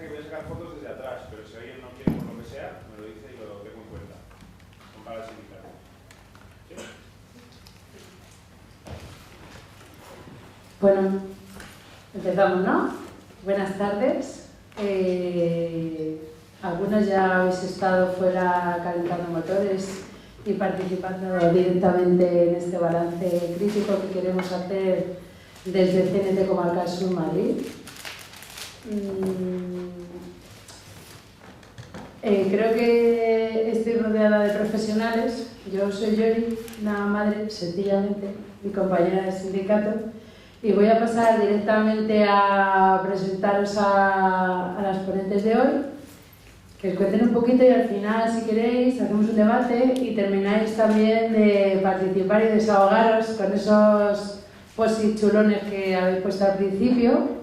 que voy a sacar fotos desde atrás, pero si alguien no quiere por lo que sea, me lo dice y lo tengo en cuenta. Compara el sindicato. ¿Sí? Bueno, empezamos, ¿no? Buenas tardes. Algunos ya habéis estado fuera calentando motores y participando directamente en este balance crítico que queremos hacer desde CNT Comarcal Sur Madrid. Creo que estoy rodeada de profesionales. Yo soy Yori, una madre, sencillamente, mi compañera de sindicato, y voy a pasar directamente a presentaros a las ponentes de hoy, que os cuenten un poquito y al final, si queréis, hacemos un debate y termináis también de participar y desahogaros con esos post-it chulones que habéis puesto al principio.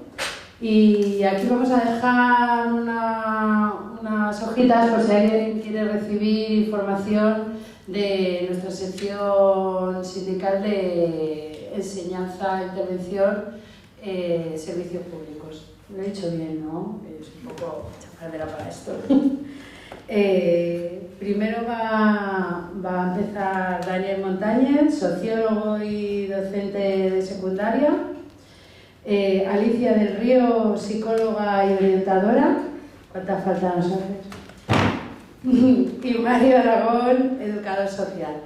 Y aquí vamos a dejar unas hojitas por si alguien quiere recibir información de nuestra sección sindical de enseñanza, intervención, servicios públicos. Lo he dicho bien, ¿no? Es un poco chafardera para esto. Primero va a empezar Daniel Montañez, sociólogo y docente de secundaria. Alicia del Río, psicóloga y orientadora. ¿Cuánta falta nos haces? Y Mario Aragón, educador social.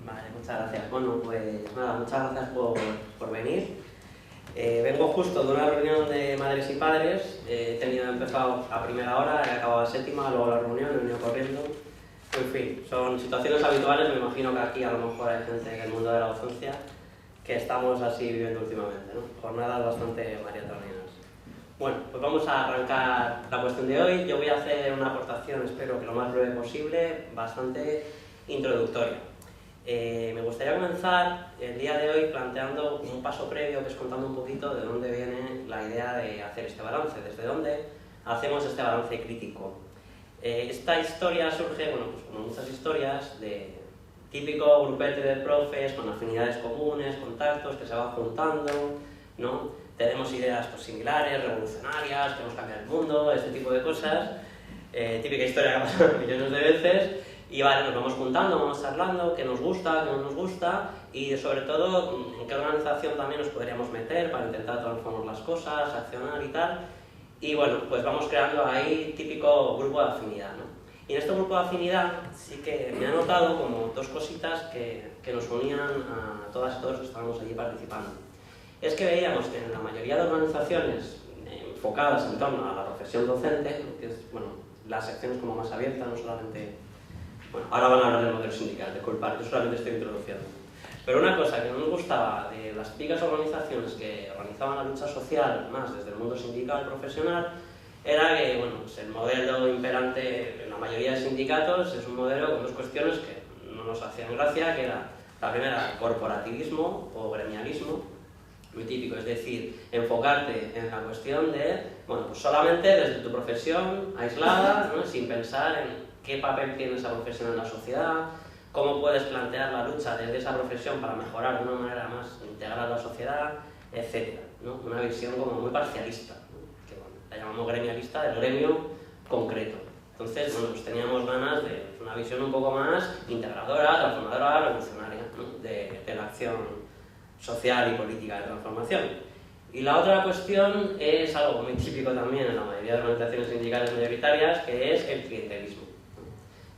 Vale, muchas gracias. Bueno, pues nada, muchas gracias por venir. Vengo justo de una reunión de madres y padres. He empezado a primera hora, he acabado a séptima, luego la reunión, he venido corriendo. En fin, son situaciones habituales. Me imagino que aquí a lo mejor hay gente en el mundo de la docencia que estamos así viviendo últimamente, ¿no? Jornadas bastante maratoneras. Bueno, pues vamos a arrancar la cuestión de hoy. Yo voy a hacer una aportación, espero que lo más breve posible, bastante introductoria. Me gustaría comenzar el día de hoy planteando un paso previo, que es contando un poquito de dónde viene la idea de hacer este balance, desde dónde hacemos este balance crítico. Esta historia surge, bueno, pues como muchas historias, de típico grupete de profes con afinidades comunes, contactos que se van juntando, ¿no? Tenemos ideas pues, similares, revolucionarias, queremos cambiar el mundo, este tipo de cosas. Típica historia que ha pasado millones de veces. Y vale, nos vamos juntando, vamos charlando, qué nos gusta, qué no nos gusta y sobre todo en qué organización también nos podríamos meter para intentar transformar las cosas, accionar y tal. Y bueno, pues vamos creando ahí típico grupo de afinidad, ¿no? Y en este grupo de afinidad sí que me he notado como dos cositas que nos unían a todas y todos que estábamos allí participando. Es que veíamos que en la mayoría de organizaciones enfocadas en torno a la profesión docente, que es, bueno, las secciones como más abiertas, no solamente... Bueno, ahora van a hablar del modelo sindical, disculpad, yo solamente estoy introduciendo. Pero una cosa que no nos gustaba de las típicas organizaciones que organizaban la lucha social más desde el mundo sindical profesional era que, bueno, pues el modelo imperante en la mayoría de sindicatos es un modelo con dos cuestiones que no nos hacían gracia, que era la primera, corporativismo o gremialismo, muy típico, es decir, enfocarte en la cuestión de, bueno, pues solamente desde tu profesión aislada, ¿no? Sin pensar en qué papel tiene esa profesión en la sociedad, cómo puedes plantear la lucha desde esa profesión para mejorar de una manera más integral a la sociedad, etc., ¿no? Una visión como muy parcialista, ¿no? Que bueno, la llamamos gremialista del gremio concreto. Entonces, bueno, pues teníamos ganas de una visión un poco más integradora, transformadora, revolucionaria, ¿no? de la acción social y política de transformación. Y la otra cuestión es algo muy típico también en la mayoría de organizaciones sindicales mayoritarias, que es el clientelismo.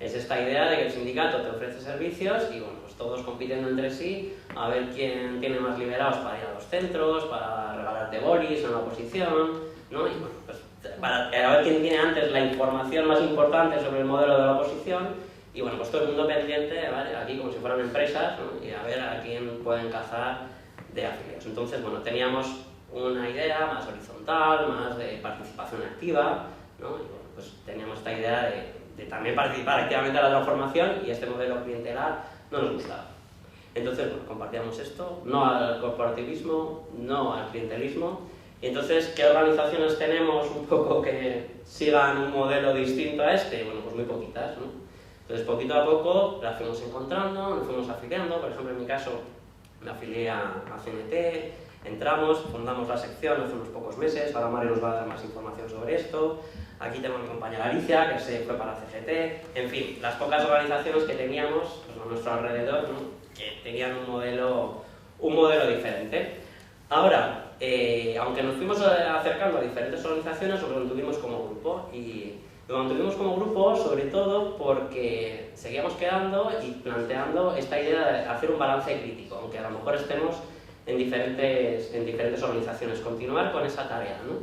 Es esta idea de que el sindicato te ofrece servicios y bueno, pues todos compiten entre sí a ver quién tiene más liberados para ir a los centros, para regalarte bolis en la oposición, ¿no? Y bueno, pues para ver quién tiene antes la información más importante sobre el modelo de la oposición y bueno, pues todo el mundo pendiente, ¿vale? Aquí como si fueran empresas, ¿no? Y a ver a quién pueden cazar de afiliados. Entonces, bueno, teníamos una idea más horizontal, más de participación activa, ¿no? Y bueno, pues teníamos esta idea de también participar activamente en la transformación y este modelo clientelar no nos gustaba. Entonces, bueno, compartíamos esto, no al corporativismo, no al clientelismo. Y entonces, ¿qué organizaciones tenemos un poco que sigan un modelo distinto a este? Bueno, pues muy poquitas, ¿no? Entonces, poquito a poco las fuimos encontrando, nos fuimos afiliando. Por ejemplo, en mi caso, me afilié a CNT, Entramos, fundamos la sección hace unos pocos meses, ahora Mario nos va a dar más información sobre esto. Aquí tengo a mi compañera Alicia, que se fue para CGT. En fin, las pocas organizaciones que teníamos pues, a nuestro alrededor, ¿no? Que tenían un modelo diferente. Ahora, aunque nos fuimos acercando a diferentes organizaciones, nos mantuvimos como grupo. Y lo mantuvimos como grupo sobre todo porque seguíamos quedando y planteando esta idea de hacer un balance crítico, aunque a lo mejor estemos en diferentes organizaciones, continuar con esa tarea, ¿no?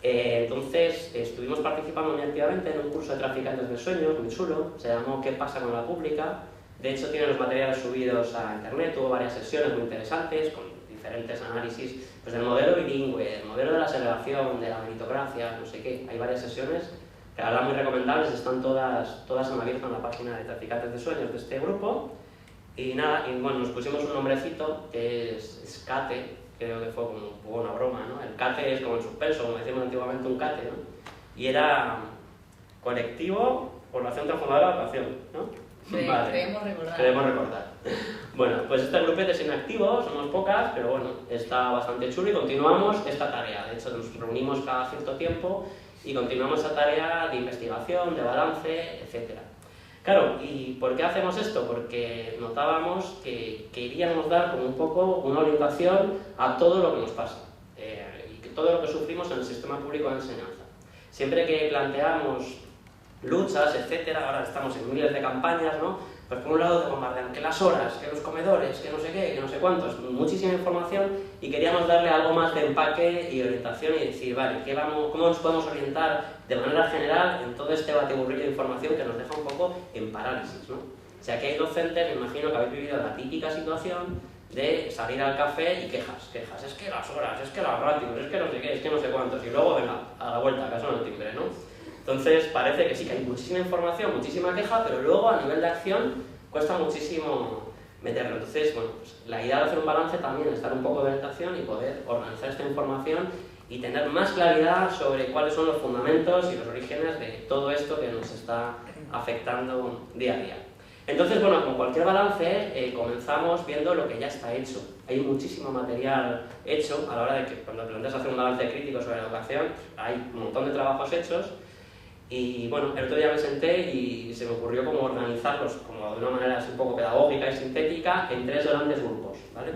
Entonces estuvimos participando muy activamente en un curso de traficantes de sueños, muy chulo, se llamó ¿Qué pasa con la pública? De hecho tiene los materiales subidos a internet, tuvo varias sesiones muy interesantes con diferentes análisis pues, del modelo bilingüe, el modelo de la segregación, de la meritocracia, no sé qué, hay varias sesiones que ahora muy recomendables, están todas en abierto en la página de traficantes de sueños de este grupo. Y nada, y bueno, nos pusimos un nombrecito que es CATE, creo que fue como un poco una broma, ¿no? El CATE es como el suspenso, como decíamos antiguamente un CATE, ¿no? Y era Colectivo Población Transformadora de Educación, ¿no? Sí, vale. Creemos recordar. Bueno, pues este grupete es inactivo, somos pocas, pero bueno, está bastante chulo y continuamos esta tarea. De hecho, nos reunimos cada cierto tiempo y continuamos esta tarea de investigación, de balance, etcétera. Claro, ¿y por qué hacemos esto? Porque notábamos que queríamos dar como un poco una orientación a todo lo que nos pasa y todo lo que sufrimos en el sistema público de enseñanza. Siempre que planteamos luchas, etcétera, ahora estamos en miles de campañas, ¿no? Pues por un lado te bombardean que las horas, que los comedores, que no sé qué, que no sé cuántos, muchísima información y queríamos darle algo más de empaque y orientación y decir, vale, ¿cómo nos podemos orientar de manera general en todo este batiburrillo de información que nos deja un poco en parálisis, ¿no? O sea, que hay docentes, me imagino que habéis vivido la típica situación de salir al café y quejas, es que las horas, es que las ratios, es que no sé qué, es que no sé cuántos, y luego venga, a la vuelta, que suena el timbre, ¿no? Entonces parece que sí, que hay muchísima información, muchísima queja, pero luego a nivel de acción cuesta muchísimo meterlo. Entonces, bueno, pues la idea de hacer un balance también es dar un poco de orientación y poder organizar esta información y tener más claridad sobre cuáles son los fundamentos y los orígenes de todo esto que nos está afectando día a día. Entonces, bueno, con cualquier balance comenzamos viendo lo que ya está hecho. Hay muchísimo material hecho a la hora de que cuando planteas hacer un balance crítico sobre la educación, hay un montón de trabajos hechos. Y bueno, el otro día me senté y se me ocurrió como organizarlos como de una manera así un poco pedagógica y sintética en 3 grandes grupos, ¿vale?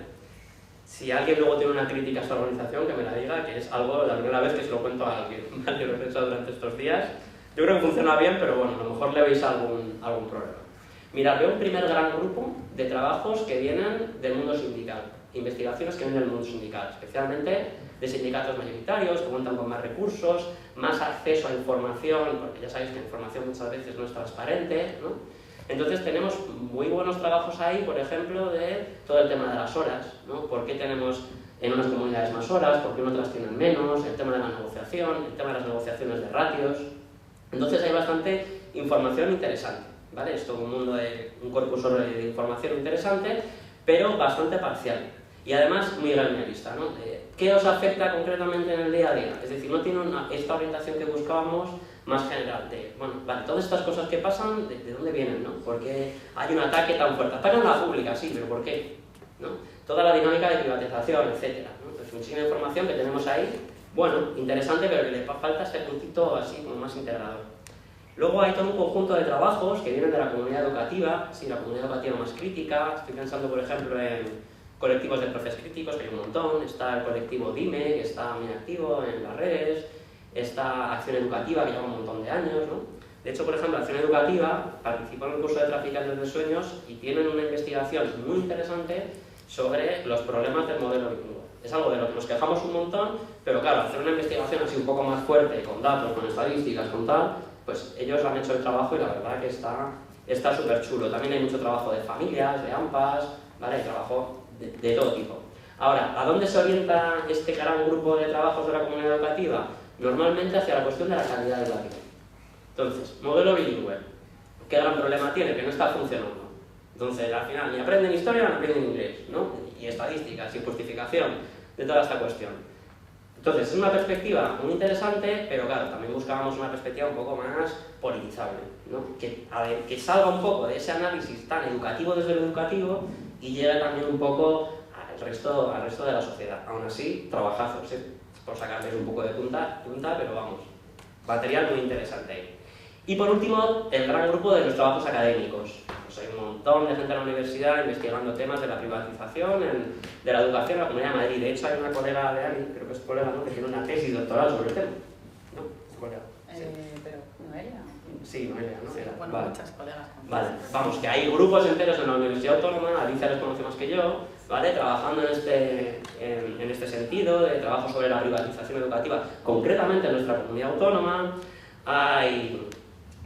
Si alguien luego tiene una crítica a esta organización, que me la diga, que es algo, la primera vez que se lo cuento a alguien, ¿vale? Lo he pensado durante estos días. Yo creo que funciona bien, pero bueno, a lo mejor le veis algún problema. Mirad, veo un primer gran grupo de trabajos que vienen del mundo sindical, investigaciones que vienen del mundo sindical, especialmente de sindicatos mayoritarios, que cuentan con más recursos, más acceso a información, porque ya sabéis que la información muchas veces no es transparente, ¿no? Entonces tenemos muy buenos trabajos ahí, por ejemplo, de todo el tema de las horas, ¿no? ¿Por qué tenemos en unas comunidades más horas? ¿Por qué en otras tienen menos? El tema de la negociación, el tema de las negociaciones de ratios. Entonces hay bastante información interesante, ¿vale? Esto es un corpus de información interesante, pero bastante parcial. Y además muy gremialista, ¿no? ¿Qué os afecta concretamente en el día a día? Es decir, no tiene esta orientación que buscábamos más general de, bueno, vale, todas estas cosas que pasan, ¿de dónde vienen, no? ¿Por qué hay un ataque tan fuerte? Atacan a la pública, sí, pero ¿por qué? ¿No? Toda la dinámica de privatización, etcétera, ¿no? Entonces, muchísima información que tenemos ahí, bueno, interesante, pero que le falta este puntito así como más integrador. Luego hay todo un conjunto de trabajos que vienen de la comunidad educativa, sí, la comunidad educativa más crítica. Estoy pensando, por ejemplo, en colectivos de profes críticos, que hay un montón. Está el colectivo DIME, que está muy activo en las redes. Está Acción Educativa, que lleva un montón de años, ¿no? De hecho, por ejemplo, Acción Educativa participó en el curso de traficantes de sueños y tienen una investigación muy interesante sobre los problemas del modelo bilingüe. Es algo de lo que nos quejamos un montón, pero claro, hacer una investigación así un poco más fuerte, con datos, con estadísticas, con tal, pues ellos han hecho el trabajo y la verdad que está súper chulo. También hay mucho trabajo de familias, de AMPAs, ¿vale? Hay trabajo de todo tipo. Ahora, ¿a dónde se orienta este gran grupo de trabajos de la comunidad educativa? Normalmente hacia la cuestión de la calidad educativa. Entonces, modelo bilingüe. ¿Qué gran problema tiene? Que no está funcionando. Entonces, al final, ni aprenden historia ni aprenden inglés, ¿no? Y estadísticas y justificación de toda esta cuestión. Entonces, es una perspectiva muy interesante, pero claro, también buscábamos una perspectiva un poco más politizable, ¿no? Que salga un poco de ese análisis tan educativo desde lo educativo y llegue también un poco al resto de la sociedad. Aún así, trabajazos, por sacarles un poco de punta, pero vamos, material muy interesante ahí. Y por último, el gran grupo de los trabajos académicos. Pues hay un montón de gente en la universidad investigando temas de la privatización, de la educación en la Comunidad de Madrid. De hecho, hay una colega de Ani, creo que es colega, ¿no?, que tiene una tesis doctoral sobre el tema. ¿No? ¿Colega? Sí. Pero Noelia. Sí, Noelia, ¿no? Sí, bueno, vale. muchas colegas. Vale, vamos, que hay grupos enteros en la Universidad Autónoma, Alicia les conoce más que yo, ¿vale?, trabajando en este sentido, de trabajo sobre la privatización educativa, concretamente en nuestra comunidad autónoma. Hay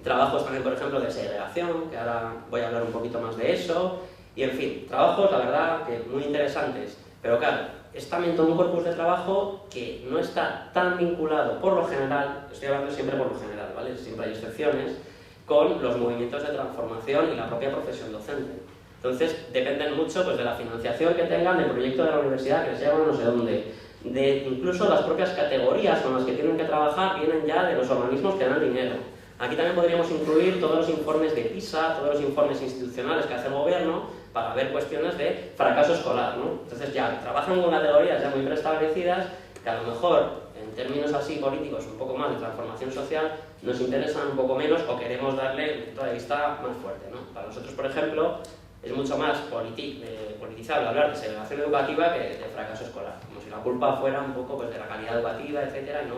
trabajos también, por ejemplo, de segregación, que ahora voy a hablar un poquito más de eso, y en fin, trabajos, la verdad, que muy interesantes, pero claro, es también todo un corpus de trabajo que no está tan vinculado, por lo general, estoy hablando siempre por lo general, ¿vale?, siempre hay excepciones, con los movimientos de transformación y la propia profesión docente. Entonces, dependen mucho, pues, de la financiación que tengan, del proyecto de la universidad, que les llevan no sé dónde, de incluso las propias categorías con las que tienen que trabajar, vienen ya de los organismos que dan dinero. Aquí también podríamos incluir todos los informes de PISA, todos los informes institucionales que hace el gobierno para ver cuestiones de fracaso escolar, ¿no? Entonces ya trabajan con categorías ya muy preestablecidas que a lo mejor, en términos así políticos, un poco más de transformación social, nos interesan un poco menos o queremos darle un punto de vista más fuerte, ¿no? Para nosotros, por ejemplo, es mucho más politizable hablar de segregación educativa que de fracaso escolar, como si la culpa fuera un poco, pues, de la calidad educativa, etcétera, y no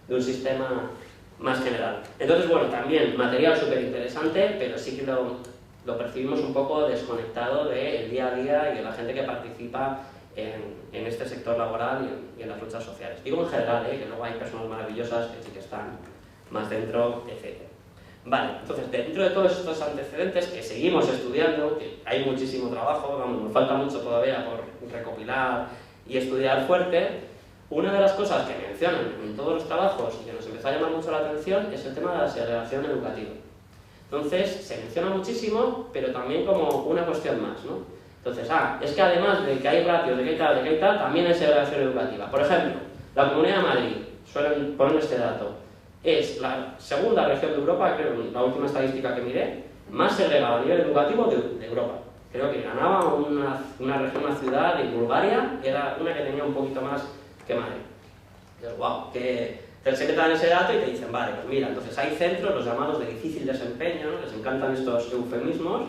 de un sistema más general. Entonces, bueno, también material súper interesante, pero sí que lo percibimos un poco desconectado del día a día y de la gente que participa en este sector laboral y en las luchas sociales. Digo en general, que luego hay personas maravillosas que sí que están más dentro, etc. Vale, entonces, dentro de todos estos antecedentes que seguimos estudiando, que hay muchísimo trabajo, vamos, nos falta mucho todavía por recopilar y estudiar fuerte, una de las cosas que mencionan en todos los trabajos y que nos empezó a llamar mucho la atención es el tema de la segregación educativa. Entonces, se menciona muchísimo, pero también como una cuestión más, ¿no? Entonces, es que además de que hay ratios, de que hay tal, también hay segregación educativa. Por ejemplo, la Comunidad de Madrid, suelen poner este dato, es la segunda región de Europa, creo, la última estadística que miré, más segregada a nivel educativo de Europa. Creo que ganaba una región, una ciudad de Bulgaria, que era una que tenía un poquito más que Madrid. Entonces, wow, que se te dan ese dato y te dicen, vale, pues mira, entonces hay centros, los llamados de difícil desempeño, ¿no?, les encantan estos eufemismos,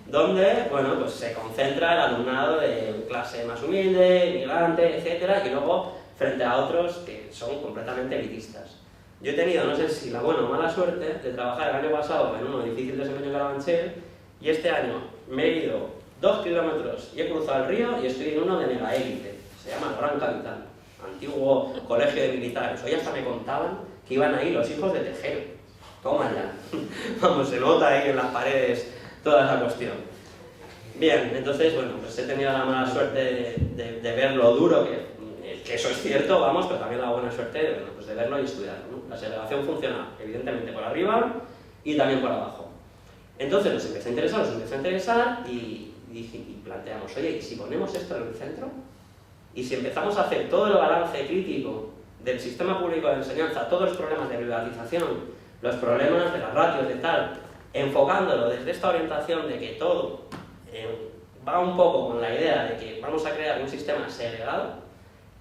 donde, bueno, pues se concentra el alumnado de clase más humilde, inmigrante, etcétera, y luego frente a otros que son completamente elitistas. Yo he tenido, no sé si la buena o mala suerte, de trabajar el año pasado en uno de difícil desempeño en Carabanchel, y este año me he ido 2 kilómetros y he cruzado el río y estoy en uno de mega élite, se llama Gran Capital, antiguo colegio de militares. Hoy hasta me contaban que iban ahí los hijos de Tejero. Toma ya. Vamos, se nota ahí en las paredes toda esa cuestión. Bien, entonces, bueno, pues he tenido la mala suerte de ver lo duro que eso es cierto, vamos, pero también la buena suerte de, bueno, pues de verlo y estudiarlo, ¿no? La segregación funciona, evidentemente, por arriba y también por abajo. Entonces nos empezó a interesar y planteamos, oye, ¿y si ponemos esto en el centro? Y si empezamos a hacer todo el balance crítico del sistema público de enseñanza, todos los problemas de privatización, los problemas de las ratios de tal, enfocándolo desde esta orientación de que todo va un poco con la idea de que vamos a crear un sistema segregado,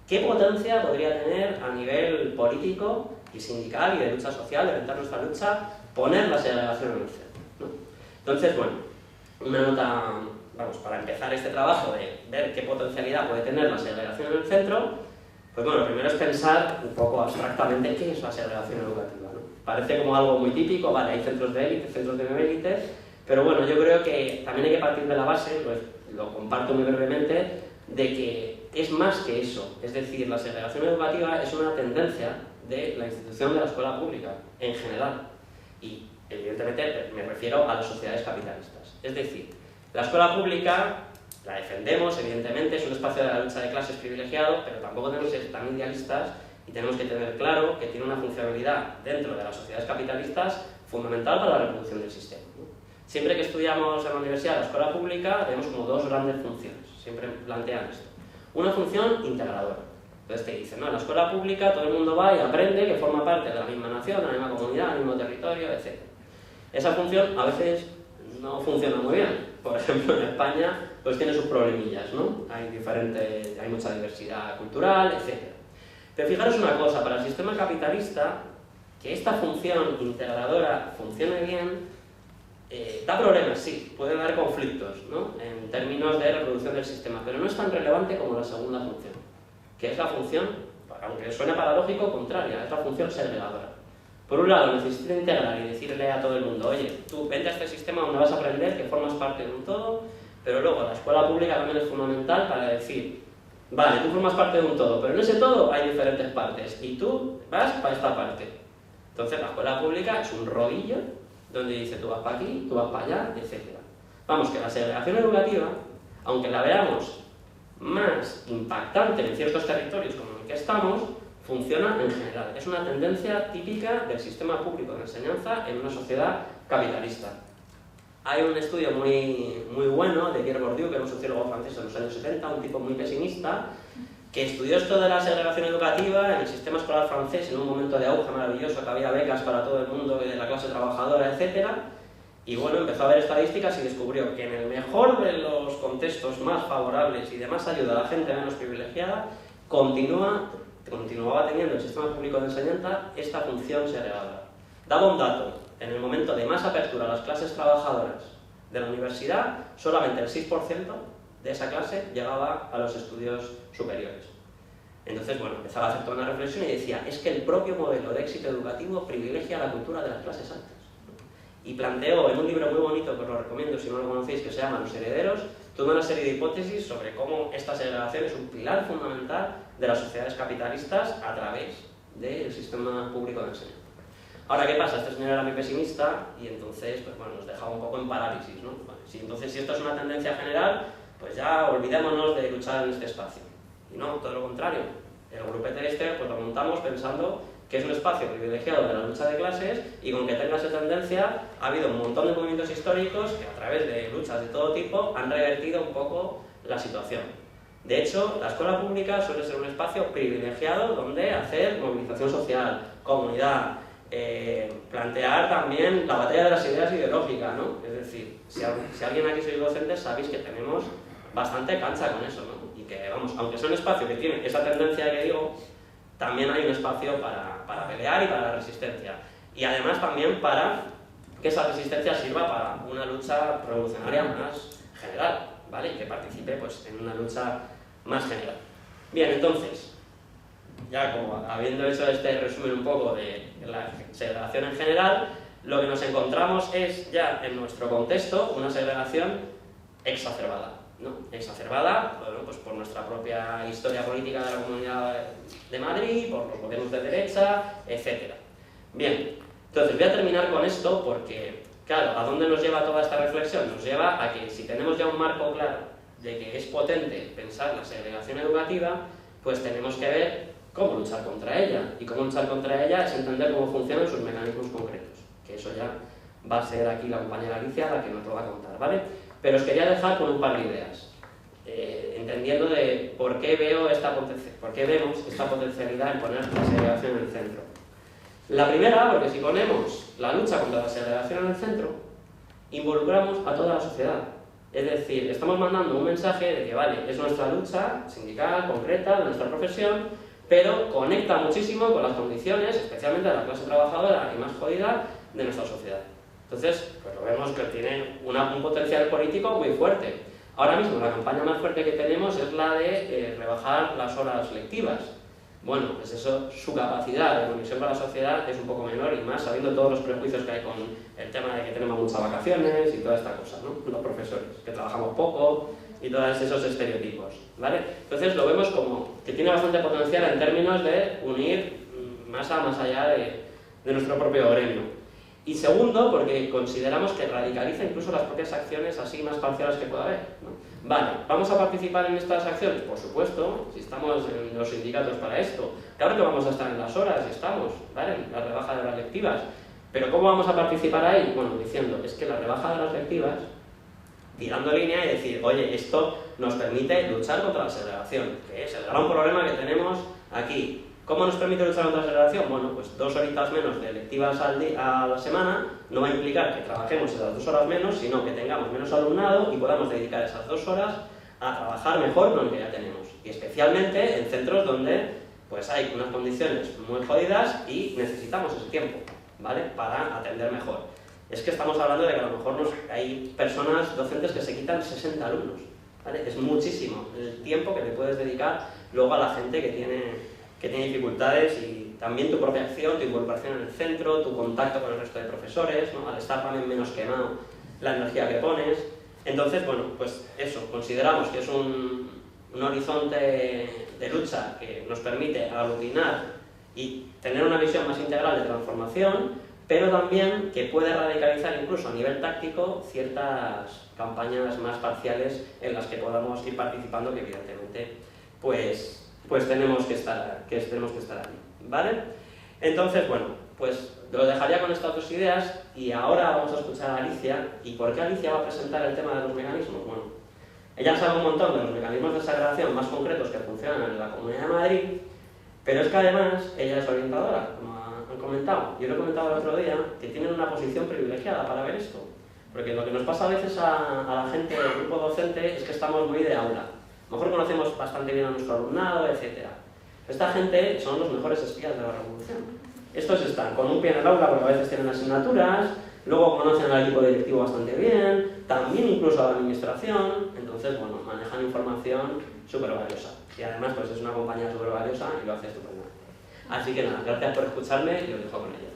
¿qué potencia podría tener a nivel político y sindical y de lucha social, de orientar nuestra lucha, poner la segregación en el centro, ¿no? Entonces, bueno, una nota, vamos, para empezar este trabajo de ver qué potencialidad puede tener la segregación en el centro, pues bueno, lo primero es pensar un poco abstractamente qué es la segregación educativa, ¿no? Parece como algo muy típico, vale, hay centros de élite, centros de no élite, pero bueno, yo creo que también hay que partir de la base, pues lo comparto muy brevemente, de que es más que eso. Es decir, la segregación educativa es una tendencia de la institución de la escuela pública, en general. Y, evidentemente, me refiero a las sociedades capitalistas. Es decir, la escuela pública la defendemos, evidentemente, es un espacio de la lucha de clases privilegiado, pero tampoco tenemos que ser tan idealistas y tenemos que tener claro que tiene una funcionalidad dentro de las sociedades capitalistas fundamental para la reproducción del sistema, ¿no? Siempre que estudiamos en la universidad la escuela pública, vemos como dos grandes funciones, siempre plantean esto. Una función integradora. Entonces te dicen, no, en la escuela pública todo el mundo va y aprende que forma parte de la misma nación, de la misma comunidad, del mismo territorio, etc. Esa función a veces no funciona muy bien. Por ejemplo, en España, pues tiene sus problemillas, ¿no? Hay mucha diversidad cultural, etc. Pero fijaros una cosa, para el sistema capitalista, que esta función integradora funcione bien, da problemas, sí, puede dar conflictos, ¿no? En términos de reproducción del sistema, pero no es tan relevante como la segunda función, que es la función, aunque suene paradójico, contraria, es la función segregadora. Por un lado, necesita integrar y decirle a todo el mundo, oye, tú vente a este sistema donde vas a aprender que formas parte de un todo, pero luego la escuela pública también es fundamental para decir, vale, tú formas parte de un todo, pero en ese todo hay diferentes partes y tú vas para esta parte. Entonces la escuela pública es un rodillo donde dice tú vas para aquí, tú vas para allá, etc. Vamos, que la segregación educativa, aunque la veamos más impactante en ciertos territorios como en el que estamos, funciona en general. Es una tendencia típica del sistema público de enseñanza en una sociedad capitalista. Hay un estudio muy bueno de Pierre Bourdieu, que era un sociólogo francés de los años 70, un tipo muy pesimista, que estudió esto de la segregación educativa en el sistema escolar francés en un momento de auge maravilloso, que había becas para todo el mundo, de la clase trabajadora, etc. Y bueno, empezó a ver estadísticas y descubrió que en el mejor de los contextos más favorables y de más ayuda a la gente menos privilegiada, continuaba teniendo el sistema público de enseñanza esta función segregadora. Daba un dato, en el momento de más apertura a las clases trabajadoras de la universidad, solamente el 6% de esa clase llegaba a los estudios superiores. Entonces, bueno, empezaba a hacer toda una reflexión y decía, es que el propio modelo de éxito educativo privilegia la cultura de las clases altas. Y planteó en un libro muy bonito, que os lo recomiendo si no lo conocéis, que se llama Los herederos, toda una serie de hipótesis sobre cómo esta segregación es un pilar fundamental de las sociedades capitalistas a través del sistema público de enseñanza. Ahora, ¿qué pasa? Este señor era muy pesimista y entonces, pues bueno, nos dejaba un poco en parálisis, ¿no? Vale, entonces, si esto es una tendencia general, pues ya olvidémonos de luchar en este espacio. Y no, todo lo contrario. El grupete este, pues lo montamos pensando que es un espacio privilegiado de la lucha de clases y con que tenga esa tendencia ha habido un montón de movimientos históricos que a través de luchas de todo tipo han revertido un poco la situación. De hecho, la escuela pública suele ser un espacio privilegiado donde hacer movilización social, comunidad, plantear también la batalla de las ideas ideológicas, ¿no? Es decir, si alguien aquí sois docentes sabéis que tenemos bastante cancha con eso, ¿no? Y que, vamos, aunque sea un espacio que tiene esa tendencia que digo, también hay un espacio para pelear y para la resistencia. Y además también para que esa resistencia sirva para una lucha revolucionaria más general, ¿vale? Y que participe pues, en una lucha más general. Bien, entonces, ya como habiendo hecho este resumen un poco de la segregación en general, lo que nos encontramos es ya en nuestro contexto una segregación exacerbada, ¿no? Exacerbada, bueno, pues por nuestra propia historia política de la Comunidad de Madrid, por los gobiernos de derecha, etc. Bien, entonces voy a terminar con esto porque, claro, ¿a dónde nos lleva toda esta reflexión? Nos lleva a que si tenemos ya un marco claro de que es potente pensar la segregación educativa, pues tenemos que ver cómo luchar contra ella. Y cómo luchar contra ella es entender cómo funcionan sus mecanismos concretos, que eso ya va a ser aquí la compañera Alicia la que nos lo va a contar, ¿vale? Pero os quería dejar con un par de ideas, entendiendo de por qué vemos esta potencialidad en poner la segregación en el centro. La primera, porque si ponemos la lucha contra la segregación en el centro, involucramos a toda la sociedad. Es decir, estamos mandando un mensaje de que, vale, es nuestra lucha sindical, concreta, de nuestra profesión, pero conecta muchísimo con las condiciones, especialmente de la clase trabajadora y más jodida, de nuestra sociedad. Entonces, pues lo vemos que tiene un potencial político muy fuerte. Ahora mismo la campaña más fuerte que tenemos es la de rebajar las horas lectivas. Bueno, pues eso, su capacidad de conexión con la sociedad es un poco menor y más sabiendo todos los prejuicios que hay con el tema de que tenemos muchas vacaciones y toda esta cosa, ¿no? Los profesores, que trabajamos poco y todos esos estereotipos, ¿vale? Entonces lo vemos como que tiene bastante potencial en términos de unir masa más allá de nuestro propio gremio. Y segundo, porque consideramos que radicaliza incluso las propias acciones así más parciales que pueda haber, ¿no? Vale, ¿vamos a participar en estas acciones? Por supuesto, si estamos en los sindicatos para esto. Claro que vamos a estar en las horas, estamos, ¿vale? En la rebaja de las lectivas. Pero ¿cómo vamos a participar ahí? Bueno, diciendo, es que la rebaja de las lectivas, tirando línea y decir, oye, esto nos permite luchar contra la segregación, que es el gran problema que tenemos aquí. ¿Cómo nos permite luchar contra la segregación? Bueno, pues 2 horitas menos de lectivas a la semana no va a implicar que trabajemos esas 2 horas menos, sino que tengamos menos alumnado y podamos dedicar esas 2 horas a trabajar mejor con lo que ya tenemos. Y especialmente en centros donde pues hay unas condiciones muy jodidas y necesitamos ese tiempo, ¿vale? Para atender mejor. Es que estamos hablando de que a lo mejor hay personas docentes que se quitan 60 alumnos, ¿vale? Es muchísimo el tiempo que le puedes dedicar luego a la gente que tiene dificultades, y también tu propia acción, tu involucración en el centro, tu contacto con el resto de profesores, ¿no? Al estar también menos quemado, la energía que pones. Entonces, bueno, pues eso, consideramos que es un horizonte de lucha que nos permite aglutinar y tener una visión más integral de transformación, pero también que puede radicalizar incluso a nivel táctico ciertas campañas más parciales en las que podamos ir participando, que evidentemente pues tenemos que estar ahí, ¿vale? Entonces, bueno, pues lo dejaría con estas 2 ideas, y ahora vamos a escuchar a Alicia. ¿Y por qué Alicia va a presentar el tema de los mecanismos? Bueno, ella sabe un montón de los mecanismos de segregación más concretos que funcionan en la Comunidad de Madrid, pero es que además ella es orientadora, como han comentado. Yo lo he comentado el otro día, que tienen una posición privilegiada para ver esto, porque lo que nos pasa a veces a la gente del grupo docente es que estamos muy de aula. A lo mejor conocemos bastante bien a nuestro alumnado, etc. Esta gente son los mejores espías de la revolución. Estos están con un pie en el aula porque a veces tienen asignaturas, luego conocen al equipo directivo bastante bien, también incluso a la administración. Entonces, bueno, manejan información súper valiosa. Y además, pues es una compañía súper valiosa y lo hace estupendamente. Así que nada, gracias por escucharme y os dejo con ella.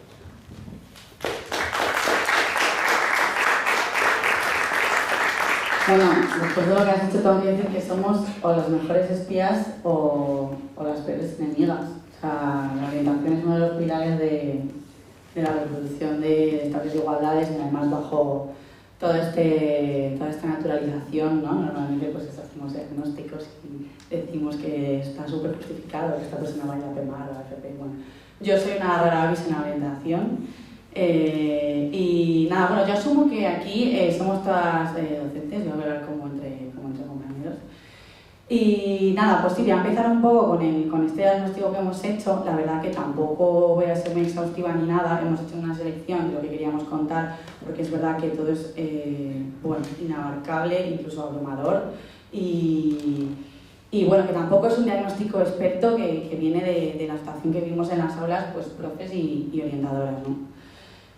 Bueno, después de lo que has dicho, tengo que decir que somos o las mejores espías o las peores enemigas. O sea, la orientación es uno de los pilares de la reproducción de estas desigualdades, y además bajo toda esta naturalización, ¿no? Normalmente pues hacemos diagnósticos y decimos que está súper justificado que esta persona vaya a PEMAR o a FP. Bueno, yo soy una rara avis en la orientación. Y nada, bueno, yo asumo que aquí somos todas docentes, yo voy a hablar como entre compañeros. Y nada, pues sí, voy a empezar un poco con este diagnóstico que hemos hecho. La verdad que tampoco voy a ser muy exhaustiva ni nada, hemos hecho una selección de lo que queríamos contar, porque es verdad que todo es bueno, inabarcable, incluso abrumador. Y bueno, que tampoco es un diagnóstico experto que viene de la situación que vimos en las aulas, pues profes y orientadoras, ¿no?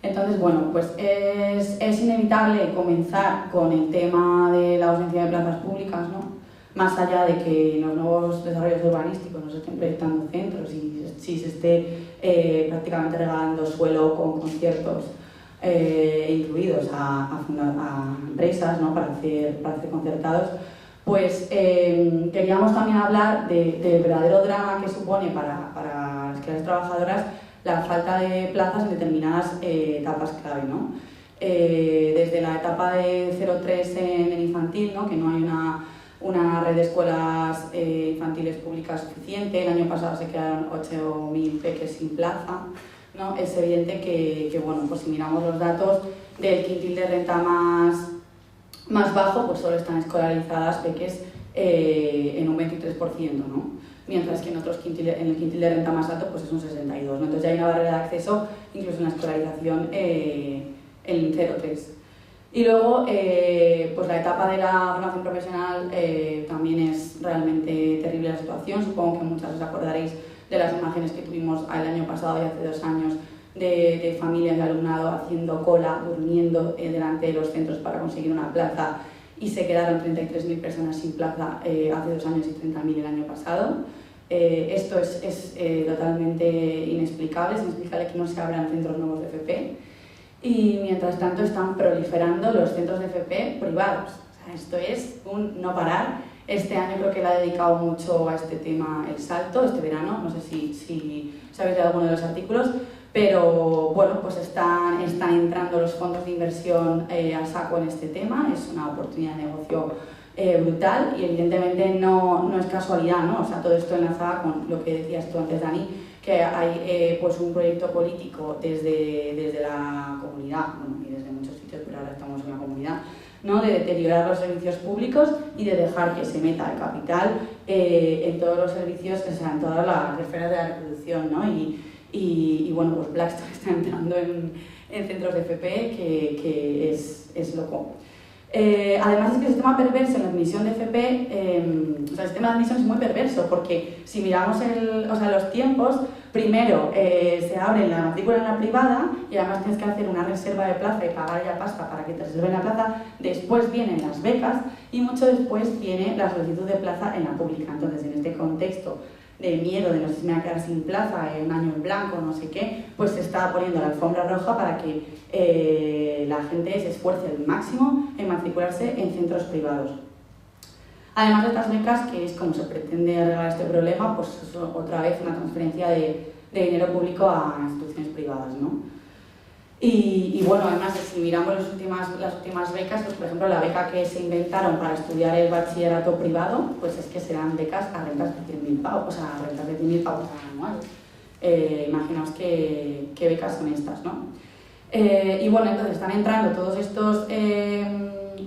Entonces, bueno, pues es inevitable comenzar con el tema de la ausencia de plazas públicas, ¿no? Más allá de que en los nuevos desarrollos urbanísticos no se estén proyectando centros y si se esté prácticamente regalando suelo con conciertos incluidos a empresas, ¿no? para hacer concertados, pues queríamos también hablar del verdadero drama que supone para las clases trabajadoras la falta de plazas en determinadas etapas clave, ¿no? Desde la etapa de 0-3 en el infantil, ¿no? Que no hay una red de escuelas infantiles públicas suficiente. El año pasado se quedaron 8.000 peques sin plaza, ¿no? Es evidente que bueno, pues si miramos los datos del quintil de renta más bajo, pues solo están escolarizadas peques en un 23%, ¿no? Mientras que en el quintil de renta más alto pues es un 62%, ¿no? Entonces ya hay una barrera de acceso incluso en la escolarización en 0-3. Y luego pues la etapa de la formación profesional también es realmente terrible la situación. Supongo que muchas os acordaréis de las imágenes que tuvimos el año pasado y hace 2 años de familias de alumnado haciendo cola, durmiendo delante de los centros para conseguir una plaza, y se quedaron 33.000 personas sin plaza hace 2 años y 30.000 el año pasado. Esto es totalmente inexplicable, es inexplicable que no se abran centros nuevos de FP, y mientras tanto están proliferando los centros de FP privados. O sea, esto es un no parar. Este año creo que le ha dedicado mucho a este tema El Salto, este verano, no sé si sabéis de alguno de los artículos, pero bueno, pues están entrando los fondos de inversión a saco en este tema. Es una oportunidad de negocio brutal, y evidentemente no es casualidad, ¿no? O sea, todo esto enlazaba con lo que decías tú antes, Dani, que hay pues un proyecto político desde la comunidad, bueno, y desde muchos sitios, pero ahora estamos en la comunidad, ¿no? De deteriorar los servicios públicos y de dejar que se meta el capital en todos los servicios, o sea, en todas las esferas de la reproducción, ¿no? Y bueno, pues Blackstone está entrando en centros de FP, que es loco. Además es que el sistema perverso en la admisión de FP, o sea, el sistema de admisión es muy perverso, porque si miramos los tiempos, primero se abre la matrícula en la privada y además tienes que hacer una reserva de plaza y pagar ya pasta para que te reserven la plaza, después vienen las becas y mucho después viene la solicitud de plaza en la pública. Entonces, en este contexto de miedo, de no sé si me voy a quedar sin plaza, un año en blanco, no sé qué, pues se está poniendo la alfombra roja para que la gente se esfuerce al máximo en matricularse en centros privados. Además de estas becas, que es como se pretende arreglar este problema, pues es otra vez una transferencia de dinero público a instituciones privadas, ¿no? Y bueno, además, si miramos las últimas becas, pues por ejemplo, la beca que se inventaron para estudiar el bachillerato privado, pues es que serán becas a rentas de 100.000 pavos, o sea, a rentas de 100.000 pavos anuales. Imaginaos qué becas son estas, ¿no? Y bueno, entonces están entrando todos estos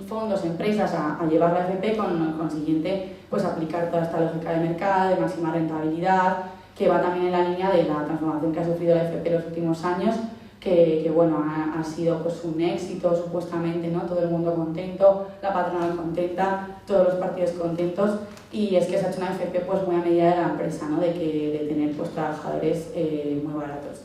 fondos, empresas a llevar la FP con consiguiente, pues aplicar toda esta lógica de mercado, de máxima rentabilidad, que va también en la línea de la transformación que ha sufrido la FP en los últimos años, que bueno, ha sido pues un éxito supuestamente, ¿no? Todo el mundo contento, la patronal contenta, todos los partidos contentos, y es que se ha hecho una FP pues muy a medida de la empresa, ¿no? De tener pues trabajadores muy baratos.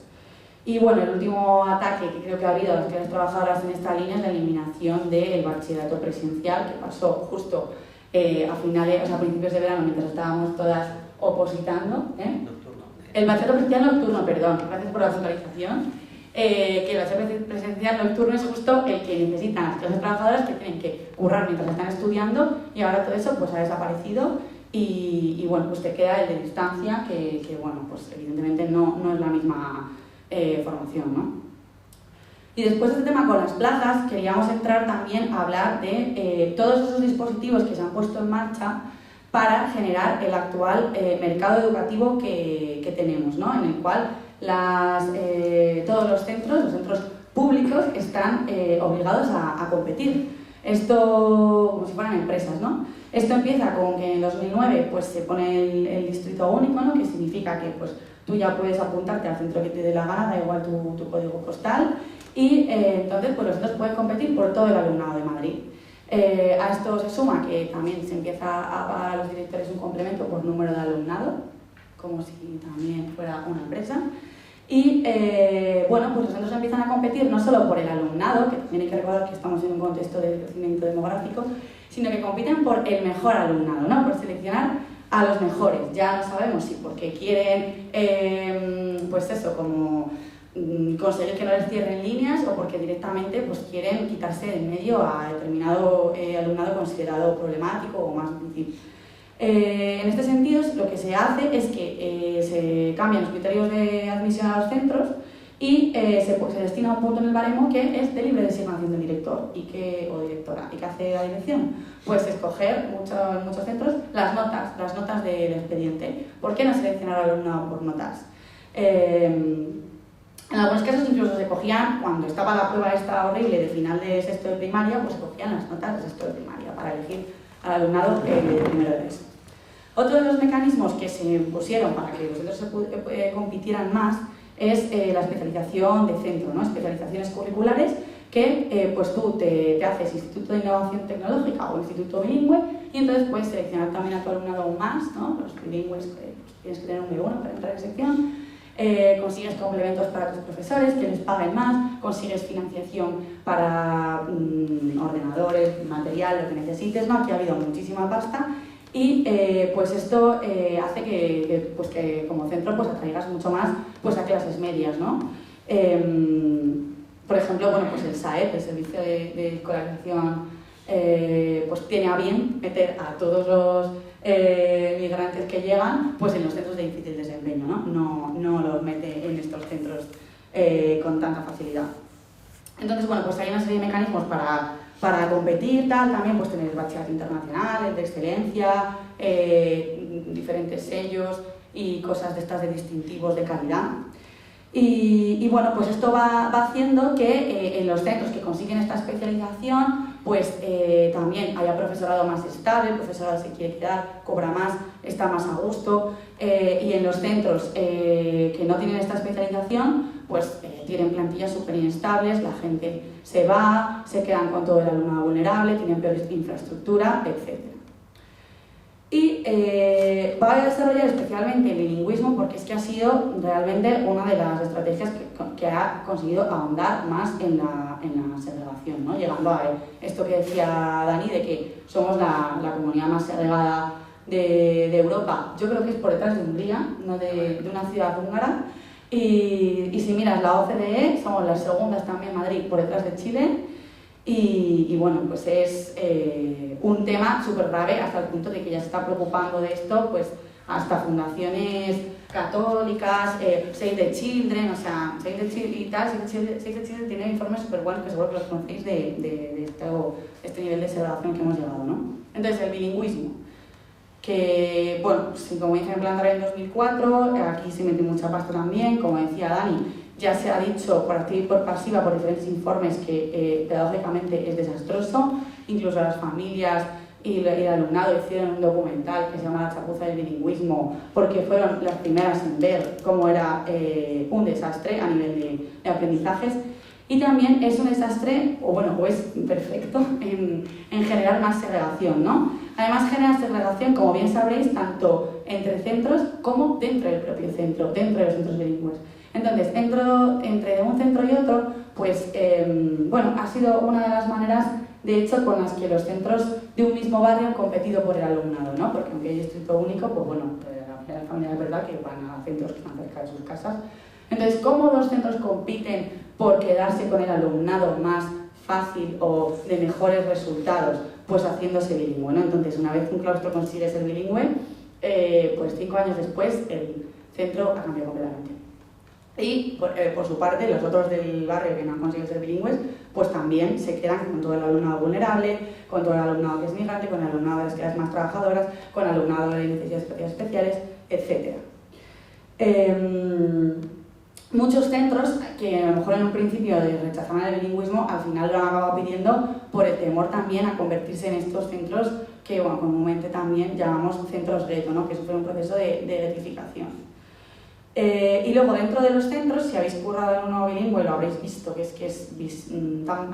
Y bueno, el último ataque que creo que ha habido a las clases trabajadoras en esta línea es la eliminación del bachillerato presencial, que pasó justo a principios de verano, mientras estábamos todas opositando. Nocturno. El bachillerato presencial nocturno, perdón, gracias por la actualización. Que el bachillerato presencial nocturno es justo el que necesitan las clases trabajadoras, que tienen que currar mientras están estudiando, y ahora todo eso pues ha desaparecido y bueno, pues te queda el de distancia, que bueno, pues evidentemente no es la misma formación, ¿no? Y después de este tema con las plazas, queríamos entrar también a hablar de todos esos dispositivos que se han puesto en marcha para generar el actual mercado educativo que tenemos, ¿no? En el cual todos los centros públicos están obligados a competir. Esto como si fueran empresas, ¿no? Esto empieza con que en 2009 pues, se pone el distrito único, ¿no? Que significa que pues, tú ya puedes apuntarte al centro que te dé la gana, da igual tu código postal, y entonces pues, los centros pueden competir por todo el alumnado de Madrid. A esto se suma que también se empieza a pagar a los directores un complemento por número de alumnado, como si también fuera una empresa. Y bueno, pues los centros empiezan a competir no solo por el alumnado, que también hay que recordar que estamos en un contexto de crecimiento demográfico, sino que compiten por el mejor alumnado, ¿no? Por seleccionar a los mejores. Ya no sabemos si porque quieren, pues eso, como conseguir que no les cierren líneas o porque directamente pues, quieren quitarse de en medio a determinado alumnado considerado problemático o más difícil. En este sentido, lo que se hace es que se cambian los criterios de admisión a los centros y se destina un punto en el baremo que es de libre designación del director o directora. ¿Y qué hace la dirección? Pues escoger muchos centros las notas del expediente. ¿Por qué no seleccionar al alumnado por notas? En algunos casos incluso se cogían, cuando estaba la prueba esta horrible de final de sexto de primaria, pues se cogían las notas de sexto de primaria para elegir al alumnado de primero de eso. Otro de los mecanismos que se pusieron para que los centros compitieran más es la especialización de centro, ¿no? Especializaciones curriculares que pues tú te haces Instituto de Innovación Tecnológica o Instituto Bilingüe y entonces puedes seleccionar también a tu alumnado aún más, ¿no? Los bilingües pues, tienes que tener un B1 para entrar en sección. Consigues complementos para tus profesores que les paguen más, consigues financiación para ordenadores, material, lo que necesites, ¿no? Aquí ha habido muchísima pasta y pues esto hace que como centro pues atraigas mucho más pues a clases medias, ¿no? Por ejemplo, bueno, pues el SAEP, el Servicio de Escolarización, pues tiene a bien meter a todos los migrantes que llegan pues en los centros de difícil desempeño, no los mete en estos centros con tanta facilidad. Entonces, bueno, pues hay una serie de mecanismos para competir, también pues tener el bachillerato internacional, el de excelencia, diferentes sellos y cosas de estas de distintivos de calidad. Y bueno, pues esto va haciendo que en los centros que consiguen esta especialización pues también haya profesorado más estable, el profesorado se quiere quedar, cobra más, está más a gusto, y en los centros que no tienen esta especialización, pues tienen plantillas súper inestables, la gente se va, se quedan con todo el alumnado vulnerable, tienen peor infraestructura, etc. Y va a desarrollar especialmente el bilingüismo porque es que ha sido realmente una de las estrategias que ha conseguido ahondar más en la segregación, ¿no? Llegando a esto que decía Dani, de que somos la comunidad más segregada de Europa. Yo creo que es por detrás de Hungría, no de una ciudad húngara. Y si miras la OCDE, somos las segundas también, Madrid, por detrás de Chile. Y bueno, pues es un tema súper grave hasta el punto de que ya se está preocupando de esto, pues hasta fundaciones católicas, Save the Children, o sea, Save the Children y tal. Save the Children tiene informes súper buenos que seguro que los conocéis de este nivel de segregación que hemos llegado, ¿no? Entonces, el bilingüismo, que, bueno, pues, como dije, implantar en 2004, aquí se mete mucha pasta también, como decía Dani, ya se ha dicho por activa y por pasiva, por diferentes informes, que pedagógicamente es desastroso, incluso las familias y el alumnado hicieron un documental que se llama La chapuza del bilingüismo, porque fueron las primeras en ver cómo era un desastre a nivel de aprendizajes, y también es un desastre, o es perfecto, en generar más segregación, ¿no? Además genera segregación, como bien sabréis, tanto entre centros como dentro del propio centro, dentro de los centros bilingües. Entonces, entre un centro y otro, pues, ha sido una de las maneras, de hecho, con las que los centros de un mismo barrio han competido por el alumnado, ¿no? Porque aunque hay distrito único, pues la familia es verdad que van a centros que están cerca de sus casas. Entonces, ¿cómo dos centros compiten por quedarse con el alumnado más fácil o de mejores resultados? Pues haciéndose bilingüe, ¿no? Entonces, una vez un claustro consigue ser bilingüe, pues 5 años después el centro ha cambiado completamente. Y por su parte, los otros del barrio que no han conseguido ser bilingües, pues también se quedan con todo el alumnado vulnerable, con todo el alumnado que es migrante, con el alumnado de las clases más trabajadoras, con el alumnado de necesidades especiales, etc. Muchos centros que a lo mejor en un principio rechazaban el bilingüismo, al final lo han acabado pidiendo por el temor también a convertirse en estos centros que comúnmente también llamamos centros gueto, ¿no? Que sufren un proceso de guetificación. Y luego dentro de los centros, si habéis currado en un nuevo bilingüe, lo habréis visto, que es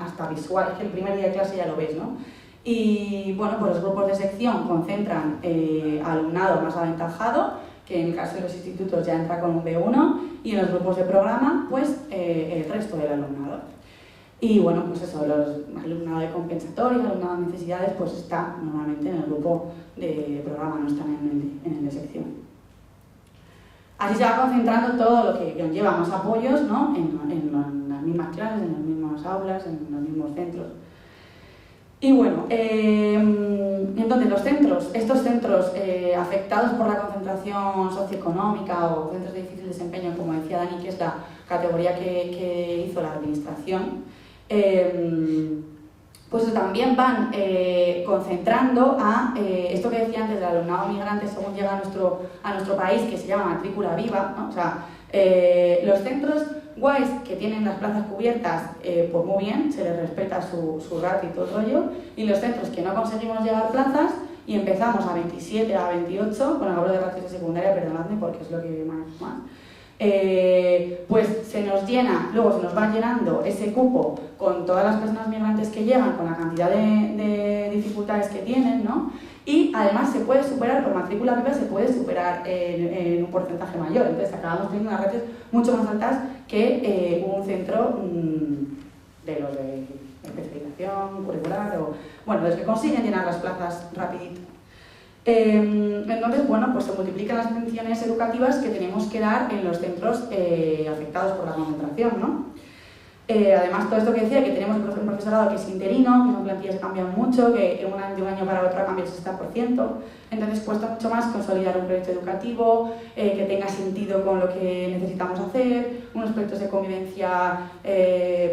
hasta visual, es que el primer día de clase ya lo ves, ¿no? Y pues los grupos de sección concentran alumnado más aventajado, que en el caso de los institutos ya entra con un B1, y en los grupos de programa, pues el resto del alumnado. Y pues eso, los alumnado de compensatorio, alumnado de necesidades, pues está normalmente en el grupo de programa, no están en el de sección. Así se va concentrando todo lo que conlleva más apoyos, ¿no? en las mismas clases, en las mismas aulas, en los mismos centros. Y entonces los centros, estos centros afectados por la concentración socioeconómica o centros de difícil desempeño, como decía Dani, que es la categoría que hizo la administración, pues también van concentrando a esto que decía antes del alumnado migrante según llega a nuestro país, que se llama matrícula viva, ¿no? O sea, los centros guays que tienen las plazas cubiertas, pues muy bien, se les respeta su ratio y todo el rollo, y los centros que no conseguimos llegar plazas y empezamos a 27, a 28, hablo de ratios de secundaria, perdonadme porque es lo que más, pues se nos llena, luego se nos va llenando ese cupo con todas las personas migrantes que llegan, con la cantidad de dificultades que tienen, ¿no? Y además se puede superar, por matrícula viva se puede superar en un porcentaje mayor, entonces acabamos teniendo unas ratios mucho más altas que un centro de los de especialización curricular o, los que consiguen llenar las plazas rapidito. Entonces, pues se multiplican las atenciones educativas que tenemos que dar en los centros afectados por la concentración, ¿no? Además, todo esto que decía, que tenemos un profesorado que es interino, que son plantillas que cambian mucho, que de un año para otro cambia el 60%, entonces cuesta mucho más consolidar un proyecto educativo que tenga sentido con lo que necesitamos hacer, unos proyectos de convivencia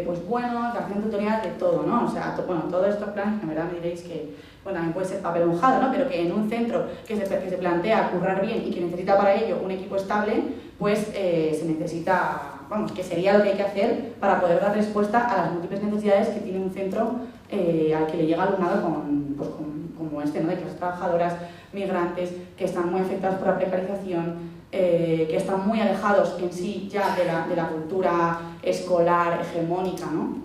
pues buenos, de acción tutorial, de todo, ¿no? O sea, todos estos planes, que en verdad me diréis que también puede ser papel mojado, ¿no? Pero que en un centro que se plantea currar bien y que necesita para ello un equipo estable, pues se necesita, que sería lo que hay que hacer para poder dar respuesta a las múltiples necesidades que tiene un centro al que le llega alumnado como este, ¿no? De clases trabajadoras, migrantes, que están muy afectados por la precarización, que están muy alejados en sí ya de la cultura escolar hegemónica, ¿no?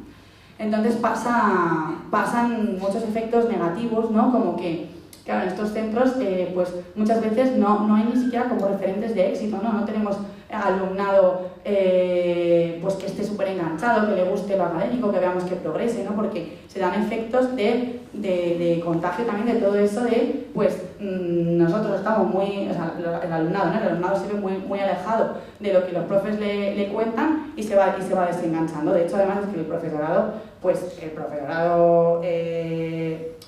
Entonces pasan muchos efectos negativos, ¿no? Como que, claro, en estos centros pues muchas veces no hay ni siquiera como referentes de éxito, ¿no? No tenemos alumnado pues que esté súper enganchado, que le guste lo académico, que veamos que progrese, ¿no? Porque se dan efectos de contagio también de todo eso de, pues nosotros estamos muy, o sea, el alumnado, ¿no? El alumnado se ve muy alejado de lo que los profes le cuentan y se va desenganchando. De hecho, además es que el profesorado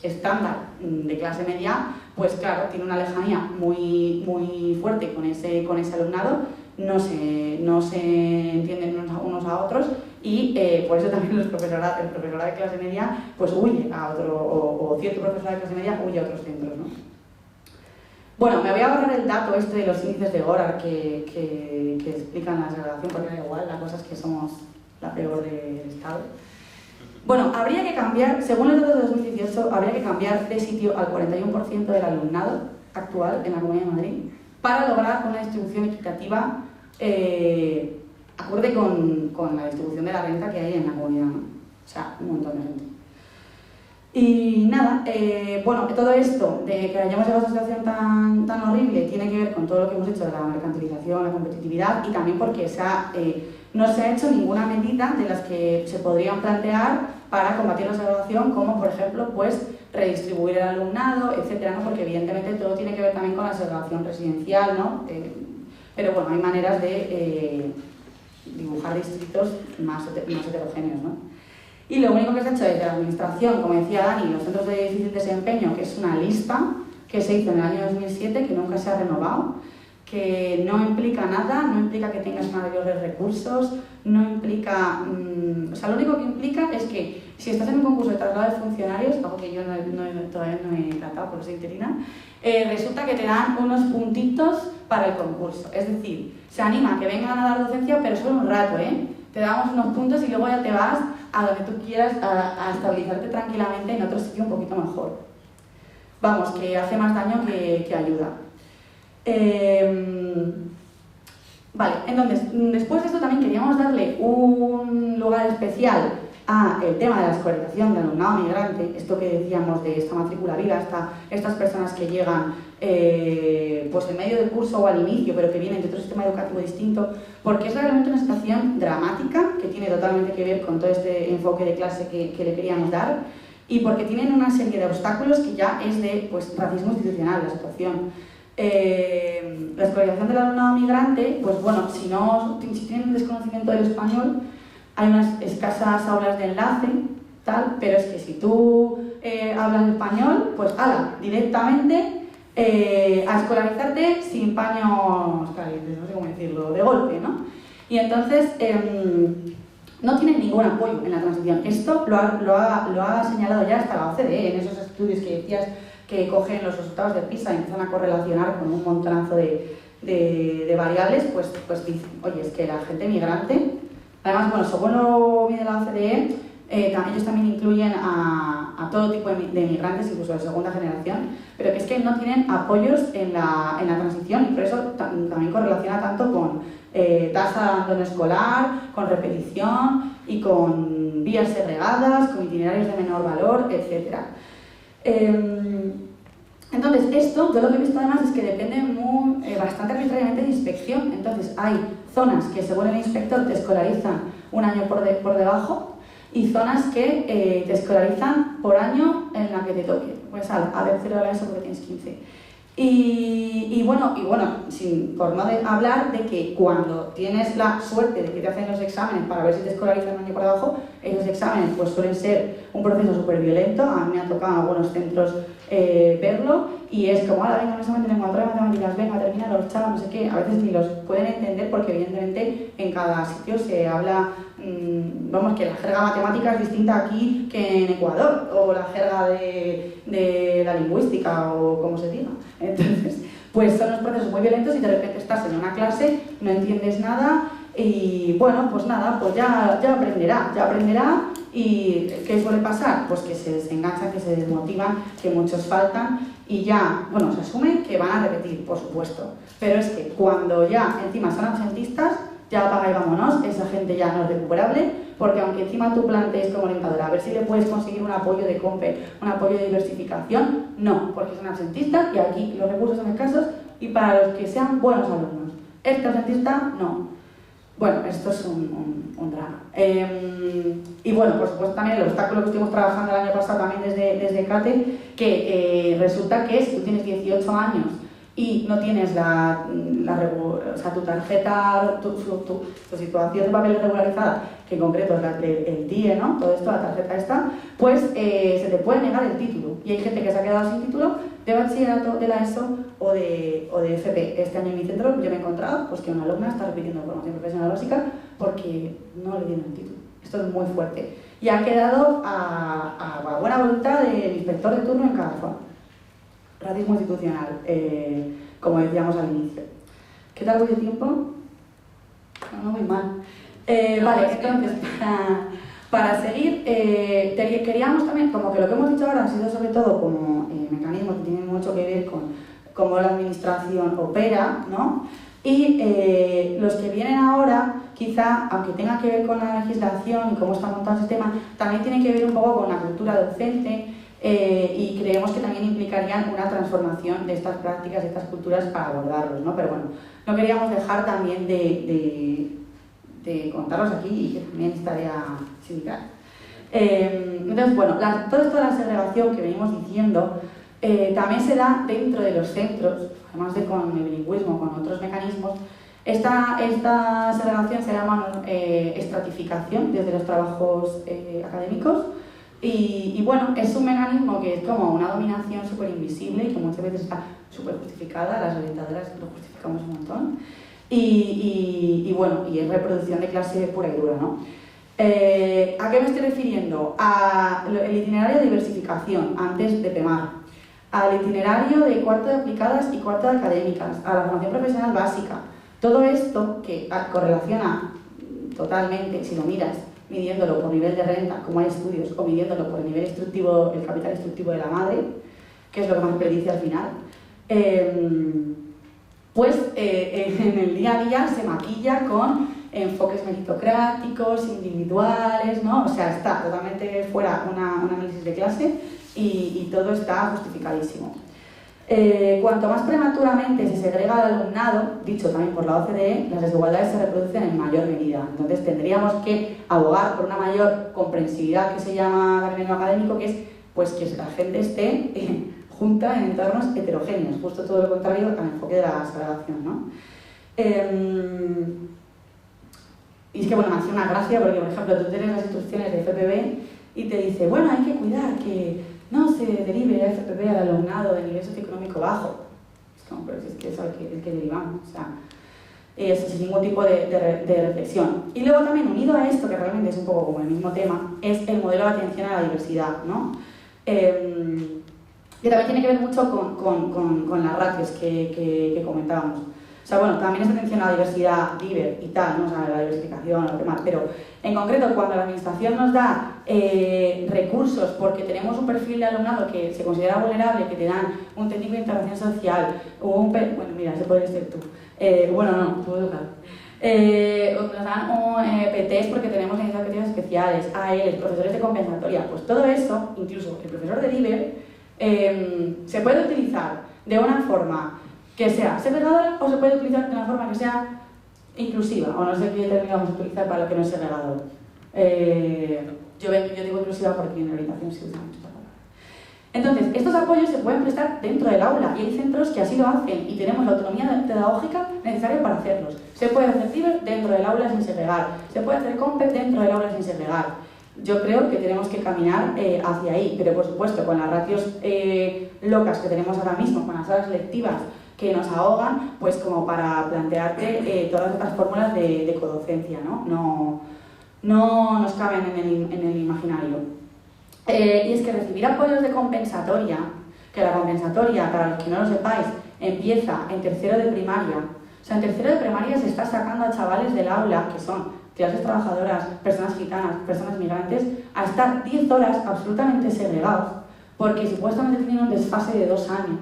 estándar de clase media, pues claro, tiene una lejanía muy fuerte con ese alumnado, no se entienden unos a otros y por eso también el profesorado de clase media pues huye a otro, o cierto profesorado de clase media huye a otros centros, ¿no? Bueno, me voy a ahorrar el dato este de los índices de Goddard que explican la segregación, porque da igual, la cosa es que somos la peor del Estado. Bueno, habría que cambiar, según los datos de 2018, habría que cambiar de sitio al 41% del alumnado actual en la Comunidad de Madrid para lograr una distribución equitativa acorde con la distribución de la renta que hay en la comunidad, ¿no? O sea, un montón de gente. Y nada, bueno, todo esto de que hayamos llegado a esta situación tan horrible tiene que ver con todo lo que hemos hecho de la mercantilización, la competitividad y también porque no se ha hecho ninguna medida de las que se podrían plantear para combatir la segregación, como por ejemplo, pues redistribuir el alumnado, etcétera, ¿no? Porque evidentemente todo tiene que ver también con la segregación residencial, ¿no? Pero bueno, hay maneras de dibujar distritos más heterogéneos, ¿no? Y lo único que se ha hecho desde la administración, como decía Dani, los centros de difícil desempeño, que es una lista que se hizo en el año 2007, que nunca se ha renovado, que no implica nada, no implica que tengas mayores recursos, no implica... o sea, lo único que implica es que si estás en un concurso de traslado de funcionarios, algo que yo todavía no he tratado por ser interina, resulta que te dan unos puntitos para el concurso. Es decir, se anima a que vengan a dar docencia, pero solo un rato, ¿eh? Te damos unos puntos y luego ya te vas a donde tú quieras a estabilizarte tranquilamente en otro sitio un poquito mejor. Vamos, que hace más daño que ayuda. Vale, entonces, después de esto también queríamos darle un lugar especial al tema de la escolarización del alumnado migrante, esto que decíamos de esta matrícula viva, estas personas que llegan pues en medio del curso o al inicio, pero que vienen de otro sistema educativo distinto, porque es realmente una situación dramática que tiene totalmente que ver con todo este enfoque de clase que le queríamos dar y porque tienen una serie de obstáculos que ya es de pues, racismo institucional la situación. La escolarización del alumnado migrante, pues bueno, si tienen un desconocimiento del español, hay unas escasas aulas de enlace, tal, pero es que si tú hablas español, pues ala, directamente a escolarizarte sin paños calientes, no sé cómo decirlo, de golpe, ¿no? Y entonces no tienen ningún apoyo en la transición. Esto lo ha señalado ya hasta la OCDE, en esos estudios que decías que cogen los resultados de PISA y empiezan a correlacionar con un montonazo de variables, pues dicen, oye, es que la gente migrante, además, bueno, según lo mide la OCDE, ellos también incluyen a todo tipo de migrantes, incluso de segunda generación, pero que es que no tienen apoyos en la transición y por eso también correlaciona tanto con tasa de abandono escolar, con repetición y con vías segregadas, con itinerarios de menor valor, etc. Entonces, esto, yo lo que he visto además es que depende bastante arbitrariamente de inspección. Entonces, hay zonas que según el inspector te escolarizan un año por debajo y zonas que te escolarizan por año en la que te toque. Pues a ver 0 de la ESO porque tienes 15. Y bueno, por no hablar de que cuando tienes la suerte de que te hacen los exámenes para ver si te escolarizan un año por debajo, esos exámenes pues suelen ser un proceso súper violento. A mí me ha tocado en algunos centros verlo y es como, ahora venga, un examen de lengua, otra de matemáticas, venga, termina los chavos, no sé qué. A veces ni los pueden entender porque evidentemente en cada sitio se habla, vamos, que la jerga matemática es distinta aquí que en Ecuador, o la jerga de la lingüística, o como se diga. Entonces, pues son unos procesos muy violentos y de repente estás en una clase, no entiendes nada y bueno, pues nada, pues ya aprenderá ¿Y qué suele pasar? Pues que se desenganchan, que se desmotivan, que muchos faltan y ya, bueno, se asume que van a repetir, por supuesto. Pero es que cuando ya encima son ausentistas, ya apaga y vámonos, esa gente ya no es recuperable, porque aunque encima tú plantees como orientadora a ver si le puedes conseguir un apoyo de COMPE, un apoyo de diversificación, no, porque son absentistas y aquí los recursos son escasos y para los que sean buenos alumnos. Este absentista, no. Bueno, esto es un drama. Y bueno, por supuesto también el obstáculo que estuvimos trabajando el año pasado también desde CATE, que resulta que si tú tienes 18 años y no tienes o sea, tu tarjeta, tu situación de papel regularizada, que en concreto es el TIE, ¿no? Todo esto, la tarjeta esta, pues se te puede negar el título. Y hay gente que se ha quedado sin título de bachillerato, de la ESO o de FP. Este año en mi centro yo me he encontrado pues, que una alumna está repitiendo formación profesional básica porque no le dieron el título. Esto es muy fuerte. Y ha quedado a buena voluntad del inspector de turno en cada zona. Racismo institucional, como decíamos al inicio. ¿Qué tal voy de tiempo? No muy mal. Vale, entonces, para seguir, queríamos también, como que lo que hemos dicho ahora ha sido sobre todo como mecanismos que tienen mucho que ver con cómo la administración opera, ¿no? Y los que vienen ahora, quizá, aunque tenga que ver con la legislación y cómo está montado el sistema, también tienen que ver un poco con la cultura docente. Y creemos que también implicarían una transformación de estas prácticas, de estas culturas para abordarlos, ¿no? Pero bueno, no queríamos dejar también de contarlos aquí y que también es tarea sindical. Entonces, bueno, todo esto de la segregación que venimos diciendo también se da dentro de los centros, además de con el bilingüismo, con otros mecanismos. Esta segregación se llama estratificación desde los trabajos académicos. Y bueno, es un mecanismo que es como una dominación súper invisible y que muchas veces está súper justificada, las orientadoras lo justificamos un montón. Y bueno, y es reproducción de clase pura y dura, ¿no? ¿A qué me estoy refiriendo? Al itinerario de diversificación, antes de PEMAR, al itinerario de cuarto de aplicadas y cuarto de académicas, a la formación profesional básica. Todo esto que correlaciona totalmente, si lo miras, midiéndolo por nivel de renta, como hay estudios, o midiéndolo por el nivel instructivo, el capital instructivo de la madre, que es lo que más predice al final, pues en el día a día se maquilla con enfoques meritocráticos, individuales, ¿no? O sea, está totalmente fuera un análisis de clase y todo está justificadísimo. Cuanto más prematuramente se segrega al alumnado, dicho también por la OCDE, las desigualdades se reproducen en mayor medida. Entonces tendríamos que abogar por una mayor comprensividad que se llama también en lo académico, que es pues, que la gente esté junta en entornos heterogéneos, justo todo lo contrario al enfoque de la segregación, ¿no? Y es que bueno, me hace una gracia porque, por ejemplo, tú tienes las instrucciones de FPB y te dice, bueno, hay que cuidar que no se derive a FPB al alumnado de nivel socioeconómico bajo. Es como, pero es que es el que derivamos, o sea, sin ningún tipo de reflexión. Y luego también, unido a esto, que realmente es un poco como el mismo tema, es el modelo de atención a la diversidad, ¿no? Que también tiene que ver mucho con las ratios que comentábamos. O sea, bueno, también es atención a la diversidad, diver y tal, ¿no? O sea, la diversificación, lo demás, pero en concreto cuando la administración nos da recursos porque tenemos un perfil de alumnado que se considera vulnerable, que te dan un técnico de intervención social, o bueno, mira, ese podría ser tú, bueno, no, tú educado. Nos dan PTs porque tenemos iniciativas especiales, AL, profesores de compensatoria, pues todo eso, incluso el profesor de diver, se puede utilizar de una forma que sea segregadora o se puede utilizar de una forma que sea inclusiva, o no sé qué término vamos a utilizar para lo que no es segregador. Yo digo inclusiva porque en orientación se usa mucho esta palabra. Entonces, estos apoyos se pueden prestar dentro del aula y hay centros que así lo hacen y tenemos la autonomía pedagógica necesaria para hacerlos. Se puede hacer ciber dentro del aula sin segregar, se puede hacer COMPE dentro del aula sin segregar. Yo creo que tenemos que caminar hacia ahí, pero por supuesto con las ratios locas que tenemos ahora mismo, con las horas lectivas que nos ahogan, pues como para plantearte todas estas fórmulas de codocencia, ¿no? No nos caben en el imaginario. Y es que recibir apoyos de compensatoria, que la compensatoria, para los que no lo sepáis, empieza en tercero de primaria. O sea, en tercero de primaria se está sacando a chavales del aula, que son clases trabajadoras, personas gitanas, personas migrantes, a estar 10 horas absolutamente segregados, porque supuestamente tienen un desfase de 2 años.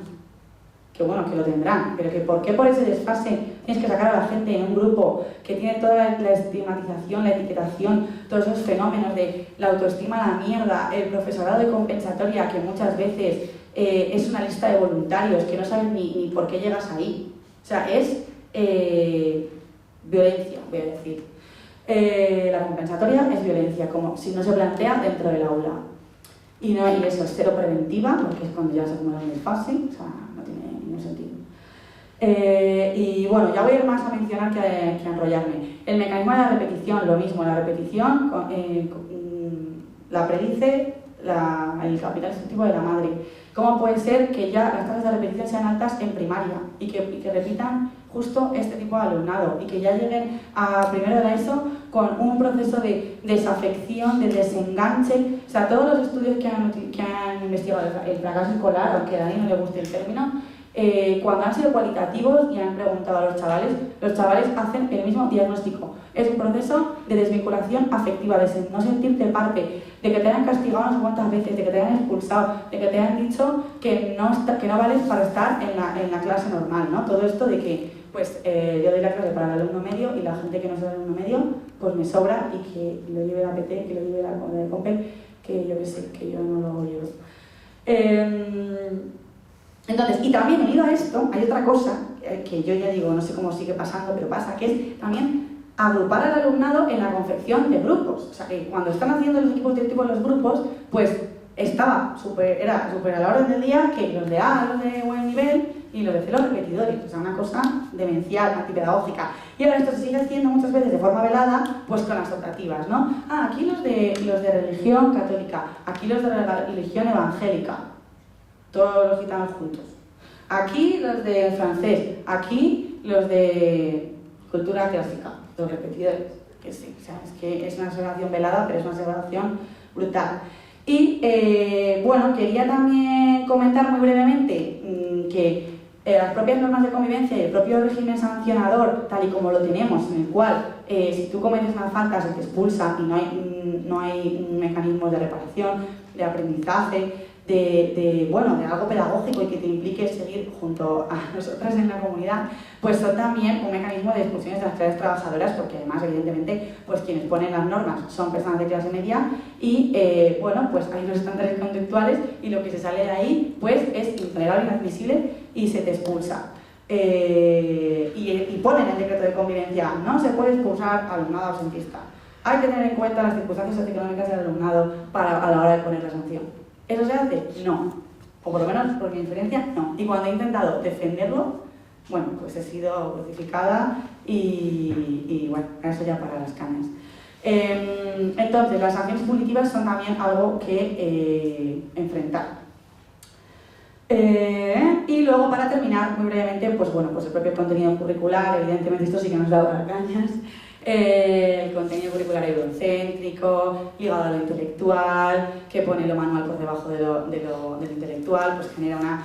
Que bueno, que lo tendrán, pero que ¿por qué por ese desfase tienes que sacar a la gente en un grupo que tiene toda la estigmatización, la etiquetación, todos esos fenómenos de la autoestima a la mierda, el profesorado de compensatoria, que muchas veces es una lista de voluntarios que no saben ni por qué llegas ahí? O sea, es violencia, voy a decir. La compensatoria es violencia, como si no se plantea dentro del aula. Y eso es cero preventiva, porque es cuando ya se acumula un desfase, o sea, no tiene ningún sentido. Y bueno, ya voy a ir más a mencionar que a enrollarme. El mecanismo de la repetición, lo mismo, la repetición la predice el capital instructivo de la madre. ¿Cómo puede ser que ya las tasas de repetición sean altas en primaria y que repitan justo este tipo de alumnado y que ya lleguen a primero de la ESO con un proceso de desafección, de desenganche? O sea, todos los estudios que han investigado el fracaso escolar, aunque a Dani no le guste el término, cuando han sido cualitativos y han preguntado a los chavales hacen el mismo diagnóstico. Es un proceso de desvinculación afectiva, de no sentirte parte, de que te hayan castigado unas cuantas veces, de que te hayan expulsado, de que te hayan dicho que no vales para estar en la clase normal, ¿no? Todo esto de que, pues, yo doy la clase para el alumno medio y la gente que no es el alumno medio, pues me sobra y que lo lleve la PT, que lo lleve la Compel, que yo qué sé, que yo no lo llevo. Entonces, y también unido a esto, hay otra cosa que yo ya digo, no sé cómo sigue pasando, pero pasa, que es también agrupar al alumnado en la confección de grupos. O sea, que cuando están haciendo los equipos directivos los grupos, pues era súper a la orden del día que los de A, los de buen nivel, y los de C, los repetidores. O sea, una cosa demencial, antipedagógica. Y ahora esto se sigue haciendo muchas veces de forma velada, pues con las optativas, ¿no? Aquí los de religión católica, aquí los de religión evangélica, todos los gitanos juntos. Aquí los de francés, aquí los de cultura clásica, los repetidores. Que sí, o sea, es que es una segregación velada, pero es una segregación brutal. Y bueno, quería también comentar muy brevemente que las propias normas de convivencia y el propio régimen sancionador, tal y como lo tenemos, en el cual si tú cometes una falta se te expulsa y no hay mecanismos de reparación, de aprendizaje, de algo pedagógico y que te implique seguir junto a nosotras en la comunidad, pues son también un mecanismo de expulsiones de las clases trabajadoras, porque además, evidentemente, pues quienes ponen las normas son personas de clase media y, bueno, pues hay unos estándares conductuales y lo que se sale de ahí, pues es intolerable, inadmisible y se te expulsa. Y ponen en el decreto de convivencia, no se puede expulsar alumnado absentista. Hay que tener en cuenta las circunstancias socioeconómicas del alumnado a la hora de poner la sanción. ¿Eso se hace? No. O por lo menos por mi experiencia, no. Y cuando he intentado defenderlo, bueno, pues he sido crucificada y bueno, eso ya para las canas. Entonces, las sanciones punitivas son también algo que enfrentar. Y luego, para terminar, muy brevemente, pues bueno, pues el propio contenido curricular, evidentemente esto sí que nos da para cañas. El contenido curricular eurocéntrico, ligado a lo intelectual, que pone lo manual por debajo de lo intelectual, pues genera una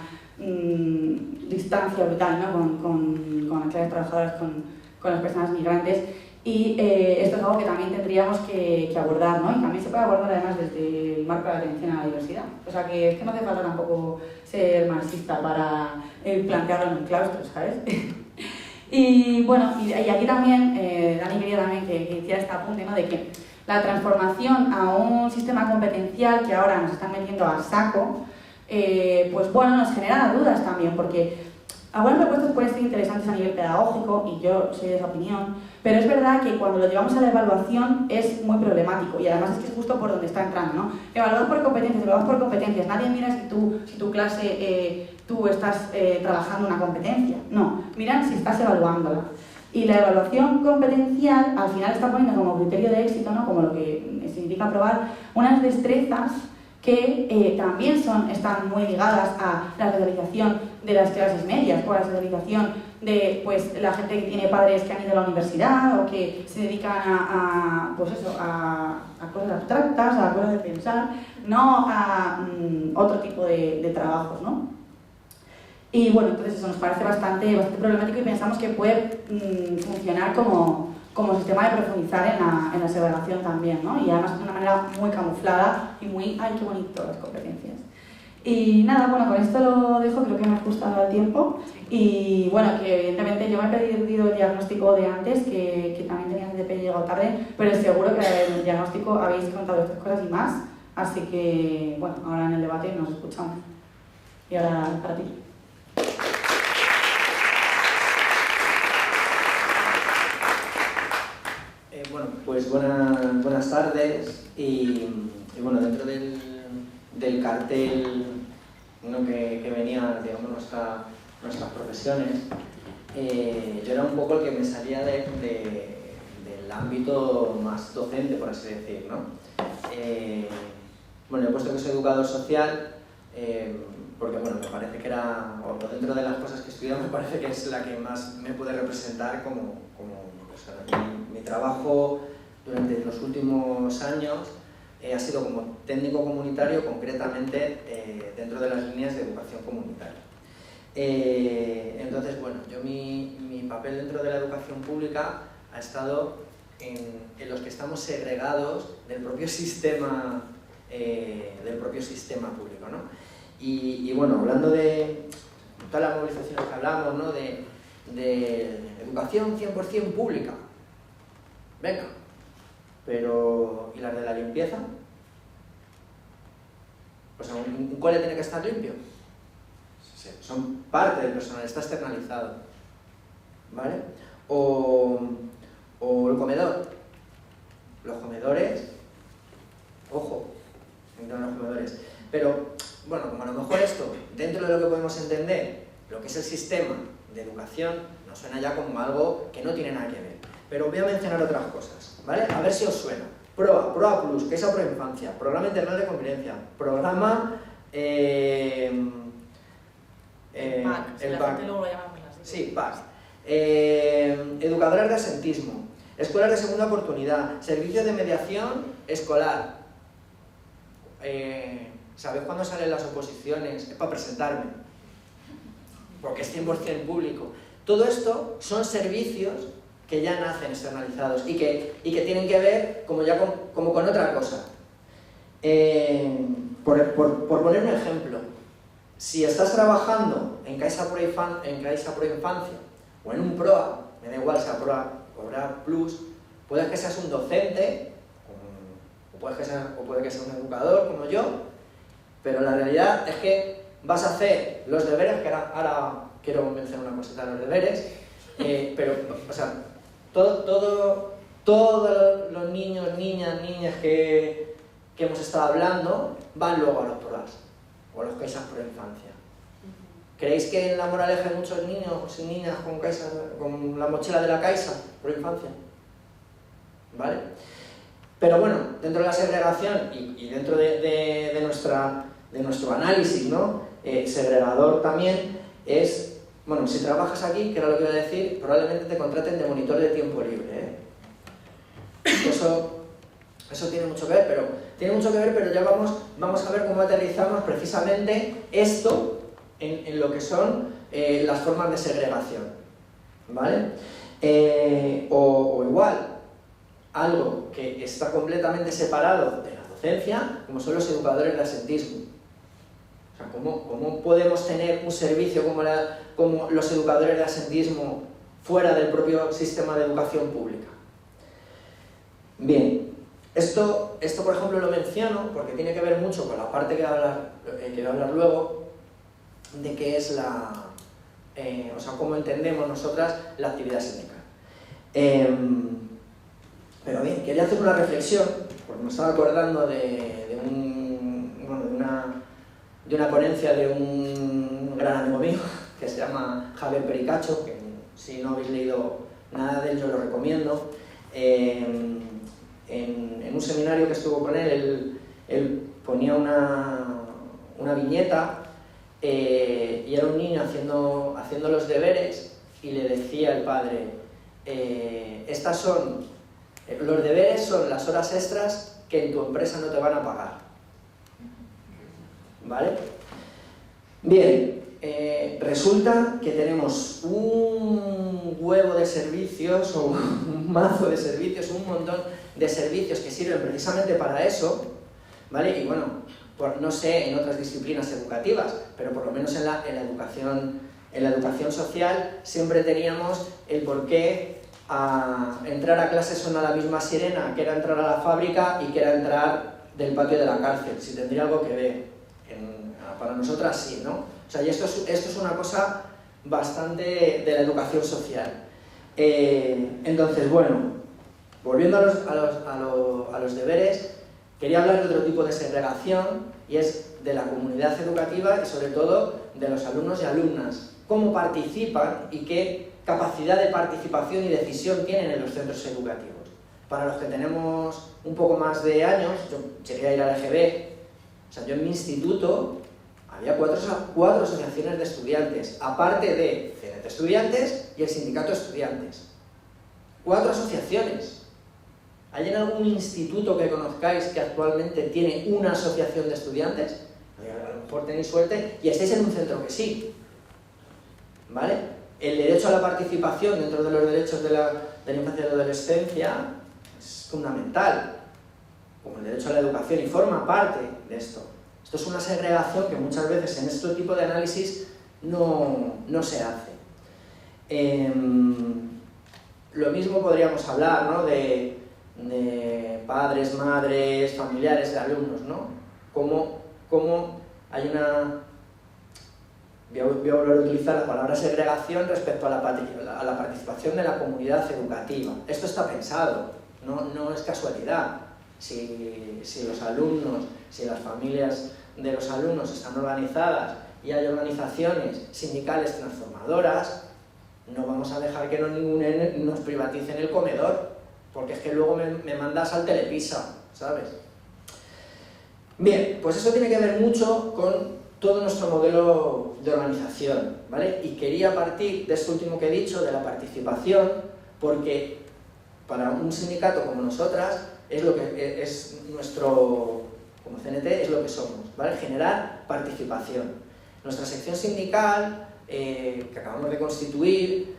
distancia brutal, ¿no? con las clases trabajadoras, con las personas migrantes. Y esto es algo que también tendríamos que abordar, ¿no? Y también se puede abordar además desde el marco de la atención a la diversidad. O sea que es que no hace falta tampoco ser marxista para plantearlo en un claustro, ¿sabes? Y bueno, y aquí también, Dani quería también que hiciera este apunte, ¿no? De que la transformación a un sistema competencial que ahora nos están metiendo a saco, pues bueno, nos genera dudas también, porque algunas propuestas pueden ser interesantes a nivel pedagógico, y yo soy de esa opinión, pero es verdad que cuando lo llevamos a la evaluación es muy problemático, y además es que es justo por donde está entrando, ¿no? Evaluar por competencias, nadie mira si tu clase, tú estás trabajando una competencia, no, miran si estás evaluándola. Y la evaluación competencial al final está poniendo como criterio de éxito, ¿no? Como lo que significa probar unas destrezas que también están muy ligadas a la socialización de las clases medias, o a la socialización de pues, la gente que tiene padres que han ido a la universidad o que se dedican a cosas abstractas, a cosas de pensar, no a otro tipo de trabajos, ¿no? Y bueno, entonces eso nos parece bastante problemático y pensamos que puede funcionar como como sistema de profundizar en la segregación también, ¿no? Y además de una manera muy camuflada y muy, ¡ay, qué bonito las competencias! Y nada, bueno, con esto lo dejo, creo que me ha ajustado el tiempo. Y bueno, que evidentemente yo me he perdido el diagnóstico de antes, que también tenía DP llegado tarde, pero seguro que en el diagnóstico habéis contado estas cosas y más. Así que, bueno, ahora en el debate nos escuchamos. Y ahora para ti. Bueno, pues buenas tardes y bueno, dentro del cartel, ¿no?, que venía, digamos, nuestras profesiones, yo era un poco el que me salía del ámbito más docente, por así decir, ¿no? Bueno, he puesto que soy educador social porque, bueno, me parece que era, o dentro de las cosas que he estudiado, me parece que es la que más me puede representar como persona. Mi trabajo durante los últimos años ha sido como técnico comunitario, concretamente dentro de las líneas de educación comunitaria. Entonces, bueno, yo mi papel dentro de la educación pública ha estado en los que estamos segregados del propio sistema público, ¿no? Y bueno, hablando de todas las movilizaciones que hablamos, ¿no?, de educación 100% pública, venga, pero ¿y las de la limpieza? O sea, ¿un cole tiene que estar limpio? Sí, son parte del personal, está externalizado, ¿vale? O el comedor. Los comedores, ojo, dentro de los comedores. Pero, bueno, como a lo mejor esto, dentro de lo que podemos entender, lo que es el sistema de educación, nos suena ya como algo que no tiene nada que ver. Pero voy a mencionar otras cosas, ¿vale? A ver si os suena. PROA Plus, que es a Proinfancia, Programa Integral de Convivencia, Programa... el PAC. Sí, PAC. Educadoras de asentismo, escuelas de segunda oportunidad, servicios de mediación escolar. ¿Sabéis cuándo salen las oposiciones? Es para presentarme, porque es 100% público. Todo esto son servicios que ya nacen externalizados y que tienen que ver como con otra cosa. Por poner un ejemplo, si estás trabajando en Caixa Proinfancia o en un PROA, me da igual sea PROA o PROA Plus, puedes que seas un docente o puede que seas un educador como yo, pero la realidad es que vas a hacer los deberes, que ahora quiero mencionar una cosita de los deberes, pero, o sea, todos los niños, niñas que hemos estado hablando van luego a los PROAs o a los Caixas Proinfancia. ¿Creéis que en La Moraleja hay muchos niños y niñas con la mochila de la Caixa Proinfancia? ¿Vale? Pero bueno, dentro de la segregación y dentro de nuestro análisis, ¿no?, segregador también es, bueno, si trabajas aquí, que era lo que iba a decir, probablemente te contraten de monitor de tiempo libre, ¿eh? Eso tiene mucho que ver, pero ya vamos a ver cómo aterrizamos precisamente esto en lo que son las formas de segregación, ¿vale? O igual, algo que está completamente separado de la docencia, como son los educadores de asentismo. O sea, ¿cómo podemos tener un servicio como los educadores de asentismo fuera del propio sistema de educación pública? Bien, esto por ejemplo lo menciono porque tiene que ver mucho con la parte que voy a hablar luego, de qué es o sea, cómo entendemos nosotras la actividad sindical. Pero bien, quería hacer una reflexión, porque me estaba acordando de una ponencia de un gran amigo mío, que se llama Javier Pericacho, que si no habéis leído nada de él, yo lo recomiendo. En un seminario que estuvo con él ponía una viñeta y era un niño haciendo los deberes y le decía el padre, los deberes son las horas extras que en tu empresa no te van a pagar. ¿Vale? Bien, resulta que tenemos un huevo de servicios o un mazo de servicios, un montón de servicios que sirven precisamente para eso, ¿vale? Y bueno, no sé en otras disciplinas educativas, pero por lo menos en la educación social siempre teníamos el por qué entrar a clase suena la misma sirena que era entrar a la fábrica y que era entrar del patio de la cárcel, si tendría algo que ver. Para nosotras sí, ¿no? O sea, y esto es una cosa bastante de la educación social. Entonces, bueno, volviendo a los deberes, quería hablar de otro tipo de segregación, y es de la comunidad educativa y sobre todo de los alumnos y alumnas. Cómo participan y qué capacidad de participación y decisión tienen en los centros educativos. Para los que tenemos un poco más de años, yo llegué a ir a la EGB, o sea, yo en mi instituto había cuatro asociaciones de estudiantes, aparte de CNT Estudiantes y el Sindicato de Estudiantes. 4 asociaciones. ¿Hay en algún instituto que conozcáis que actualmente tiene una asociación de estudiantes? A lo mejor tenéis suerte y estáis en un centro que sí. ¿Vale? El derecho a la participación dentro de los derechos de la infancia y la adolescencia es fundamental, como el derecho a la educación, y forma parte de esto. Esto es una segregación que muchas veces en este tipo de análisis no se hace. Lo mismo podríamos hablar, ¿no? de padres, madres, familiares de alumnos, ¿no? Cómo hay una... Voy a volver a utilizar la palabra segregación respecto a la participación de la comunidad educativa. Esto está pensado, no es casualidad. Si los alumnos, si las familias de los alumnos están organizadas y hay organizaciones sindicales transformadoras, no vamos a dejar que nos privaticen el comedor, porque es que luego me mandas al Telepisa, ¿sabes? Bien, pues eso tiene que ver mucho con todo nuestro modelo de organización, ¿vale? Y quería partir de esto último que he dicho, de la participación, porque para un sindicato como nosotras, es lo que es nuestro, como CNT, es lo que somos, ¿vale? Generar participación. Nuestra sección sindical, que acabamos de constituir,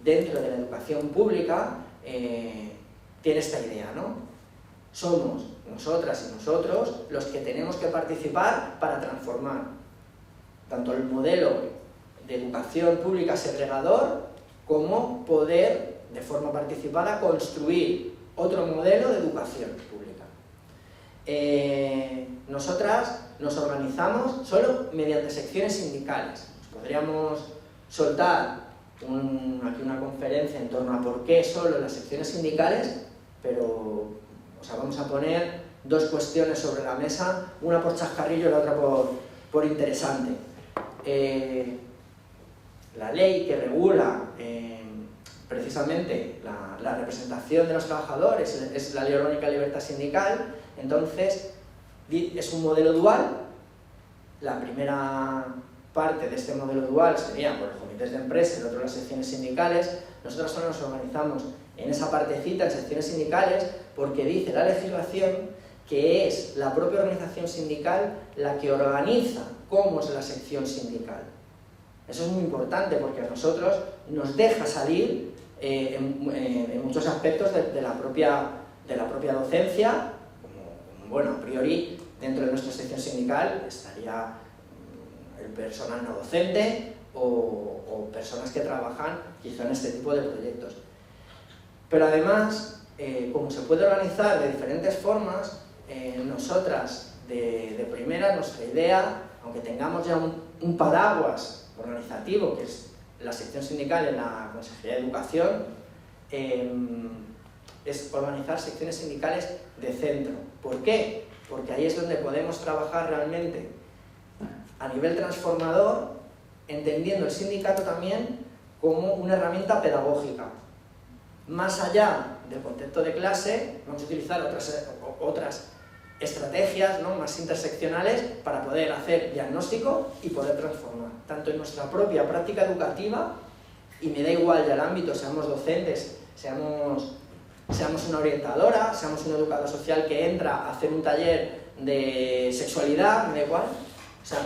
dentro de la educación pública, tiene esta idea, ¿no? Somos nosotras y nosotros los que tenemos que participar para transformar tanto el modelo de educación pública segregador como poder, de forma participada, construir otro modelo de educación pública. Nosotras nos organizamos solo mediante secciones sindicales. Podríamos soltar aquí una conferencia en torno a por qué solo las secciones sindicales, pero vamos a poner 2 cuestiones sobre la mesa, una por chascarrillo y la otra por interesante. La ley que regula precisamente la representación de los trabajadores es la Ley Orgánica de Libertad Sindical. Entonces es un modelo dual. La primera parte de este modelo dual sería por los comités de empresa y el otro las secciones sindicales. Nosotros solo nos organizamos en esa partecita, en secciones sindicales, porque dice la legislación que es la propia organización sindical la que organiza cómo es la sección sindical. Eso es muy importante porque a nosotros nos deja salir en muchos aspectos de la propia docencia, como, bueno, a priori dentro de nuestra sección sindical estaría el personal no docente o personas que trabajan quizá en este tipo de proyectos. Pero además, como se puede organizar de diferentes formas, nosotras de primera, nuestra idea, aunque tengamos ya un paraguas organizativo, que es la sección sindical en la Consejería de Educación, es organizar secciones sindicales de centro. ¿Por qué? Porque ahí es donde podemos trabajar realmente a nivel transformador, entendiendo el sindicato también como una herramienta pedagógica. Más allá del concepto de clase, vamos a utilizar otras estrategias, ¿no?, más interseccionales para poder hacer diagnóstico y poder transformar, tanto en nuestra propia práctica educativa, y me da igual ya el ámbito, seamos docentes, seamos una orientadora, seamos un educador social que entra a hacer un taller de sexualidad, me da igual. O sea,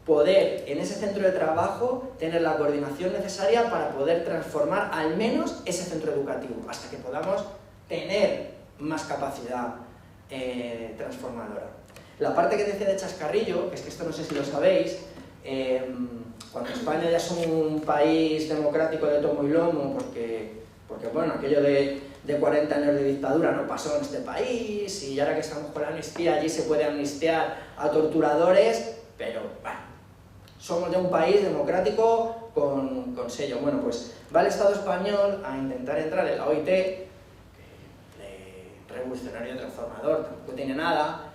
poder en ese centro de trabajo tener la coordinación necesaria para poder transformar al menos ese centro educativo, hasta que podamos tener más capacidad transformadora. La parte que decía de chascarrillo, que es que esto no sé si lo sabéis, cuando España ya es un país democrático de tomo y lomo, porque bueno, aquello de 40 años de dictadura no pasó en este país, y ahora que estamos con la amnistía, allí se puede amnistiar a torturadores, pero bueno, somos ya un país democrático con sello. Bueno, pues va el Estado español a intentar entrar en la OIT, que revolucionario transformador, tampoco tiene nada,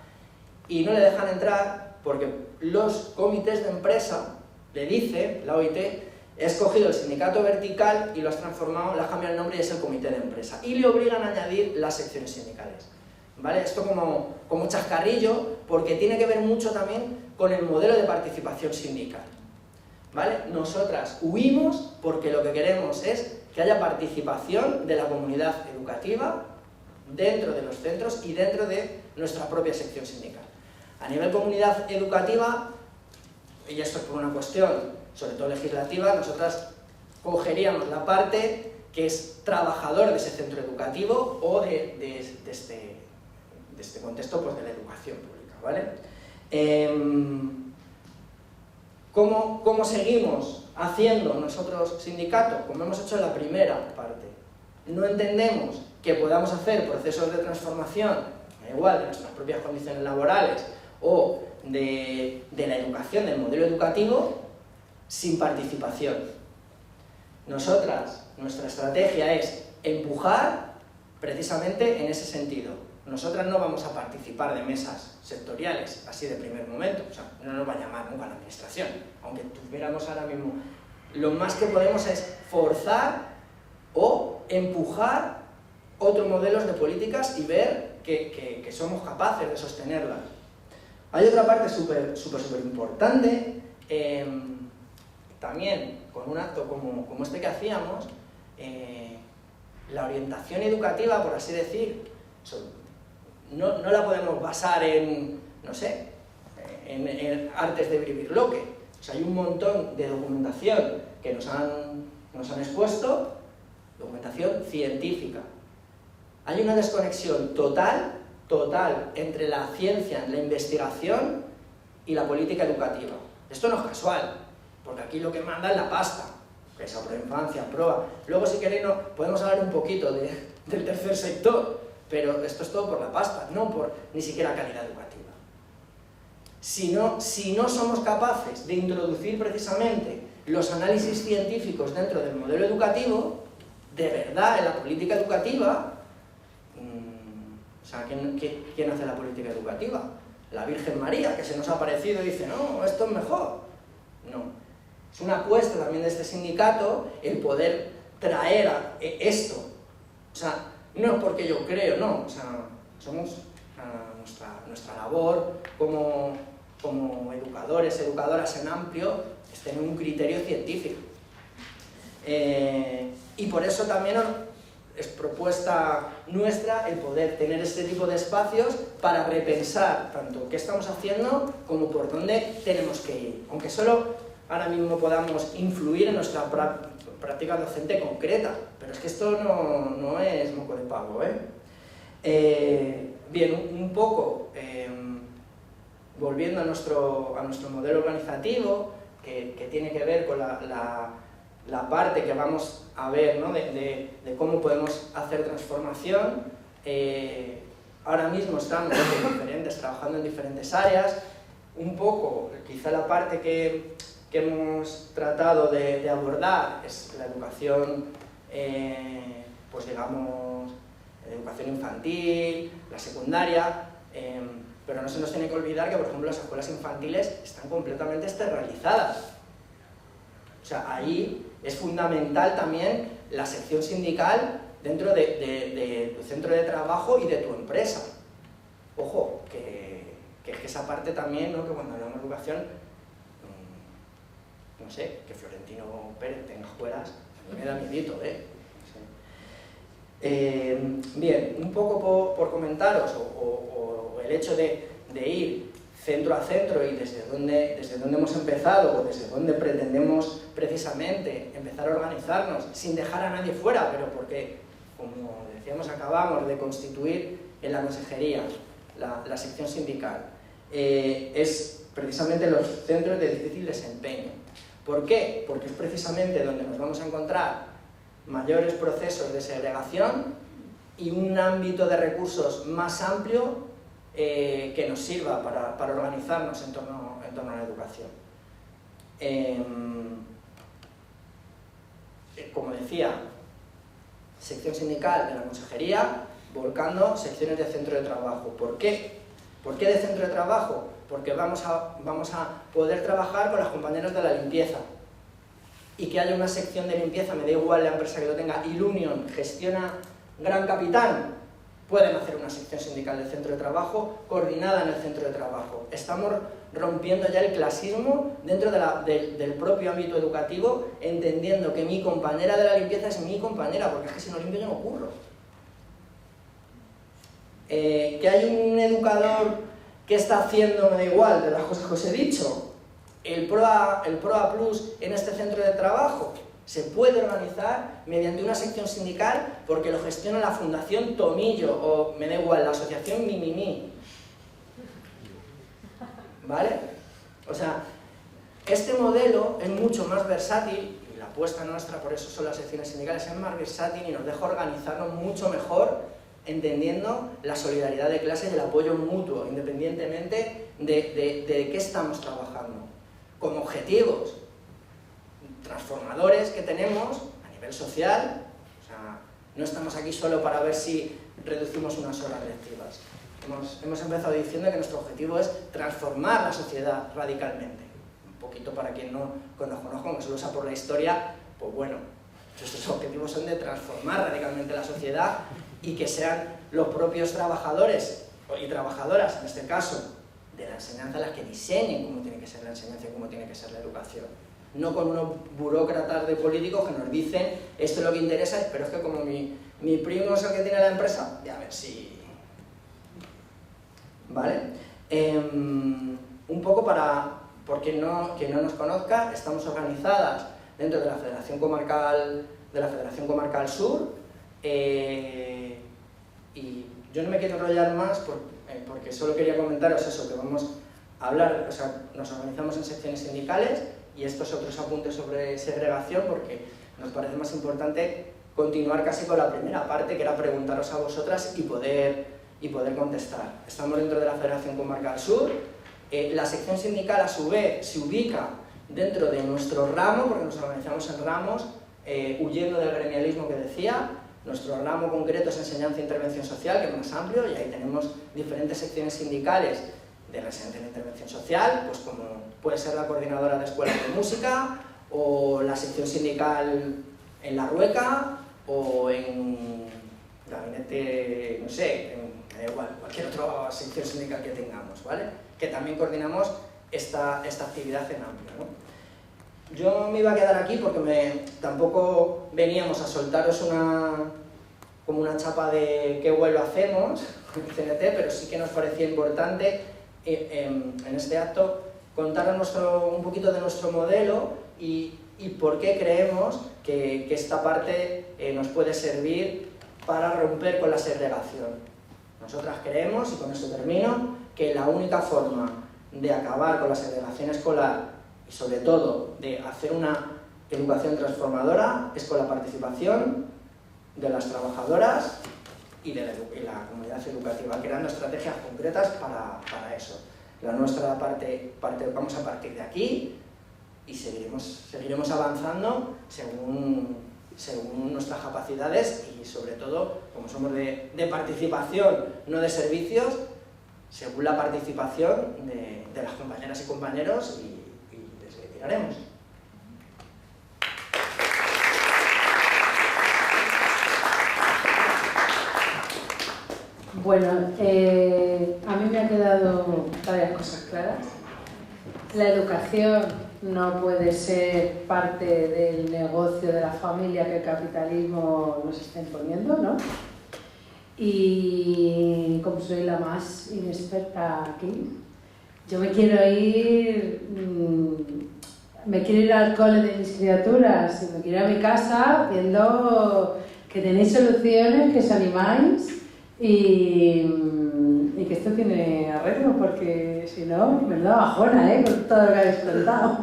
y no le dejan entrar porque los comités de empresa le dice, la OIT, he escogido el sindicato vertical y lo has transformado, le has cambiado el nombre y es el comité de empresa. Y le obligan a añadir las secciones sindicales. ¿Vale? Esto como chascarrillo, porque tiene que ver mucho también con el modelo de participación sindical. ¿Vale? Nosotras huimos porque lo que queremos es que haya participación de la comunidad educativa dentro de los centros y dentro de nuestra propia sección sindical. A nivel comunidad educativa, y esto es por una cuestión sobre todo legislativa, nosotras cogeríamos la parte que es trabajador de ese centro educativo o de este contexto, pues, de la educación pública, ¿vale? ¿Cómo seguimos haciendo nosotros sindicato? Como hemos hecho en la primera parte. No entendemos que podamos hacer procesos de transformación, igual de nuestras propias condiciones laborales o de la educación, del modelo educativo, sin participación. Nosotras, nuestra estrategia es empujar precisamente en ese sentido. Nosotras no vamos a participar de mesas sectoriales, así de primer momento, o sea, no nos va a llamar nunca la administración, aunque tuviéramos ahora mismo. Lo más que podemos es forzar o empujar otros modelos de políticas y ver que somos capaces de sostenerlas. Hay otra parte súper importante, también con un acto como este que hacíamos, la orientación educativa, por así decir, no la podemos basar en, no sé, en artes de Brivir-Loque. O sea, hay un montón de documentación que nos han expuesto, documentación científica. Hay una desconexión total entre la ciencia, la investigación y la política educativa. Esto no es casual, porque aquí lo que manda es la pasta, que es aprueba infancia, aprueba. Luego, si queréis, podemos hablar un poquito del tercer sector, pero esto es todo por la pasta, no por ni siquiera calidad educativa. Si no somos capaces de introducir precisamente los análisis científicos dentro del modelo educativo, de verdad, en la política educativa, o sea, ¿quién hace la política educativa? La Virgen María, que se nos ha aparecido y dice, no, esto es mejor. No. Es una apuesta también de este sindicato el poder traer esto. O sea, no es porque yo creo, no. O sea, somos nuestra labor como educadores, educadoras en amplio, es tener un criterio científico. Y por eso también es propuesta nuestra el poder tener este tipo de espacios para repensar tanto qué estamos haciendo como por dónde tenemos que ir. Aunque solo ahora mismo podamos influir en nuestra práctica docente concreta, pero es que esto no es moco de pavo, ¿eh? Bien, un poco volviendo a nuestro modelo organizativo, que tiene que ver con la parte que vamos a ver, ¿no? de cómo podemos hacer transformación. Ahora mismo estamos trabajando en diferentes áreas. Un poco, quizá la parte que hemos tratado de abordar es la educación, pues digamos, educación infantil, la secundaria, pero no se nos tiene que olvidar que, por ejemplo, las escuelas infantiles están completamente externalizadas. O sea, ahí es fundamental también la sección sindical dentro de tu centro de trabajo y de tu empresa. Ojo, que esa parte también, ¿no? Que cuando hablamos de educación, no sé, que Florentino Pérez tenga escuelas, a mí me da miedito, ¿eh? Bien, un poco por comentaros, o el hecho de ir centro a centro y desde dónde hemos empezado o desde dónde pretendemos precisamente empezar a organizarnos sin dejar a nadie fuera, pero porque, como decíamos, acabamos de constituir en la consejería la sección sindical, es precisamente los centros de difícil desempeño. ¿Por qué? Porque es precisamente donde nos vamos a encontrar mayores procesos de segregación y un ámbito de recursos más amplio que nos sirva para organizarnos en torno a la educación. Como decía, sección sindical de la consejería, volcando secciones de centro de trabajo. ¿Por qué? ¿Por qué de centro de trabajo? Porque vamos a poder trabajar con las compañeras de la limpieza. Y que haya una sección de limpieza, me da igual la empresa que lo tenga, Ilunion gestiona Gran Capitán, pueden hacer una sección sindical del centro de trabajo coordinada en el centro de trabajo. Estamos rompiendo ya el clasismo dentro del propio ámbito educativo, entendiendo que mi compañera de la limpieza es mi compañera, porque es que si no limpio yo no curro. Que hay un educador que está haciendo, me da igual, de las cosas que os he dicho, el PROA Plus en este centro de trabajo se puede organizar mediante una sección sindical porque lo gestiona la Fundación Tomillo o, me da igual, la asociación Mimimi. ¿Vale? O sea, este modelo es mucho más versátil y la apuesta nuestra, por eso son las secciones sindicales, es más versátil y nos deja organizarnos mucho mejor entendiendo la solidaridad de clase y el apoyo mutuo, independientemente de qué estamos trabajando. Como objetivos transformadores que tenemos a nivel social, o sea, no estamos aquí solo para ver si reducimos unas horas lectivas. Hemos empezado diciendo que nuestro objetivo es transformar la sociedad radicalmente. Un poquito para quien no nos conozca, que solo usa por la historia, pues bueno, nuestros objetivos son de transformar radicalmente la sociedad y que sean los propios trabajadores y trabajadoras, en este caso, de la enseñanza, las que diseñen cómo tiene que ser la enseñanza y cómo tiene que ser la educación. No con unos burócratas de políticos que nos dicen esto es lo que interesa, pero es que como mi primo es el que tiene la empresa, ya a ver si... ¿Vale? Un poco por quien no nos conozca, estamos organizadas dentro de la Federación Comarcal Sur, y yo no me quiero enrollar más porque solo quería comentaros eso, que vamos a hablar, o sea, nos organizamos en secciones sindicales y estos otros apuntes sobre segregación porque nos parece más importante continuar casi con la primera parte, que era preguntaros a vosotras y poder contestar. Estamos dentro de la Federación Comarcal Sur, la sección sindical a su vez se ubica dentro de nuestro ramo, porque nos organizamos en ramos, huyendo del gremialismo que decía. Nuestro ramo concreto es enseñanza e intervención social, que es más amplio, y ahí tenemos diferentes secciones sindicales de la enseñanza e intervención social, pues como puede ser la coordinadora de escuelas de música, o la sección sindical en La Rueca, o en gabinete, no sé, da igual, cualquier otra sección sindical que tengamos, ¿vale? Que también coordinamos esta actividad en amplio, ¿no? Yo me iba a quedar aquí porque tampoco veníamos a soltaros como una chapa de qué vuelo hacemos en CNT, pero sí que nos parecía importante en este acto contaros un poquito de nuestro modelo y por qué creemos que esta parte nos puede servir para romper con la segregación. Nosotras creemos, y con eso termino, que la única forma de acabar con la segregación escolar y sobre todo de hacer una educación transformadora es con la participación de las trabajadoras y de la comunidad educativa, creando estrategias concretas para eso. La nuestra parte vamos a partir de aquí y seguiremos avanzando según nuestras capacidades y sobre todo, como somos de participación, no de servicios, según la participación de las compañeras y compañeros y desde que tiraremos. Bueno, a mí me ha quedado varias cosas claras. La educación no puede ser parte del negocio de la familia que el capitalismo nos está imponiendo, ¿no? Y como soy la más inexperta aquí, yo me quiero ir al cole de mis criaturas, y me quiero ir a mi casa viendo que tenéis soluciones, que os animáis y que esto tiene arreglo, porque si no, me da bajona, con todo lo que habéis contado.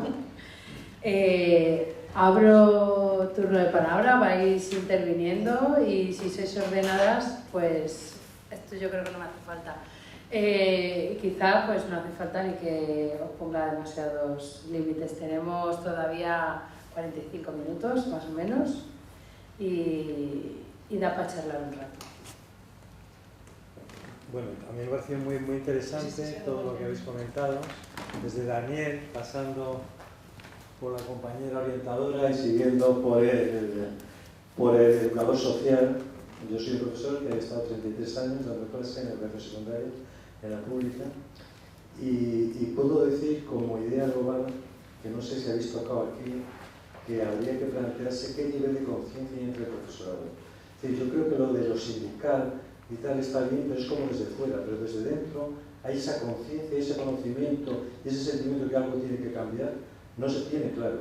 Abro turno de palabra, vais interviniendo y si sois ordenadas, pues esto yo creo que no me hace falta. Quizá pues no hace falta ni que os ponga demasiados límites. Tenemos todavía 45 minutos más o menos y da para charlar un rato. Bueno, a mí me pareció muy interesante todo lo que habéis comentado, desde Daniel, pasando por la compañera orientadora y siguiendo por el educador social. Yo soy un profesor que he estado 33 años dando clases en educación secundaria, en la pública, y puedo decir como idea global, que no sé si habéis tocado aquí, que habría que plantearse qué nivel de conciencia hay entre el profesorado. Es decir, yo creo que lo de lo sindical y tal está bien, pero es como desde fuera, pero desde dentro hay esa conciencia, ese conocimiento y ese sentimiento que algo tiene que cambiar, no se tiene claro.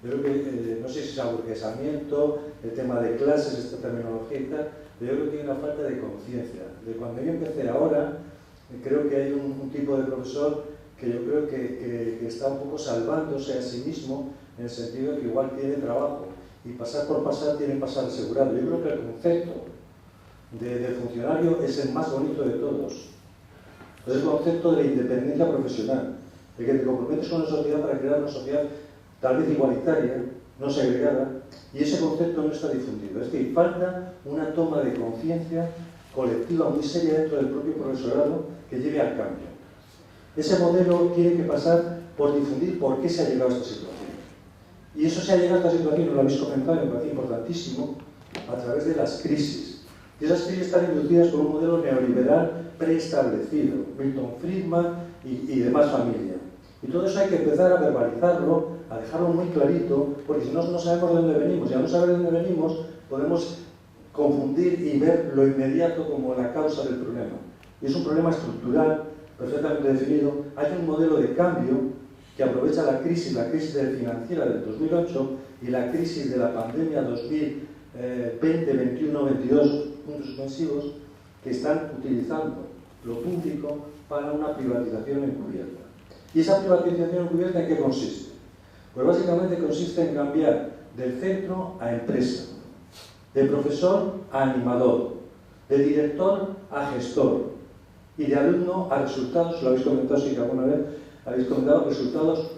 Yo creo que, no sé si es aburguesamiento, el tema de clases, esta terminología y tal, pero yo creo que hay una falta de conciencia. De cuando yo empecé ahora, creo que hay un tipo de profesor que yo creo que está un poco salvándose a sí mismo, en el sentido de que igual tiene trabajo, y pasar por pasar tiene pasar asegurado. Yo creo que el concepto de funcionario es el más bonito de todos. Es el concepto de la independencia profesional, de que te comprometes con una sociedad para crear una sociedad tal vez igualitaria, no segregada, y ese concepto no está difundido. Es decir, falta una toma de conciencia colectiva muy seria dentro del propio profesorado que lleve al cambio. Ese modelo tiene que pasar por difundir por qué se ha llegado a esta situación. Y eso se ha llegado a esta situación, no lo habéis comentado, me parece importantísimo, a través de las crisis. Y esas crisis están inducidas por un modelo neoliberal preestablecido, Milton Friedman y demás familia. Y todo eso hay que empezar a verbalizarlo, a dejarlo muy clarito, porque si no, no sabemos de dónde venimos. Y al no saber de dónde venimos, podemos confundir y ver lo inmediato como la causa del problema. Y es un problema estructural, perfectamente definido. Hay un modelo de cambio que aprovecha la crisis financiera del 2008 y la crisis de la pandemia 2020, 21, 22, puntos suspensivos, que están utilizando lo público para una privatización encubierta. ¿Y esa privatización encubierta en qué consiste? Pues básicamente consiste en cambiar del centro a empresa, de profesor a animador, de director a gestor y de alumno a resultados. Lo habéis comentado, sí que alguna vez habéis comentado, resultados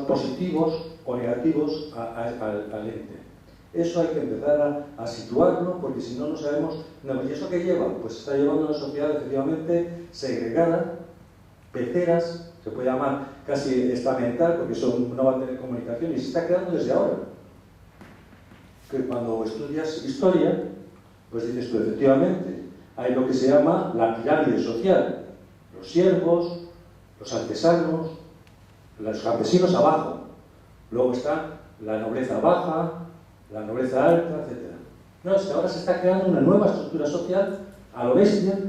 positivos o negativos al ente. Eso hay que empezar a situarlo, porque si no, no sabemos. ¿Y eso qué lleva? Pues está llevando a una sociedad efectivamente segregada, peceras, se puede llamar casi estamental, porque eso no va a tener comunicación, y se está creando desde ahora. Que cuando estudias historia, pues dices tú, efectivamente, hay lo que se llama la pirámide social. Los siervos, los artesanos, los campesinos abajo. Luego está la nobleza baja, la nobleza alta, etc. No, es que ahora se está creando una nueva estructura social a lo bestia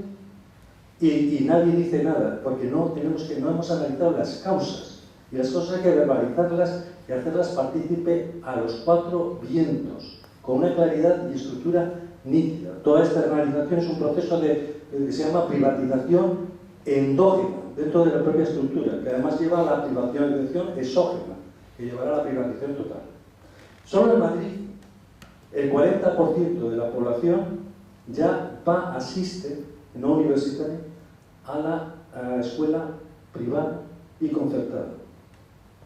y nadie dice nada, porque no hemos analizado las causas. Y las causas hay que verbalizarlas y hacerlas partícipe a los cuatro vientos, con una claridad y estructura nítida. Toda externalización es un proceso que se llama privatización endógena, dentro de la propia estructura, que además lleva a la privatización exógena, que llevará a la privatización total. Solo en Madrid, el 40% de la población ya asiste, no universitaria, a la escuela privada y concertada.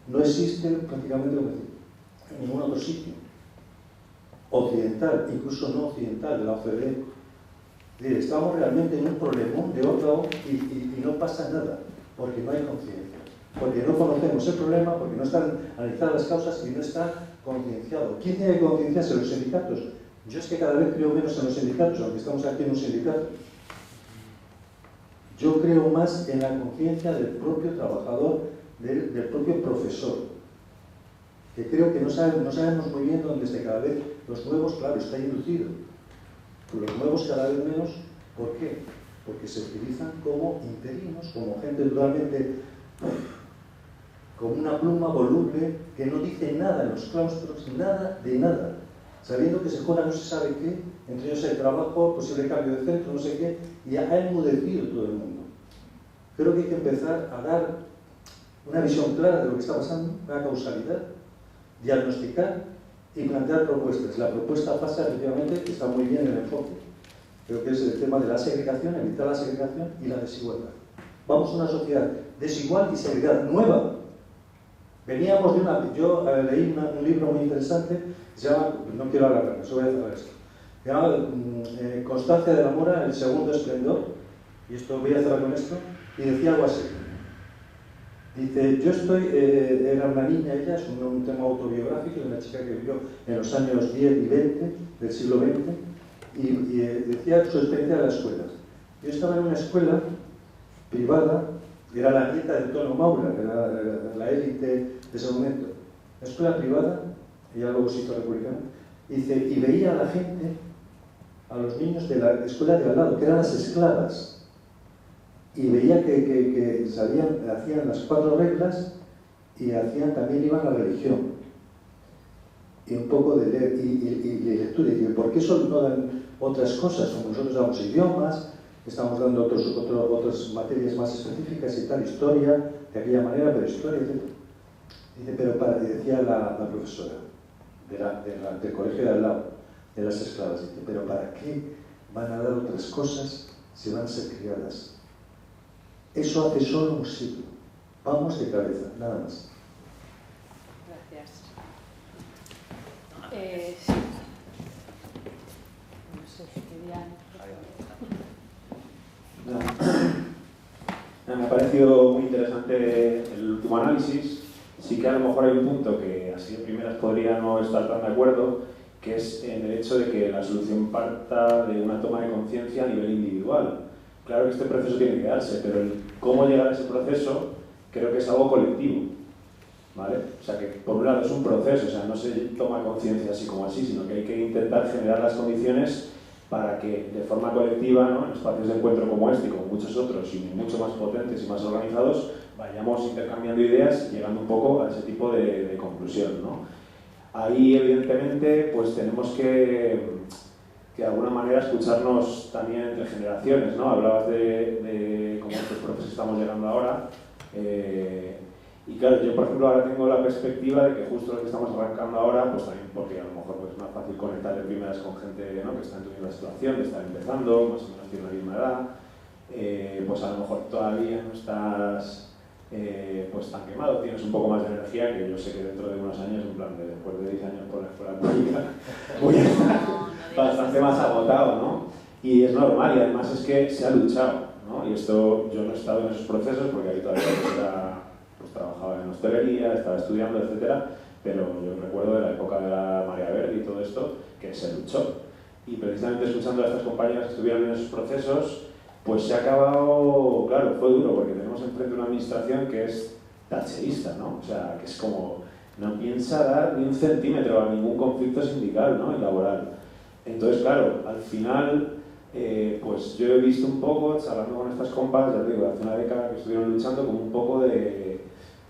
No existe prácticamente en ningún otro sitio occidental, incluso no occidental, de la OCDE. Es decir, estamos realmente en un problemón de órgano y no pasa nada, porque no hay conciencia, porque no conocemos el problema, porque no están analizadas las causas y no está concienciado. ¿Quién tiene que concienciarse? Los sindicatos. Yo es que cada vez creo menos en los sindicatos, aunque estamos aquí en un sindicato. Yo creo más en la conciencia del propio trabajador, del propio profesor, que creo que no sabemos muy bien dónde está cada vez. Los nuevos, claro, está inducido. Los nuevos cada vez menos. ¿Por qué? porque se utilizan como interinos, como gente totalmente como una pluma voluble que no dice nada en los claustros, nada de nada, sabiendo que se juega no se sabe qué, entre ellos el trabajo, posible cambio de centro, no sé qué, y ha enmudecido todo el mundo. Creo que hay que empezar a dar una visión clara de lo que está pasando, una causalidad, diagnosticar y plantear propuestas. La propuesta pasa, efectivamente, que está muy bien el enfoque. Creo que es el tema de la segregación, evitar la segregación y la desigualdad. Vamos a una sociedad desigual y segregada, nueva. Veníamos de una... Yo leí un libro muy interesante, se llama, no quiero alargarme, solo voy a cerrar esto, se llama Constancia de la Mora, El segundo esplendor, y esto voy a cerrar con esto, y decía algo así. Dice, yo estoy, era una niña ella, es un tema autobiográfico, de una chica que vivió en los años 10 y 20 del siglo XX, y decía su experiencia en la escuela. Yo estaba en una escuela privada, era la nieta de Tono Maura, era la élite de ese momento. La escuela privada, ella luego se hizo republicana, dice, y veía a la gente, a los niños de la escuela de al lado, que eran las esclavas, y veía que hacían las 4 reglas y también iban a la religión. Y un poco de leer y lectura. Y ¿por qué eso no dan otras cosas? Como nosotros damos idiomas, estamos dando otras materias más específicas y tal, historia, de aquella manera, pero historia, etc. Dice, pero decía la profesora del colegio de al lado, de las esclavas, dice, pero ¿para qué van a dar otras cosas si van a ser criadas? Eso hace solo un siglo. Vamos de cabeza, nada más. Gracias. Sí. No sé si querían... Me ha parecido muy interesante el último análisis. Sí que a lo mejor hay un punto que así de primeras podría no estar tan de acuerdo, que es en el hecho de que la solución parta de una toma de conciencia a nivel individual. Claro que este proceso tiene que darse, pero el cómo llegar a ese proceso creo que es algo colectivo, ¿vale? O sea que por un lado es un proceso, o sea, no se toma conciencia así como así, sino que hay que intentar generar las condiciones para que de forma colectiva, ¿no?, en espacios de encuentro como este y como muchos otros y mucho más potentes y más organizados, vayamos intercambiando ideas y llegando un poco a ese tipo de conclusión, ¿no? Ahí evidentemente pues tenemos que de alguna manera escucharnos también entre generaciones, ¿no? Hablabas de cómo estos procesos estamos llegando ahora, y claro, yo por ejemplo ahora tengo la perspectiva de que justo lo que estamos arrancando ahora, pues también porque a lo mejor pues, es más fácil conectar de primeras con gente, ¿no?, que está en tu misma situación, de estar empezando, más o menos tiene la misma edad, pues a lo mejor todavía no estás pues tan quemado, tienes un poco más de energía, que yo sé que dentro de unos años, en plan de después de 10 años por la escuela pública, voy a estar bastante más agotado, ¿no? Y es normal, y además es que se ha luchado, ¿no? Y esto, yo no he estado en esos procesos porque ahí todavía pues trabajaba en hostelería, estaba estudiando, etcétera, pero yo recuerdo de la época de la Marea Verde y todo esto, que se luchó. Y precisamente escuchando a estas compañeras que estuvieron en esos procesos, pues se ha acabado, claro, fue duro porque tenemos enfrente una administración que es thatcherista, ¿no? O sea, que es como, no piensa dar ni un centímetro a ningún conflicto sindical, ¿no?, y laboral. Entonces, claro, al final, pues yo he visto un poco, charlando con estas compas, ya te digo, hace una década que estuvieron luchando, como un poco de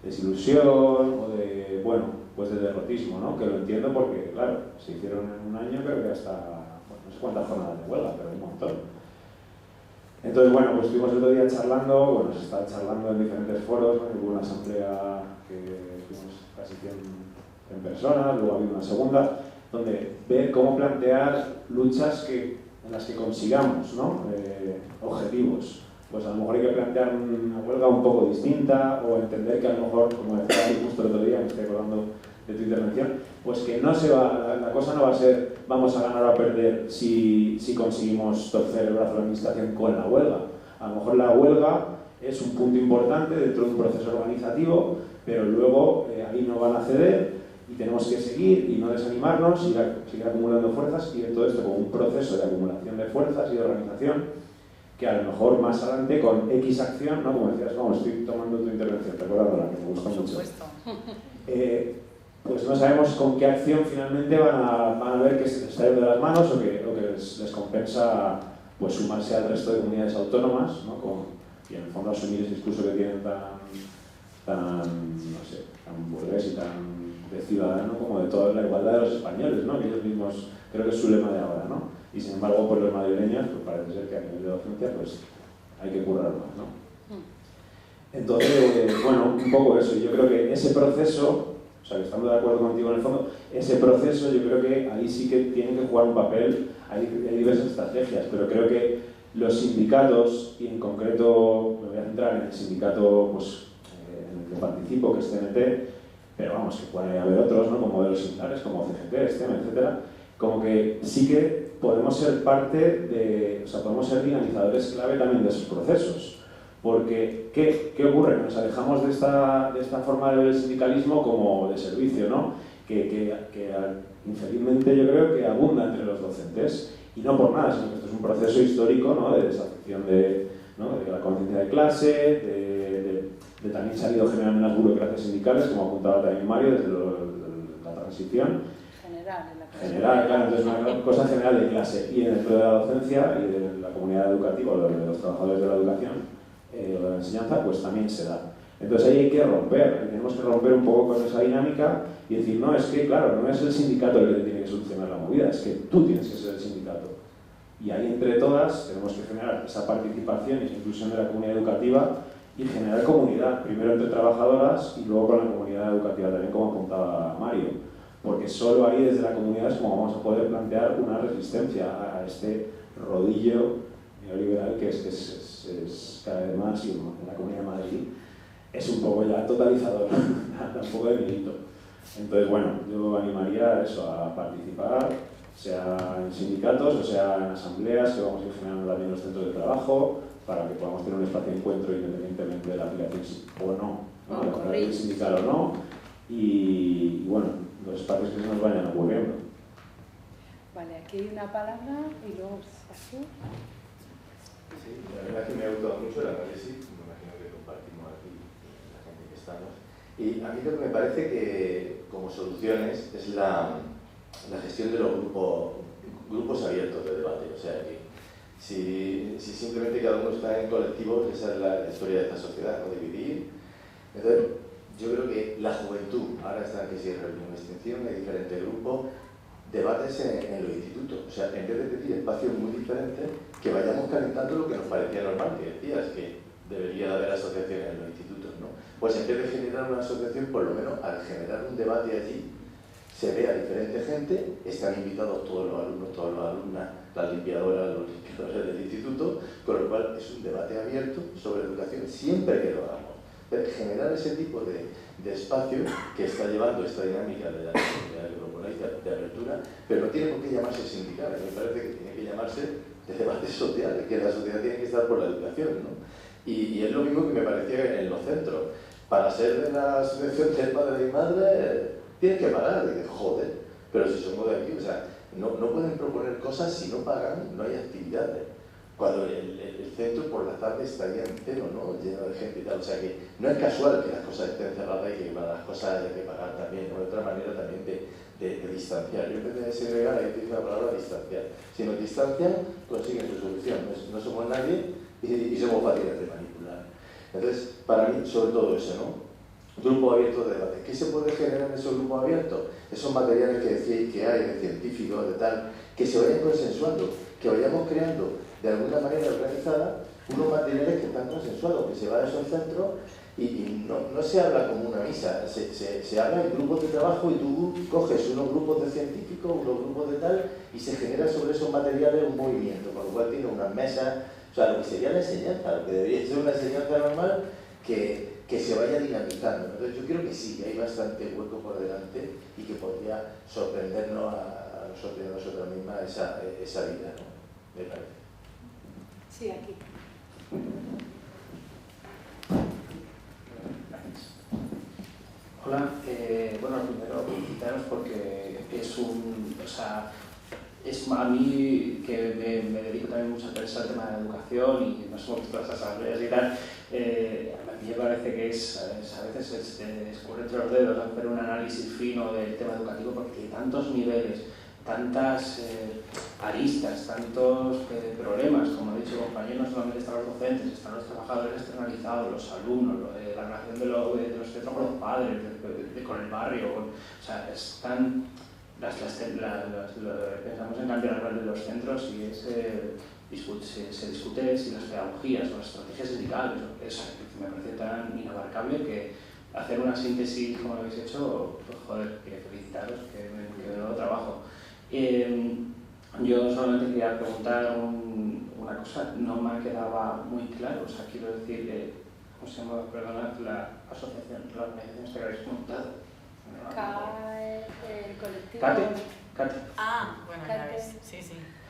desilusión o de, bueno, pues de derrotismo, ¿no? Que lo entiendo porque, claro, se hicieron en un año, creo que hasta, bueno, no sé cuántas jornadas de huelga, pero un montón. Entonces, bueno, pues estuvimos el otro día charlando, bueno, se está charlando en diferentes foros, ¿no? Hubo una asamblea que estuvimos casi 100 personas, luego había una segunda, donde ver cómo plantear luchas en las que consigamos, ¿no?, objetivos. Pues a lo mejor hay que plantear una huelga un poco distinta, o entender que a lo mejor, como decía justo el otro día, me estoy acordando de tu intervención, pues que no se va, la cosa no va a ser vamos a ganar o a perder si conseguimos torcer el brazo de la administración con la huelga. A lo mejor la huelga es un punto importante dentro de un proceso organizativo, pero luego ahí no van a ceder y tenemos que seguir y no desanimarnos, seguir acumulando fuerzas y ver todo esto como un proceso de acumulación de fuerzas y de organización que a lo mejor más adelante con X acción, ¿no?, como decías, vamos, estoy tomando tu intervención, recordándola, que me gusta mucho. Por supuesto. Pues no sabemos con qué acción finalmente van a ver que se les está yendo de las manos o que les compensa pues sumarse al resto de comunidades autónomas, ¿no? Y en el fondo asumir ese discurso que tienen tan burgués y tan de ciudadano como de toda la igualdad de los españoles, ¿no? Que ellos mismos, creo que es su lema de ahora, ¿no? Y sin embargo, pues los madrileños, pues parece ser que a nivel de docencia, pues hay que currar más, ¿no? Entonces, bueno, un poco eso. Yo creo que ese proceso, o sea, que estando de acuerdo contigo en el fondo, ese proceso yo creo que ahí sí que tienen que jugar un papel, hay diversas estrategias, pero creo que los sindicatos, y en concreto me voy a centrar en el sindicato pues, en el que participo, que es CNT, pero vamos, que puede haber otros, ¿no? Como modelos similares, como CGT, STEM, etcétera, como que sí que podemos ser parte de, o sea, podemos ser dinamizadores clave también de esos procesos. Porque, ¿qué ocurre? Nos alejamos de esta forma de ver el sindicalismo como de servicio, ¿no? Que infelizmente yo creo que abunda entre los docentes, y no por nada, sino que esto es un proceso histórico, ¿no? De desafección de la conciencia de clase, de también se han ido generando unas burocracias sindicales, como apuntaba también Mario, desde la transición. General, claro, entonces una cosa general de clase, y dentro de la docencia y de la comunidad educativa, o de los trabajadores de la educación o de la enseñanza, pues también se da. Entonces ahí hay que romper, tenemos que romper un poco con esa dinámica y decir, no, es que claro, no es el sindicato el que tiene que solucionar la movida, es que tú tienes que ser el sindicato. Y ahí entre todas tenemos que generar esa participación y esa inclusión de la comunidad educativa y generar comunidad, primero entre trabajadoras y luego con la comunidad educativa también, como apuntaba Mario. Porque solo ahí desde la comunidad es como vamos a poder plantear una resistencia a este rodillo neoliberal que es cada vez más, y en la Comunidad de Madrid es un poco ya totalizador, da un poco de miedito. Entonces, bueno, yo animaría a eso, a participar, sea en sindicatos o sea en asambleas, que vamos a ir generando también los centros de trabajo, para que podamos tener un espacio de encuentro independientemente de la aplicación o no, de la aplicación sindical o no, y bueno, los espacios que se nos vayan ocurriendo. Vale, aquí hay una palabra y luego aquí. Sí, la verdad es que me ha gustado mucho el análisis, me imagino que compartimos aquí la gente que estamos. Y a mí lo que me parece que como soluciones es la gestión de los grupos abiertos de debate. O sea que si simplemente cada uno está en colectivos, esa es la historia de esta sociedad, no dividir. Entonces, yo creo que la juventud, ahora está que si es reunión de extinción, hay diferentes grupos, debates en los institutos. O sea, en vez de pedir espacios muy diferentes, que vayamos calentando lo que nos parecía normal, que decías que debería haber asociaciones en los institutos, ¿no? Pues en vez de generar una asociación, por lo menos al generar un debate allí, se ve a diferente gente, están invitados todos los alumnos, todas las alumnas, las limpiadoras, los limpiadores del instituto, con lo cual es un debate abierto sobre educación siempre que lo hagamos. Generar ese tipo de espacio que está llevando esta dinámica de la que proponéis de apertura, pero no tiene por qué llamarse sindical, me parece que tiene que llamarse de debate social, que la sociedad tiene que estar por la educación, ¿no? Y es lo mismo que me parecía en los centros. Para ser de la asociación de padres y madres, tienes que pagar, y dices, joder, pero si somos de aquí, o sea, no pueden proponer cosas si no pagan, no hay actividades. Cuando el centro por la tarde estaría entero, ¿no? Lleno de gente y tal. O sea que no es casual que las cosas estén cerradas y que para las cosas haya que pagar también, ¿no? De otra manera también de distanciar. Yo en vez de segregar, ahí utilizo la palabra distanciar. Si nos distancian, consiguen su solución. No somos nadie y somos fáciles de manipular. Entonces, para mí, sobre todo eso, ¿no? Grupo abierto de debate. ¿Qué se puede generar en esos grupos abiertos? Esos materiales que decíais que hay, de científicos, de tal, que se vayan consensuando, que vayamos creando de alguna manera organizada unos materiales que están consensuados, que se va a esos centros y no se habla como una misa, se habla en grupos de trabajo y tú coges unos grupos de científicos, unos grupos de tal y se genera sobre esos materiales un movimiento, con lo cual tiene unas mesas, o sea, lo que sería la enseñanza, lo que debería ser una enseñanza normal que se vaya dinamizando. Entonces yo creo que sí, que hay bastante hueco por delante y que podría sorprendernos a nosotros y a nosotras mismas esa vida, ¿no? Me parece. Sí, aquí. Hola, bueno, primero felicitaros porque es a mí que me dedico también mucho a pensar el tema de la educación y nos hemos visto las asambleas y tal, a mí me parece que a veces escurre entre los dedos hacer un análisis fino del tema educativo porque tiene tantos niveles, tantas aristas, tantos problemas, como ha dicho el compañero, no solamente están los docentes, están los trabajadores externalizados, los alumnos, la relación de los centros con los padres, con el barrio, o sea, están pensamos en cambiar el rol de los centros y se discute si las pedagogías o las estrategias sindicales, eso me parece tan inabarcable que hacer una síntesis como lo habéis hecho, pues joder, que felicitaros, que de nuevo trabajo. Yo solamente quería preguntar una cosa, no me quedaba muy claro, o sea, quiero decir, ¿cómo se llama? Perdona, la asociación, la organización esta que habéis montado. El colectivo. Cate. Ah, bueno, ya ves, sí.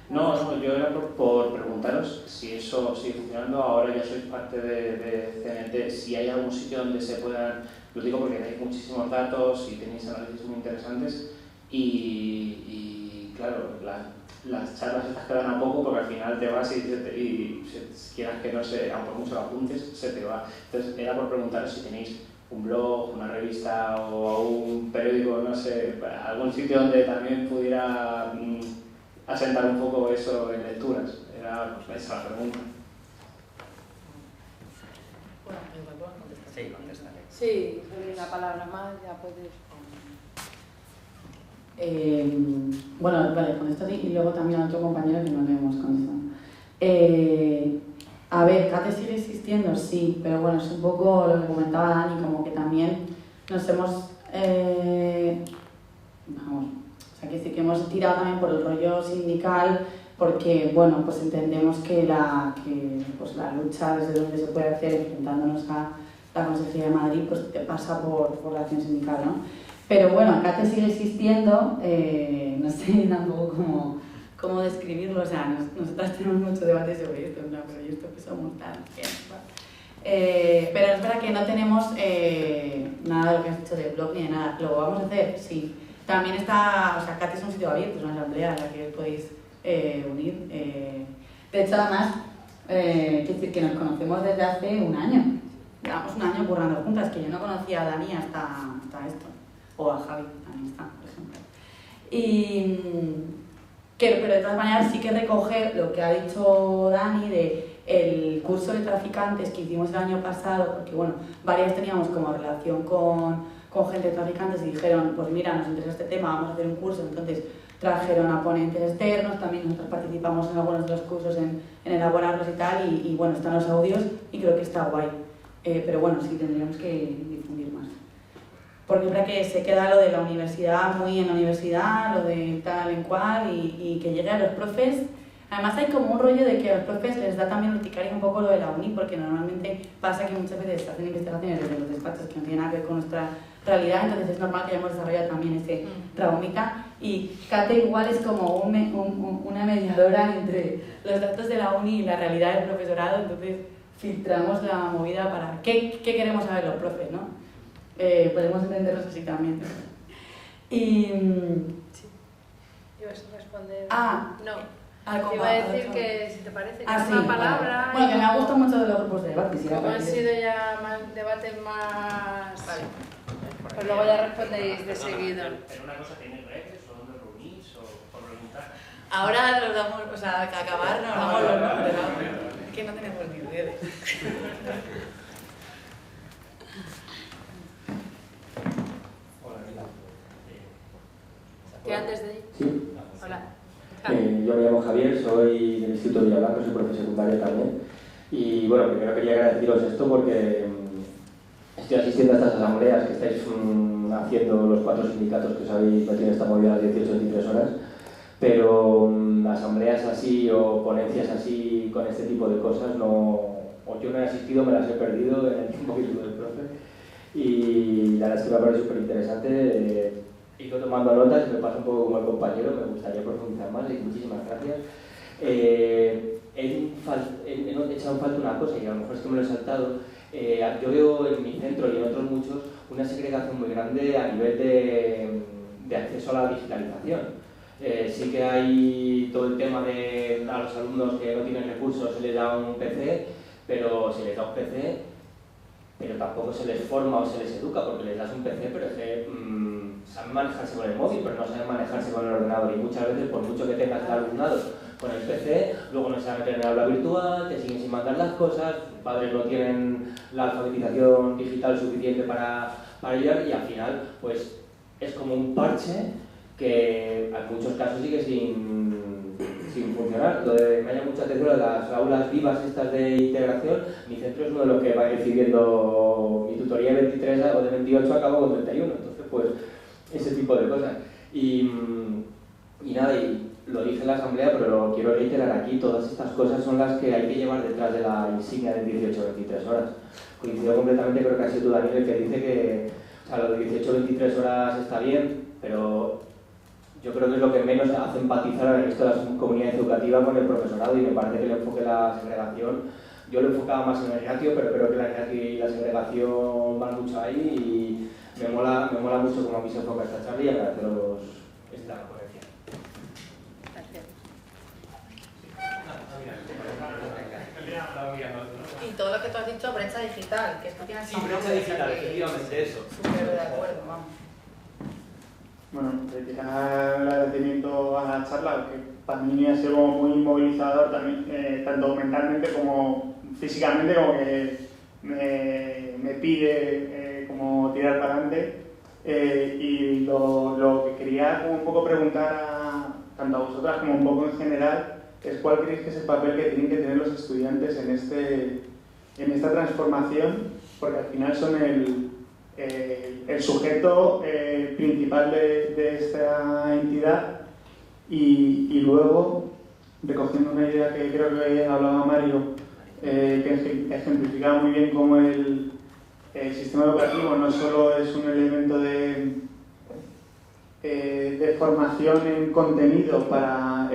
No, yo era por preguntaros si eso sigue funcionando. Ahora ya sois parte de CNT, si hay algún sitio donde se puedan, lo digo porque tenéis muchísimos datos y tenéis análisis muy interesantes y claro, las charlas estas quedan a poco porque al final te vas y quieras que no se, aunque mucho lo apuntes, se te va. Entonces era por preguntaros si tenéis un blog, una revista o un periódico, no sé, algún sitio donde también pudiera asentar un poco eso en lecturas. Era esa la pregunta. Bueno, igual puedo contestar. Sí, contestaré. Sí, una palabra más, ya puedes. Bueno, vale, contesto y luego también a otro compañero que no le hemos contestado. A ver, CATE sigue existiendo, sí, pero bueno, es un poco lo que comentaba Dani, como que también nos hemos, o sea, que sí que hemos tirado también por el rollo sindical, porque, bueno, pues entendemos que la lucha desde donde se puede hacer, enfrentándonos a la Consejería de Madrid, pues te pasa por la acción sindical, ¿no? Pero bueno, CATE sigue existiendo, no sé tampoco cómo describirlo, o sea, nosotras tenemos mucho debate sobre esto, ¿no? Pero ¿y esto que somos tan? Pero es verdad que no tenemos nada de lo que has hecho de blog ni de nada. ¿Lo vamos a hacer? Sí. También está, o sea, CATE es un sitio abierto, es una asamblea en la que os podéis unir. De hecho, además, quiero decir que nos conocemos desde hace un año. Llevamos un año currando juntas, que yo no conocía a Dani hasta esto. O a Javi, también está, por ejemplo. Pero de todas maneras sí que recoger lo que ha dicho Dani de el curso de traficantes que hicimos el año pasado, porque bueno, varias teníamos como relación con gente de traficantes y dijeron, pues mira, nos interesa este tema, vamos a hacer un curso, entonces trajeron a ponentes externos, también nosotros participamos en algunos de los cursos en elaborarlos y tal, y bueno, están los audios y creo que está guay, pero bueno, sí tendríamos que difundir más. Porque es verdad que se queda lo de la universidad muy en la universidad, lo de tal en cual, y que llegue a los profes. Además hay como un rollo de que a los profes les da también urticaria un poco lo de la uni, porque normalmente pasa que muchas veces hacen investigaciones desde los despachos que no tienen nada que ver con nuestra realidad, entonces es normal que hayamos desarrollado también ese traumita. Y CATE igual es como una mediadora entre los datos de la uni y la realidad del profesorado, entonces filtramos la movida para qué queremos saber los profes, ¿no? Podemos entenderlos así también. Y... Sí. ¿Ibas a responder? No. Iba a decir que, si te parece, que sí, una palabra... Bueno, que me ha gustado mucho de los grupos de debate. Como han sido ya debates más... Vale. Pues luego ya respondéis de seguido. ¿Pero una cosa tiene redes o dónde reunís o por preguntar? Ahora los damos, o sea, que acabar nos damos los nombres, ¿no? Que no tenemos ni redes. ¿Qué antes de ir? Sí. Hola. Yo me llamo Javier, soy del Instituto Villablanco, soy profesor secundario también. Y bueno, primero quería agradeceros esto porque estoy asistiendo a estas asambleas que estáis haciendo los 4 sindicatos que os habéis metido en esta movida a las 18-23 horas. Pero asambleas así o ponencias así con este tipo de cosas o yo no he asistido, me las he perdido en el tiempo que estuve del profe. Y la verdad es que me ha parecido súper interesante. He ido tomando notas y me pasa un poco como el compañero, me gustaría profundizar más y muchísimas gracias. He echado en falta una cosa y a lo mejor es que me lo he saltado. Yo veo en mi centro y en otros muchos una segregación muy grande a nivel de acceso a la digitalización. Sí que hay todo el tema de a los alumnos que no tienen recursos se les da un PC, pero se les da un PC, pero tampoco se les forma o se les educa porque les das un PC, pero es que saben manejarse con el móvil, pero no saben manejarse con el ordenador, y muchas veces, por mucho que tengas el alumnado con el PC, luego no se van a meter en el aula virtual, te siguen sin mandar las cosas, los padres no tienen la alfabetización digital suficiente para ayudar, y al final pues es como un parche que en muchos casos sigue sin funcionar. Lo de, me llama mucha atención las aulas vivas estas de integración. Mi centro es uno de los que va recibiendo mi tutoría de 23 o de 28 acabo con 31, entonces pues ese tipo de cosas. Y nada, y lo dije en la asamblea, pero lo quiero reiterar aquí, todas estas cosas son las que hay que llevar detrás de la insignia de 18-23 horas. Coincido completamente, creo que ha sido tú, Daniel, el que dice que lo de 18-23 horas está bien, pero yo creo que es lo que menos hace empatizar al resto de la comunidad educativa con el profesorado, y me parece que el enfoque de la segregación, yo lo enfocaba más en el ratio, pero creo que la ratio y la segregación van mucho ahí, y me mola mucho cómo aquí se enfoca esta charla, y agradeceros esta ponencia. Y todo lo que tú has dicho, brecha digital, que esto tiene Sí, brecha digital, efectivamente, eso. Súper de acuerdo, vamos. Bueno, retirar el agradecimiento a la charla, que para mí ha sido como muy movilizador también, tanto mentalmente como físicamente, como que me pide como tirar para adelante. Y lo que quería como un poco preguntar tanto a vosotras como un poco en general es cuál creéis que es el papel que tienen que tener los estudiantes en esta transformación, porque al final son el sujeto principal de esta entidad, y luego, recogiendo una idea que creo que hablaba Mario, que ejemplificaba muy bien cómo el sistema educativo no solo es un elemento de formación en contenido para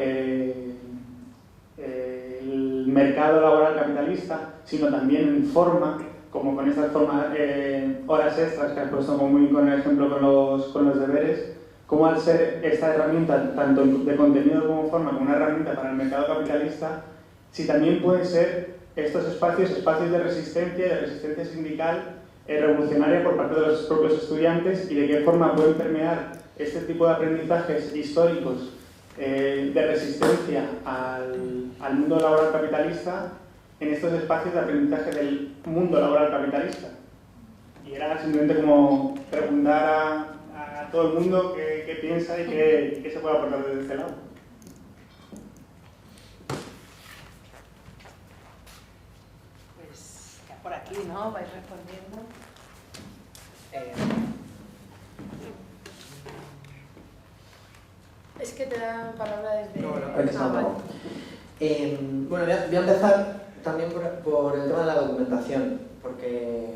el mercado laboral capitalista, sino también en forma, como con estas horas extras que has puesto como muy con el ejemplo con los deberes, como al ser esta herramienta, tanto de contenido como forma, como una herramienta para el mercado capitalista, si también pueden ser estos espacios de resistencia sindical revolucionaria por parte de los propios estudiantes, y de qué forma pueden permear este tipo de aprendizajes históricos de resistencia al mundo laboral capitalista en estos espacios de aprendizaje del mundo laboral capitalista. Y era simplemente como preguntar a todo el mundo qué piensa y qué se puede aportar desde este lado. Pues por aquí, ¿no? Vais respondiendo. Es que te dan palabra desde... No, vale. Bueno, voy a empezar también por el tema de la documentación, porque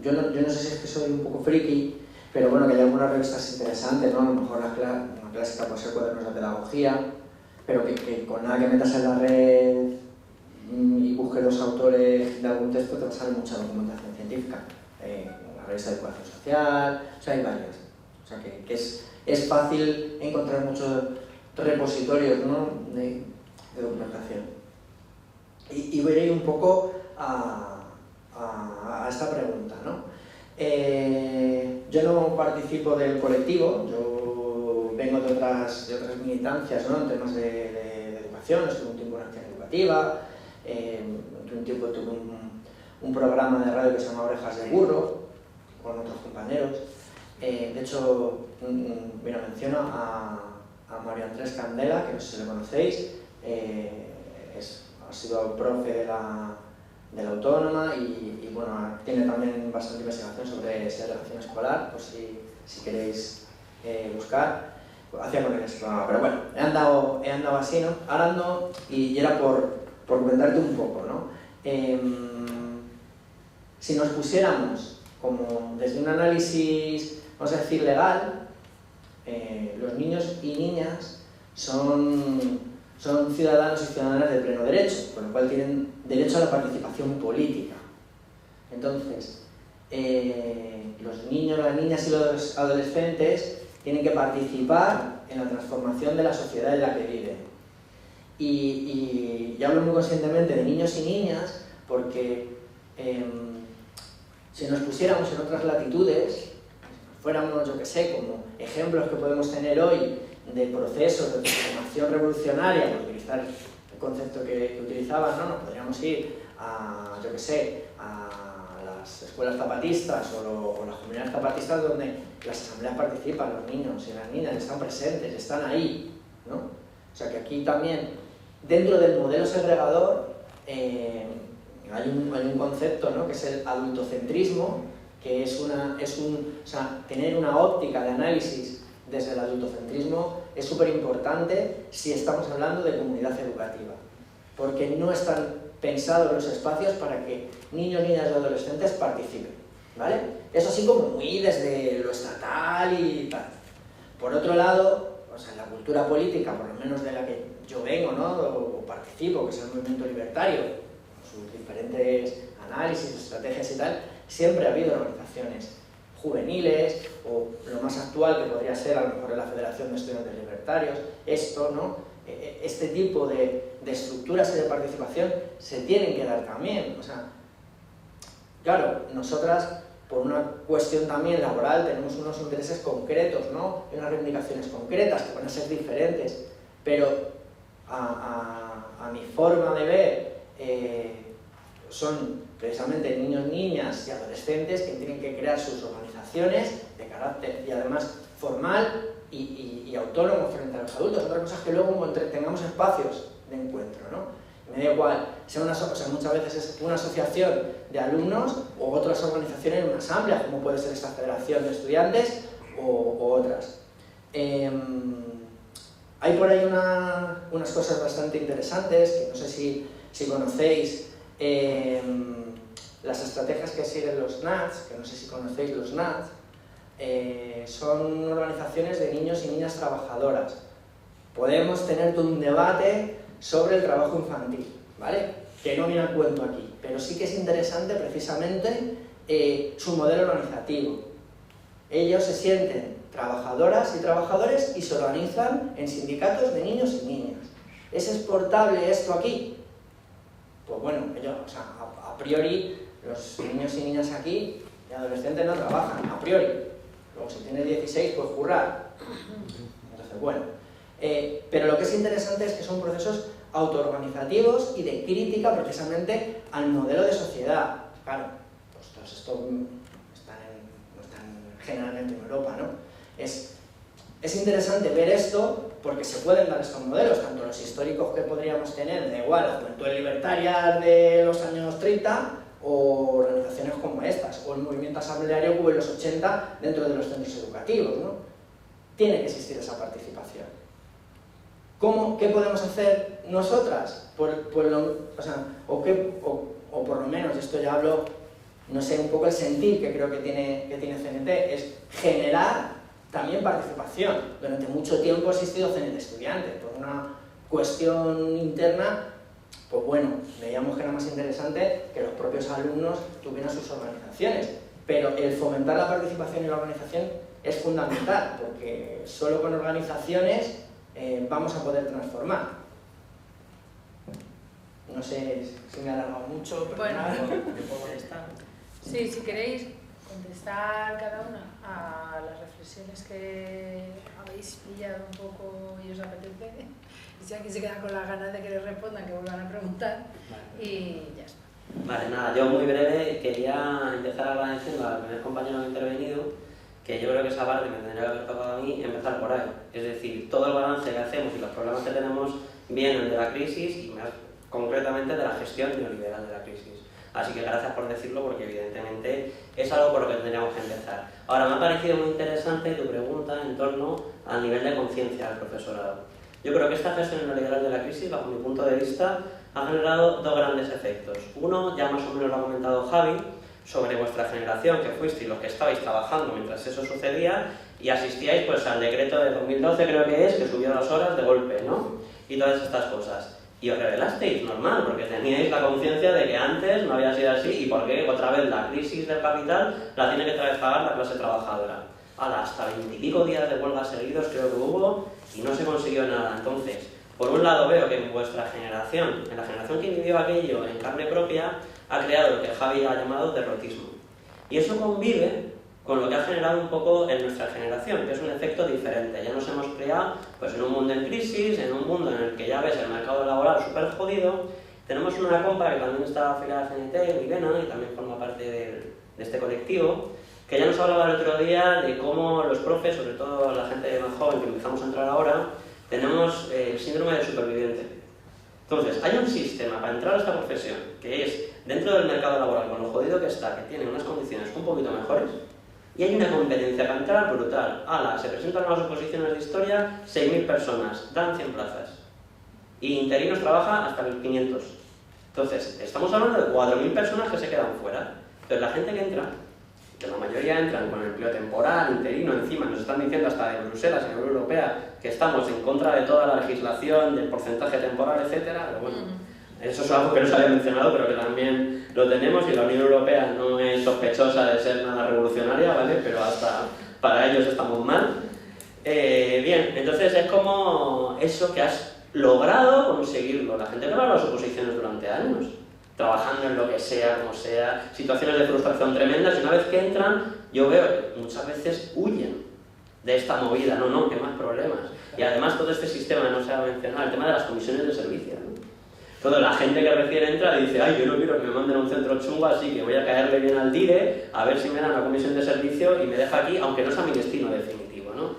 yo no sé si es que soy un poco friki, pero bueno, que hay algunas revistas interesantes, ¿no? A lo mejor una clásica puede ser Cuadernos de Pedagogía, pero que con nada que metas en la red y busques los autores de algún texto te va a salir mucha documentación científica. La revista de Educación Social, o sea, hay varias. O sea, que es fácil encontrar muchos repositorios, ¿no? de documentación. Y voy a ir un poco a esta pregunta, ¿no? Yo no participo del colectivo, yo vengo de otras militancias, ¿no? En temas de educación, estuve un tiempo en acción educativa, un tiempo tuve un programa de radio que se llama Orejas de Burro, con otros compañeros. De hecho, mira, menciono a Mario Andrés Candela, que no sé si le conocéis, ha sido profe de la Autónoma, y bueno, tiene también bastante investigación sobre segregación escolar, por si queréis buscar. Hacía con él ese programa, pero bueno, he andado así, ¿no? Ahora ando, y era por comentarte un poco, ¿no? Si nos pusiéramos como desde un análisis, vamos a decir, legal, los niños y niñas son ciudadanos y ciudadanas de pleno derecho, con lo cual tienen derecho a la participación política. Entonces, los niños, las niñas y los adolescentes tienen que participar en la transformación de la sociedad en la que viven. Y hablo muy conscientemente de niños y niñas porque si nos pusiéramos en otras latitudes, fuéramos, yo que sé, como ejemplos que podemos tener hoy de procesos de transformación revolucionaria, por utilizar el concepto que utilizaban, ¿no? Nos podríamos ir a, yo que sé, a las escuelas zapatistas o las comunidades zapatistas donde las asambleas participan, los niños y las niñas están presentes, están ahí, ¿no? O sea que aquí también, dentro del modelo segregador, hay un concepto, ¿no? Que es el adultocentrismo, que es tener una óptica de análisis desde el adultocentrismo es súper importante si estamos hablando de comunidad educativa, porque no están pensados los espacios para que niños, niñas y adolescentes participen, ¿vale? Eso así como muy desde lo estatal y tal. Por otro lado, o sea, la cultura política, por lo menos de la que yo vengo, ¿no? o participo, que es el movimiento libertario, sus diferentes análisis, estrategias y tal, siempre ha habido organizaciones juveniles, o lo más actual que podría ser a lo mejor la Federación de Estudiantes Libertarios, esto, ¿no? Este tipo de estructuras y de participación se tienen que dar también. O sea, claro, nosotras, por una cuestión también laboral, tenemos unos intereses concretos, ¿no? Y unas reivindicaciones concretas que van a ser diferentes, pero a mi forma de ver, son precisamente niños, niñas y adolescentes que tienen que crear sus organizaciones de carácter y además formal y autónomo frente a los adultos. Otra cosa es que luego tengamos espacios de encuentro, ¿no? Me da igual, muchas veces es una asociación de alumnos o otras organizaciones más amplias, como puede ser esta Federación de Estudiantes o otras. Hay por ahí unas cosas bastante interesantes, que no sé si conocéis, las estrategias que siguen los NATS, que no sé si conocéis los NATS, son organizaciones de niños y niñas trabajadoras. Podemos tener todo un debate sobre el trabajo infantil, ¿vale? Que no viene al cuento aquí, pero sí que es interesante precisamente su modelo organizativo. Ellos se sienten trabajadoras y trabajadores y se organizan en sindicatos de niños y niñas. ¿Es exportable esto aquí? Pues bueno, a priori los niños y niñas aquí y adolescentes no trabajan, a priori. Luego si tienes 16 pues currar. Entonces bueno. Pero lo que es interesante es que son procesos autoorganizativos y de crítica precisamente al modelo de sociedad. Claro, pues todo esto no están generalmente en Europa, ¿no? Es interesante ver esto porque se pueden dar estos modelos, tanto los históricos que podríamos tener, da igual, la juventud libertaria de los años 30 o organizaciones como estas, o el movimiento asambleario que hubo en los 80 dentro de los centros educativos, ¿no? Tiene que existir esa participación. ¿Qué podemos hacer nosotras? O por lo menos, esto ya hablo, no sé, un poco el sentir que creo que tiene CNT, es generar también participación. Durante mucho tiempo ha existido CNT Estudiantes, por una cuestión interna, pues bueno, veíamos que era más interesante que los propios alumnos tuvieran sus organizaciones, pero el fomentar la participación y la organización es fundamental, porque solo con organizaciones vamos a poder transformar. No sé si me he alargado mucho, pero bueno, nada, me puedo molestar. Sí, si queréis contestar cada una a las reflexiones que habéis pillado un poco y os apetece, y si alguien se queda con las ganas de que les respondan, que vuelvan a preguntar, y ya está. Vale, nada, yo muy breve quería empezar agradeciendo al primer compañero que ha intervenido, que yo creo que esa parte me tendría que haber tocado a mí empezar por ahí. Es decir, todo el balance que hacemos y los problemas que tenemos vienen de la crisis y más concretamente de la gestión neoliberal de la crisis. Así que gracias por decirlo porque evidentemente es algo por lo que tendríamos que empezar. Ahora, me ha parecido muy interesante tu pregunta en torno al nivel de conciencia del profesorado. Yo creo que esta gestión neoliberal de la crisis, bajo mi punto de vista, ha generado dos grandes efectos. Uno, ya más o menos lo ha comentado Javi, sobre vuestra generación, que fuisteis los que estabais trabajando mientras eso sucedía y asistíais pues al decreto de 2012, creo que es, que subió 2 horas de golpe, ¿no? Y todas estas cosas. Y os rebelasteis, normal, porque teníais la conciencia de que antes no había sido así y porque otra vez la crisis del capital la tiene que pagar la clase trabajadora. Hasta 20 y pico días de huelga seguidos creo que hubo y no se consiguió nada. Entonces, por un lado veo que en vuestra generación, en la generación que vivió aquello en carne propia, ha creado lo que Javi ha llamado derrotismo. Y eso convive con lo que ha generado un poco en nuestra generación, que es un efecto diferente. Ya nos hemos criado pues, en un mundo en crisis, en un mundo en el que ya ves el mercado laboral súper jodido. Tenemos una compa que también está afiliada a CNT, Milena, y también forma parte de este colectivo, que ya nos hablaba el otro día de cómo los profes, sobre todo la gente más joven que empezamos a entrar ahora, tenemos el síndrome del superviviente. Entonces, hay un sistema para entrar a esta profesión, que es dentro del mercado laboral, con lo jodido que está, que tiene unas condiciones un poquito mejores, y hay una competencia para entrar brutal. Se presentan a las oposiciones de historia 6.000 personas, dan 100 plazas. Y interinos trabaja hasta el 500. Entonces, estamos hablando de 4.000 personas que se quedan fuera. Entonces, la gente que entra, que la mayoría entran con empleo temporal, interino, encima nos están diciendo hasta de Bruselas y la Unión Europea que estamos en contra de toda la legislación, del porcentaje temporal, etcétera, pero bueno, eso es algo que no se había mencionado, pero que también lo tenemos, y la Unión Europea no es sospechosa de ser nada revolucionaria, ¿vale? Pero hasta para ellos estamos mal. Bien, entonces es como eso que has logrado conseguirlo. La gente que va a las oposiciones durante años, trabajando en lo que sea, como sea, situaciones de frustración tremendas, y una vez que entran, yo veo que muchas veces huyen de esta movida, no, que más problemas. Y además todo este sistema, no se ha mencionado, el tema de las comisiones de servicio, ¿no? Toda la gente que recién entra dice, ay, yo no quiero que me manden a un centro chungo, así que voy a caerle bien al DIRE, a ver si me dan una comisión de servicio y me deja aquí, aunque no sea mi destino definitivo, ¿no?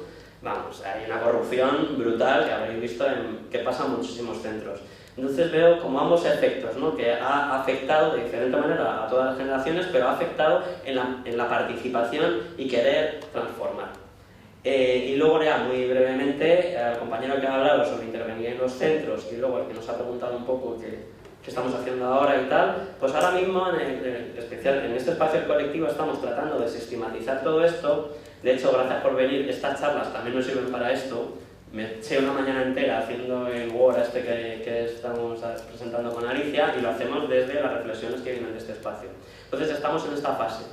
Vamos, hay una corrupción brutal que habréis visto que pasa en muchísimos centros. Entonces veo como ambos efectos, ¿no? Que ha afectado de diferente manera a todas las generaciones, pero ha afectado en la participación y querer transformar. Y luego ya muy brevemente, al compañero que ha hablado sobre intervenir en los centros y luego el que nos ha preguntado un poco qué estamos haciendo ahora y tal, pues ahora mismo especial en este espacio colectivo estamos tratando de sistematizar todo esto. De hecho, gracias por venir, estas charlas también nos sirven para esto. Me eché una mañana entera haciendo el Word que estamos presentando con Alicia, y lo hacemos desde las reflexiones que vienen de este espacio. Entonces estamos en esta fase,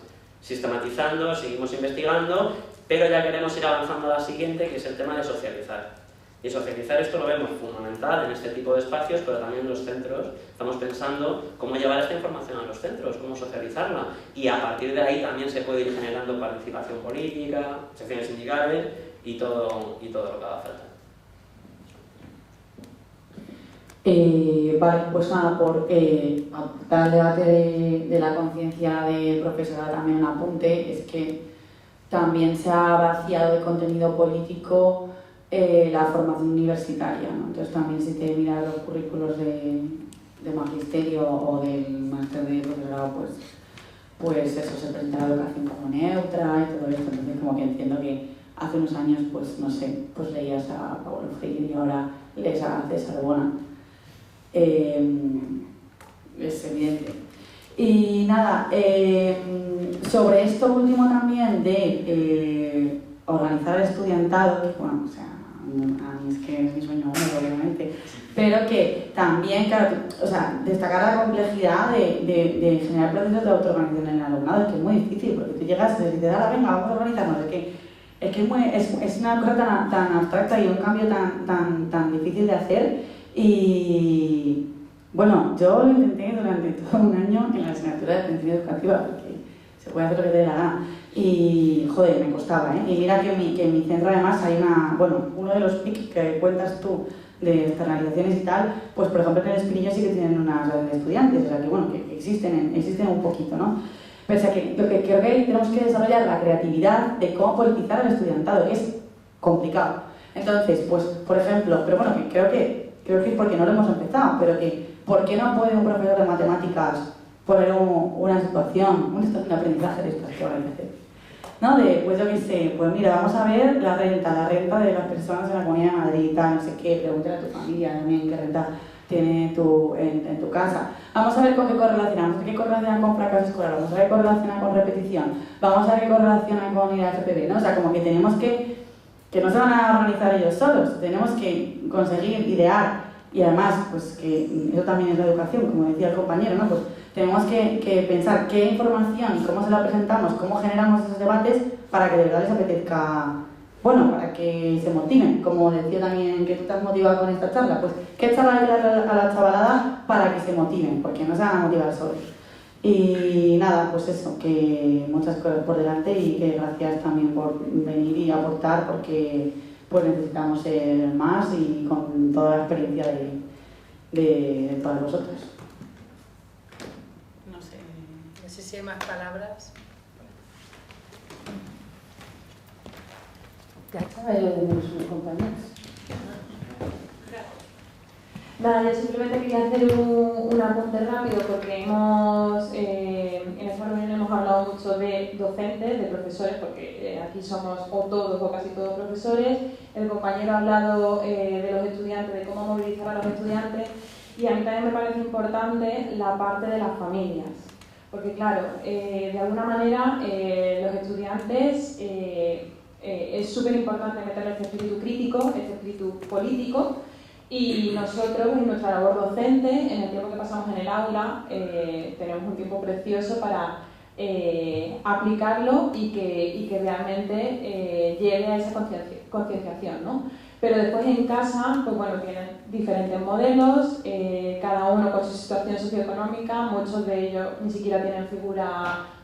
sistematizando, seguimos investigando, pero ya queremos ir avanzando a la siguiente, que es el tema de socializar. Y socializar esto lo vemos fundamental en este tipo de espacios, pero también en los centros. Estamos pensando cómo llevar esta información a los centros, cómo socializarla, y a partir de ahí también se puede ir generando participación política, secciones sindicales y todo lo que haga falta. Vale, pues nada, por aportar al debate de la conciencia del profesorado también un apunte, es que también se ha vaciado de contenido político la formación universitaria, ¿no? Entonces también si te miras los currículos de magisterio o del máster de profesorado, pues eso, se presenta la educación como neutra y todo esto. Entonces como que entiendo que hace unos años, pues no sé, pues leías a Paulo Freire y ahora lees a César Bona. Es evidente. Y nada, sobre esto último también de organizar el estudiantado, que bueno, o sea, a mí es que es mi sueño único, obviamente, pero que también, claro, o sea, destacar la complejidad de generar procesos de autoorganización en el alumnado, que es muy difícil, porque tú llegas y te da la venga, vamos a organizarnos, es una cosa tan abstracta y un cambio tan difícil de hacer. Y bueno, yo lo intenté durante todo un año en la asignatura de atención educativa, porque se puede hacer lo que te dé la gana. Y joder, me costaba, ¿eh? Y mira que en mi centro además hay uno de los PIC que cuentas tú de externalizaciones y tal, pues por ejemplo en el Espinillo sí que tienen unas redes de estudiantes, o sea que bueno, que existen un poquito, ¿no? Pero o sea que lo que creo que tenemos que desarrollar la creatividad de cómo politizar el estudiantado, que es complicado. Entonces, pues por ejemplo, pero bueno, que creo que es porque no lo hemos empezado, pero que ¿por qué no puede un profesor de matemáticas poner una situación, una estación de aprendizaje de estas que ahora hay que hacer? ¿No? Pues yo qué sé, pues mira, vamos a ver la renta de las personas en la Comunidad de Madrid, tal, no sé qué, pregúntale a tu familia también qué renta tiene en tu casa. Vamos a ver con qué correlaciona, vamos a ver qué correlaciona con fracaso escolar, vamos a ver qué correlaciona con repetición, vamos a ver qué correlaciona con ir a FPV, ¿no? O sea, como que tenemos que no se van a organizar ellos solos, tenemos que conseguir idear, y además, pues que eso también es la educación, como decía el compañero, ¿no? Pues tenemos que pensar qué información y cómo se la presentamos, cómo generamos esos debates para que de verdad les apetezca, bueno, para que se motiven, como decía también que tú estás motivado con esta charla, pues qué charla hay que darle a la chavalada para que se motiven, porque no se van a motivar solos. Y nada, pues eso, que muchas cosas por delante y que gracias también por venir y aportar, porque pues necesitamos ser más y con toda la experiencia de todos vosotros. No sé si hay más palabras. Ya estaba yo de sus compañeros. Nada, yo simplemente quería hacer un apunte rápido porque en esta reunión hemos hablado mucho de docentes, de profesores, porque aquí somos o todos o casi todos profesores. El compañero ha hablado de los estudiantes, de cómo movilizar a los estudiantes, y a mí también me parece importante la parte de las familias. Porque claro, de alguna manera los estudiantes es súper importante meterle este espíritu crítico, este espíritu político, y nosotros en nuestra labor docente, en el tiempo que pasamos en el aula, tenemos un tiempo precioso para aplicarlo y que realmente llegue a esa concienciación, ¿no? Pero después en casa, pues bueno, tienen diferentes modelos, cada uno con su situación socioeconómica, muchos de ellos ni siquiera tienen figuras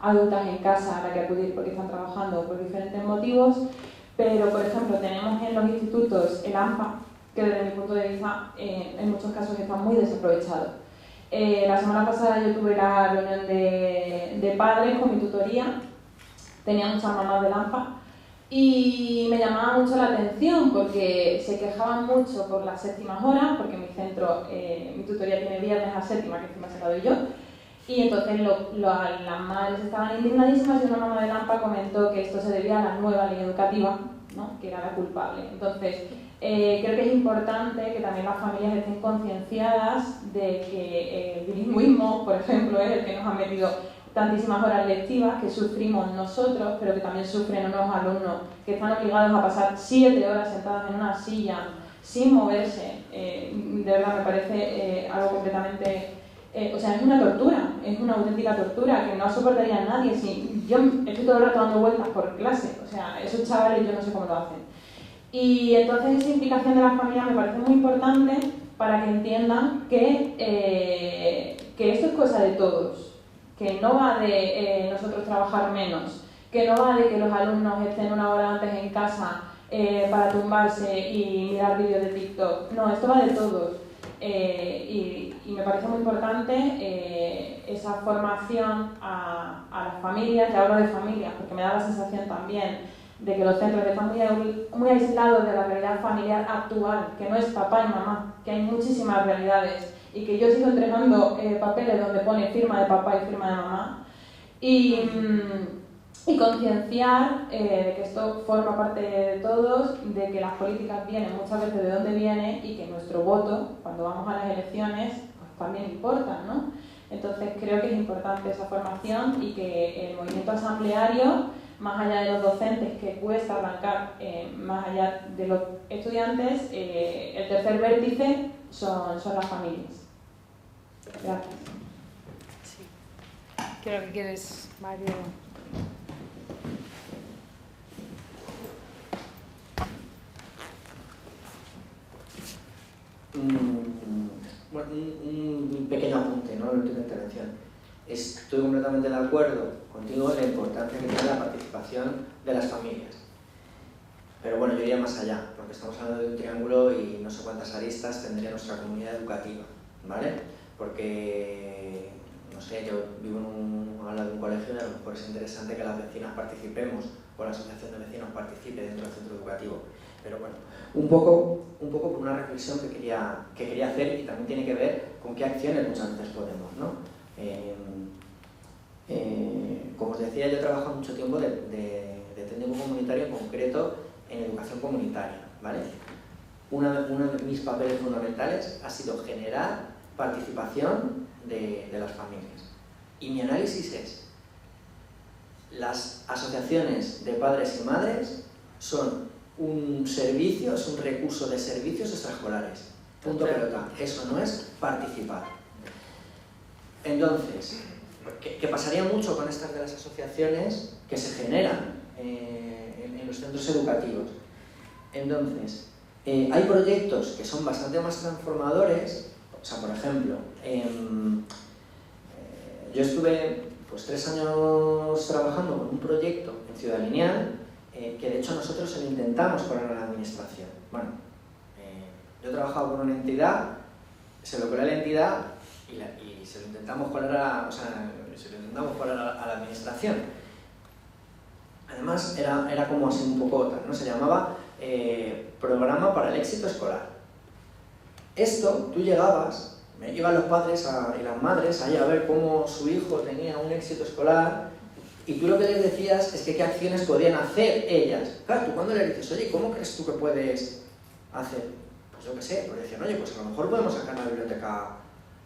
adultas en casa a la que acudir porque están trabajando por diferentes motivos, pero por ejemplo tenemos en los institutos el AMPA, que desde mi punto de vista en muchos casos está muy desaprovechado. La semana pasada yo tuve la reunión de padres con mi tutoría, tenía muchas mamás del AMPA, y me llamaba mucho la atención porque se quejaban mucho por las séptimas horas, porque mi centro, mi tutoría tiene viernes a séptima, que encima he sacado yo, y entonces las madres estaban indignadísimas y una mamá de AMPA comentó que esto se debía a la nueva ley educativa, ¿no? Que era la culpable. Entonces, creo que es importante que también las familias estén concienciadas de que el bilingüismo, por ejemplo, es el que nos ha metido tantísimas horas lectivas que sufrimos nosotros, pero que también sufren unos alumnos que están obligados a pasar 7 horas sentados en una silla sin moverse. De verdad me parece algo completamente... o sea, es una tortura, es una auténtica tortura que no soportaría nadie. Si yo estoy todo el rato dando vueltas por clase, o sea, esos chavales yo no sé cómo lo hacen. Y entonces esa implicación de las familias me parece muy importante para que entiendan que esto es cosa de todos, que no va de nosotros trabajar menos, que no va de que los alumnos estén 1 hora antes en casa para tumbarse y mirar vídeos de TikTok. No, esto va de todos. Y me parece muy importante esa formación a las familias, y hablo de familias porque me da la sensación también de que los centros están muy aislados de la realidad familiar actual, que no es papá y mamá, que hay muchísimas realidades y que yo sigo entregando papeles donde pone firma de papá y firma de mamá, y concienciar de que esto forma parte de todos, de que las políticas vienen muchas veces de dónde vienen y que nuestro voto, cuando vamos a las elecciones, pues también importa, ¿no? Entonces creo que es importante esa formación y que el movimiento asambleario, más allá de los docentes que cuesta arrancar, más allá de los estudiantes, el tercer vértice son las familias. Gracias. Sí. Creo que quieres, Mario. Bueno, un pequeño apunte, ¿no?, en la última intervención. Estoy completamente de acuerdo contigo en la importancia que tiene la participación de las familias. Pero bueno, yo iría más allá, porque estamos hablando de un triángulo y no sé cuántas aristas tendría nuestra comunidad educativa, ¿vale? Porque, no sé, yo vivo en un colegio y a lo mejor es interesante que las vecinas participemos, o la asociación de vecinos participe dentro del centro educativo. Pero bueno, un poco por una reflexión que quería hacer, y también tiene que ver con qué acciones muchas veces podemos, ¿no? Como os decía, yo he trabajado mucho tiempo de técnico comunitario, en concreto en educación comunitaria, ¿vale? Uno de mis papeles fundamentales ha sido generar participación de las familias. Y mi análisis es: las asociaciones de padres y madres son un servicio, es un recurso de servicios extraescolares. Punto pelota. Eso no es participar. Entonces, ¿qué pasaría mucho con estas de las asociaciones que se generan en los centros educativos? Entonces, hay proyectos que son bastante más transformadores. O sea, por ejemplo, yo estuve pues 3 años trabajando con un proyecto en Ciudad Lineal, que de hecho nosotros se lo intentamos colar a la administración. Bueno, yo he trabajado con una entidad, se lo colé a la entidad y se lo intentamos colar a la administración. Además era como así un poco otra, ¿no? Se llamaba Programa para el Éxito Escolar. Esto, tú llegabas, iban los padres y las madres ahí a ver cómo su hijo tenía un éxito escolar, y tú lo que les decías es que qué acciones podían hacer ellas. Claro, tú cuando les dices, oye, ¿cómo crees tú que puedes hacer? Pues yo qué sé, pues decían, oye, pues a lo mejor podemos sacar la biblioteca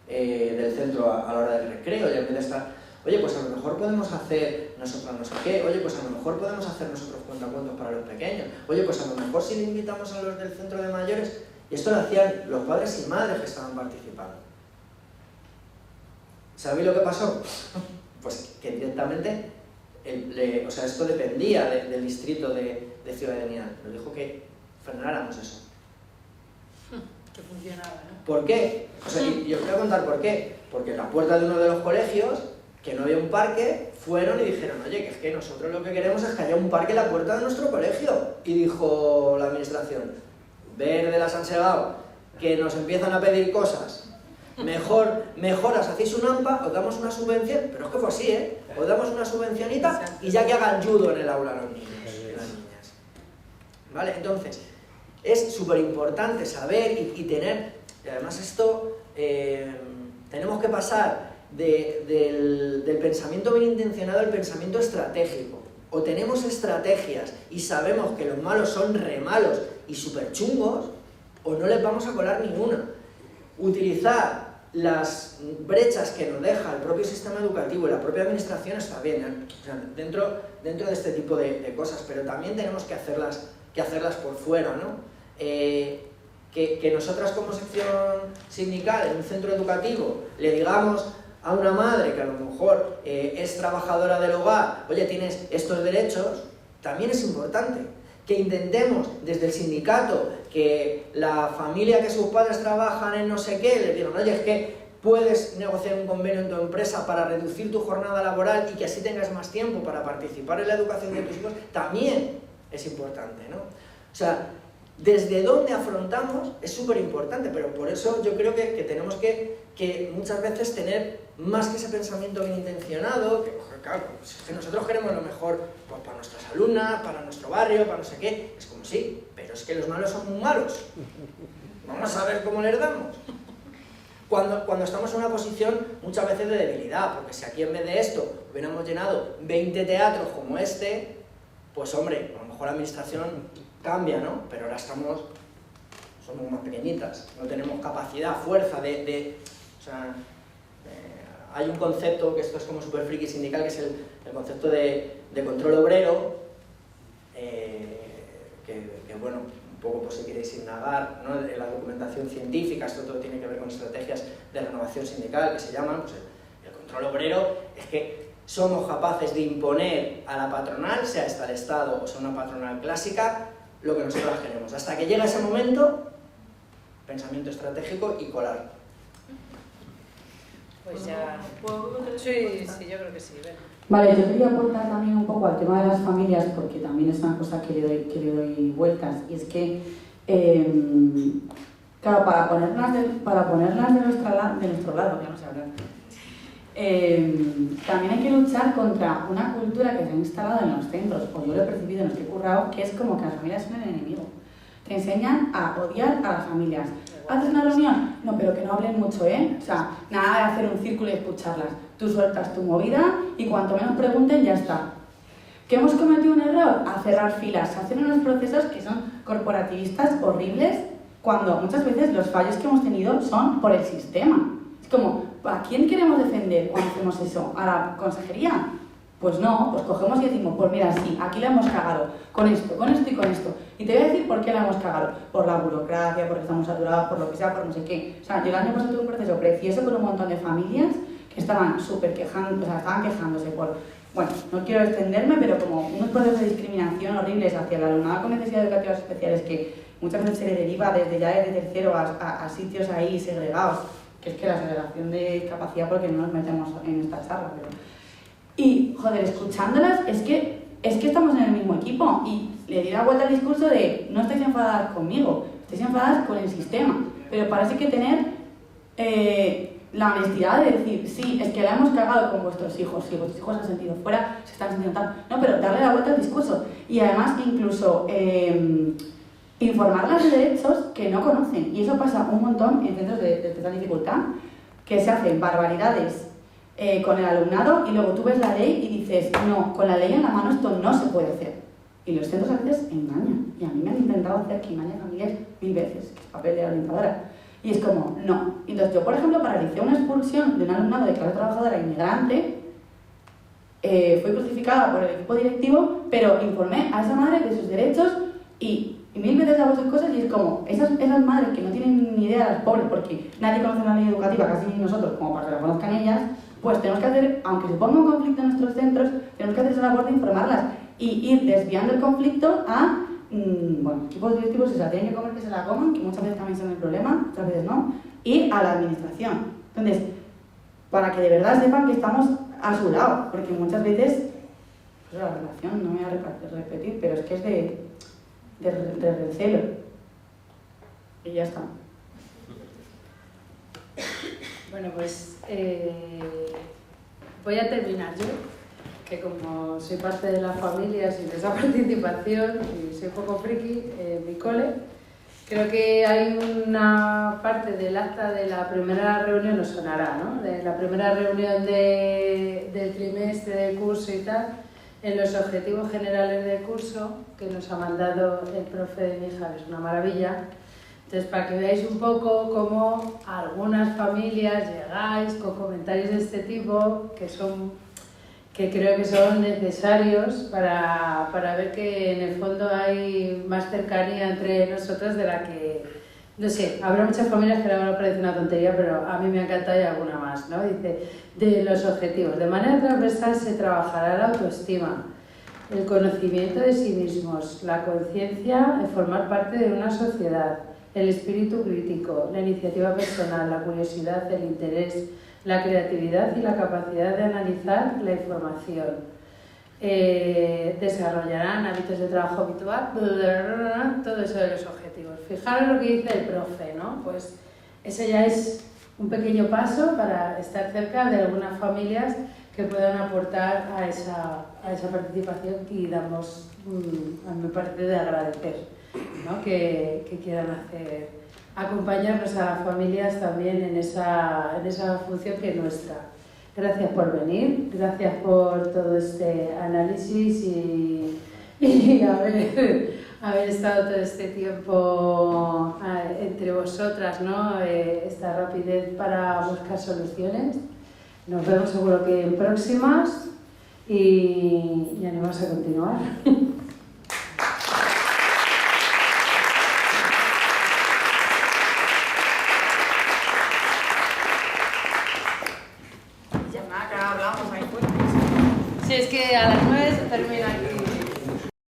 del centro a la hora del recreo, y en vez de estar, oye, pues a lo mejor podemos hacer nosotros no sé qué, oye, pues a lo mejor podemos hacer nosotros cuentacuentos para los pequeños, oye, pues a lo mejor si le invitamos a los del centro de mayores. Y esto lo hacían los padres y madres que estaban participando. ¿Sabéis lo que pasó? Pues que directamente, o sea, esto dependía del distrito de Ciudad Lineal. Nos dijo que frenáramos eso. Que funcionaba, ¿no? ¿Por qué? O sea, y os voy a contar por qué. Porque en la puerta de uno de los colegios, que no había un parque, fueron y dijeron, oye, que es que nosotros lo que queremos es que haya un parque en la puerta de nuestro colegio. Y dijo la administración, verde las han segado, que nos empiezan a pedir cosas. Mejoras, hacéis un AMPA, os damos una subvención, pero es que fue así, ¿eh? Os damos una subvencionita y ya que hagan judo en el aula los niños y las niñas. ¿Vale? Entonces, es súper importante saber y tener, y además esto, tenemos que pasar del pensamiento bien intencionado al pensamiento estratégico. O tenemos estrategias y sabemos que los malos son re malos y súper chungos, o no les vamos a colar ninguna. Utilizar las brechas que nos deja el propio sistema educativo y la propia administración está bien, ¿eh? O sea, dentro de este tipo de cosas, pero también tenemos que hacerlas por fuera, ¿no? Que nosotras como sección sindical en un centro educativo le digamos a una madre que a lo mejor es trabajadora del hogar, oye, tienes estos derechos, también es importante. Que intentemos desde el sindicato que la familia que sus padres trabajan en no sé qué, le digan, oye, es que puedes negociar un convenio en tu empresa para reducir tu jornada laboral y que así tengas más tiempo para participar en la educación de tus hijos, también es importante, ¿no? O sea, desde dónde afrontamos es súper importante, pero por eso yo creo que tenemos que muchas veces tener más que ese pensamiento bien intencionado, que claro, que nosotros queremos lo mejor pues, para nuestras alumnas, para nuestro barrio, para no sé qué, es como sí, pero es que los malos son muy malos. Vamos a ver cómo les damos. Cuando estamos en una posición muchas veces de debilidad, porque si aquí en vez de esto hubiéramos llenado 20 teatros como este, pues hombre, a lo mejor la administración cambia, ¿no? Pero ahora somos más pequeñitas, no tenemos capacidad, fuerza o sea, hay un concepto, que esto es como súper friki sindical, que es el concepto de control obrero, que bueno, un poco pues si queréis indagar, ¿no? En la documentación científica, esto todo tiene que ver con estrategias de renovación sindical, que se llaman, pues el control obrero es que somos capaces de imponer a la patronal, sea esta el Estado o sea una patronal clásica, lo que nosotros queremos. Hasta que llega ese momento, pensamiento estratégico y colar. Pues ya... Sí, yo creo que sí. Vale, yo quería aportar también un poco al tema de las familias, porque también es una cosa que le doy vueltas, y es que, claro, para ponerlas de nuestro lado, ya no sé hablar, también hay que luchar contra una cultura que se ha instalado en los centros, o yo lo he percibido en los que he currado, que es como que las familias son el enemigo. Te enseñan a odiar a las familias. ¿Haces una reunión? No, pero que no hablen mucho, ¿eh? O sea, nada de hacer un círculo y escucharlas. Tú sueltas tu movida y cuanto menos pregunten, ya está. ¿Que hemos cometido un error? A cerrar filas, a hacer unos procesos que son corporativistas horribles, cuando muchas veces los fallos que hemos tenido son por el sistema. Es como, ¿a quién queremos defender cuando hacemos eso? ¿A la consejería? Pues no, pues cogemos y decimos, pues mira, sí, aquí la hemos cagado, con esto y con esto. Y te voy a decir por qué la hemos cagado. Por la burocracia, porque estamos saturados, por lo que sea, por no sé qué. O sea, yo el año pasado tuve un proceso precioso con un montón de familias que estaban súper quejando, o sea, estaban quejándose por, bueno, no quiero extenderme, pero como unos procesos de discriminación horribles hacia el alumnado con necesidades educativas especiales que muchas veces se le deriva desde tercero a sitios ahí segregados. que es que la aceleración de capacidad, porque no nos metemos en esta charla, pero... Y, joder, escuchándolas, es que estamos en el mismo equipo, y le di la vuelta al discurso de no estáis enfadadas conmigo, estáis enfadadas con el sistema, pero parece que tener la honestidad de decir, sí, es que la hemos cagado con vuestros hijos, si vuestros hijos se han sentido fuera, se están sintiendo tal, no, pero darle la vuelta al discurso, y además incluso informarlas de derechos que no conocen, y eso pasa un montón en centros de especial dificultad, que se hacen barbaridades con el alumnado y luego tú ves la ley y dices, no, con la ley en la mano esto no se puede hacer. Y los centros a veces engañan. Y a mí me han intentado hacer que engañen familias 1000 veces, que es papel de la orientadora. Y es como, no. Entonces yo, por ejemplo, paralicé una expulsión de un alumnado de clase trabajadora inmigrante, fui crucificada por el equipo directivo, pero informé a esa madre de sus derechos y 1000 veces hago esas cosas y es como, esas madres que no tienen ni idea, las pobres, porque nadie conoce la ley educativa, casi ni nosotros, como para que la conozcan ellas, pues tenemos que hacer, aunque suponga un conflicto en nuestros centros, tenemos que hacer esa labor de informarlas y ir desviando el conflicto a, bueno, equipos directivos, si se la tienen que comer, que se la coman, que muchas veces también son el problema, otras veces no, y a la administración. Entonces, para que de verdad sepan que estamos a su lado, porque muchas veces, pues la relación, no me voy a repetir, pero es que es de recelo. Y ya está. Bueno, pues voy a terminar yo, que como soy parte de la familia, sin esa participación, y soy un poco friki en mi cole, creo que hay una parte del acta de la primera reunión, os sonará, ¿no? De la primera reunión del trimestre, del curso y tal, en los objetivos generales del curso, que nos ha mandado el profe de mi hija, que es una maravilla. Entonces, para que veáis un poco cómo algunas familias llegáis con comentarios de este tipo, que creo que son necesarios para ver que en el fondo hay más cercanía entre nosotros de la que, no sé, habrá muchas familias que le parece una tontería, pero a mí me ha encantado y alguna más, ¿no? Dice, de los objetivos, de manera transversal se trabajará la autoestima, el conocimiento de sí mismos, la conciencia de formar parte de una sociedad, el espíritu crítico, la iniciativa personal, la curiosidad, el interés, la creatividad y la capacidad de analizar la información. Desarrollarán hábitos de trabajo habitual, todo eso de los objetivos. Fijaros lo que dice el profe, ¿no? Pues ese ya es un pequeño paso para estar cerca de algunas familias que puedan aportar a esa participación y damos, a mi parte, de agradecer, ¿no? que quieran acompañarnos a las familias también en esa función que es nuestra. Gracias por venir, gracias por todo este análisis y haber estado todo este tiempo entre vosotras, ¿no? Esta rapidez para buscar soluciones. Nos vemos seguro que en próximas y animamos a continuar.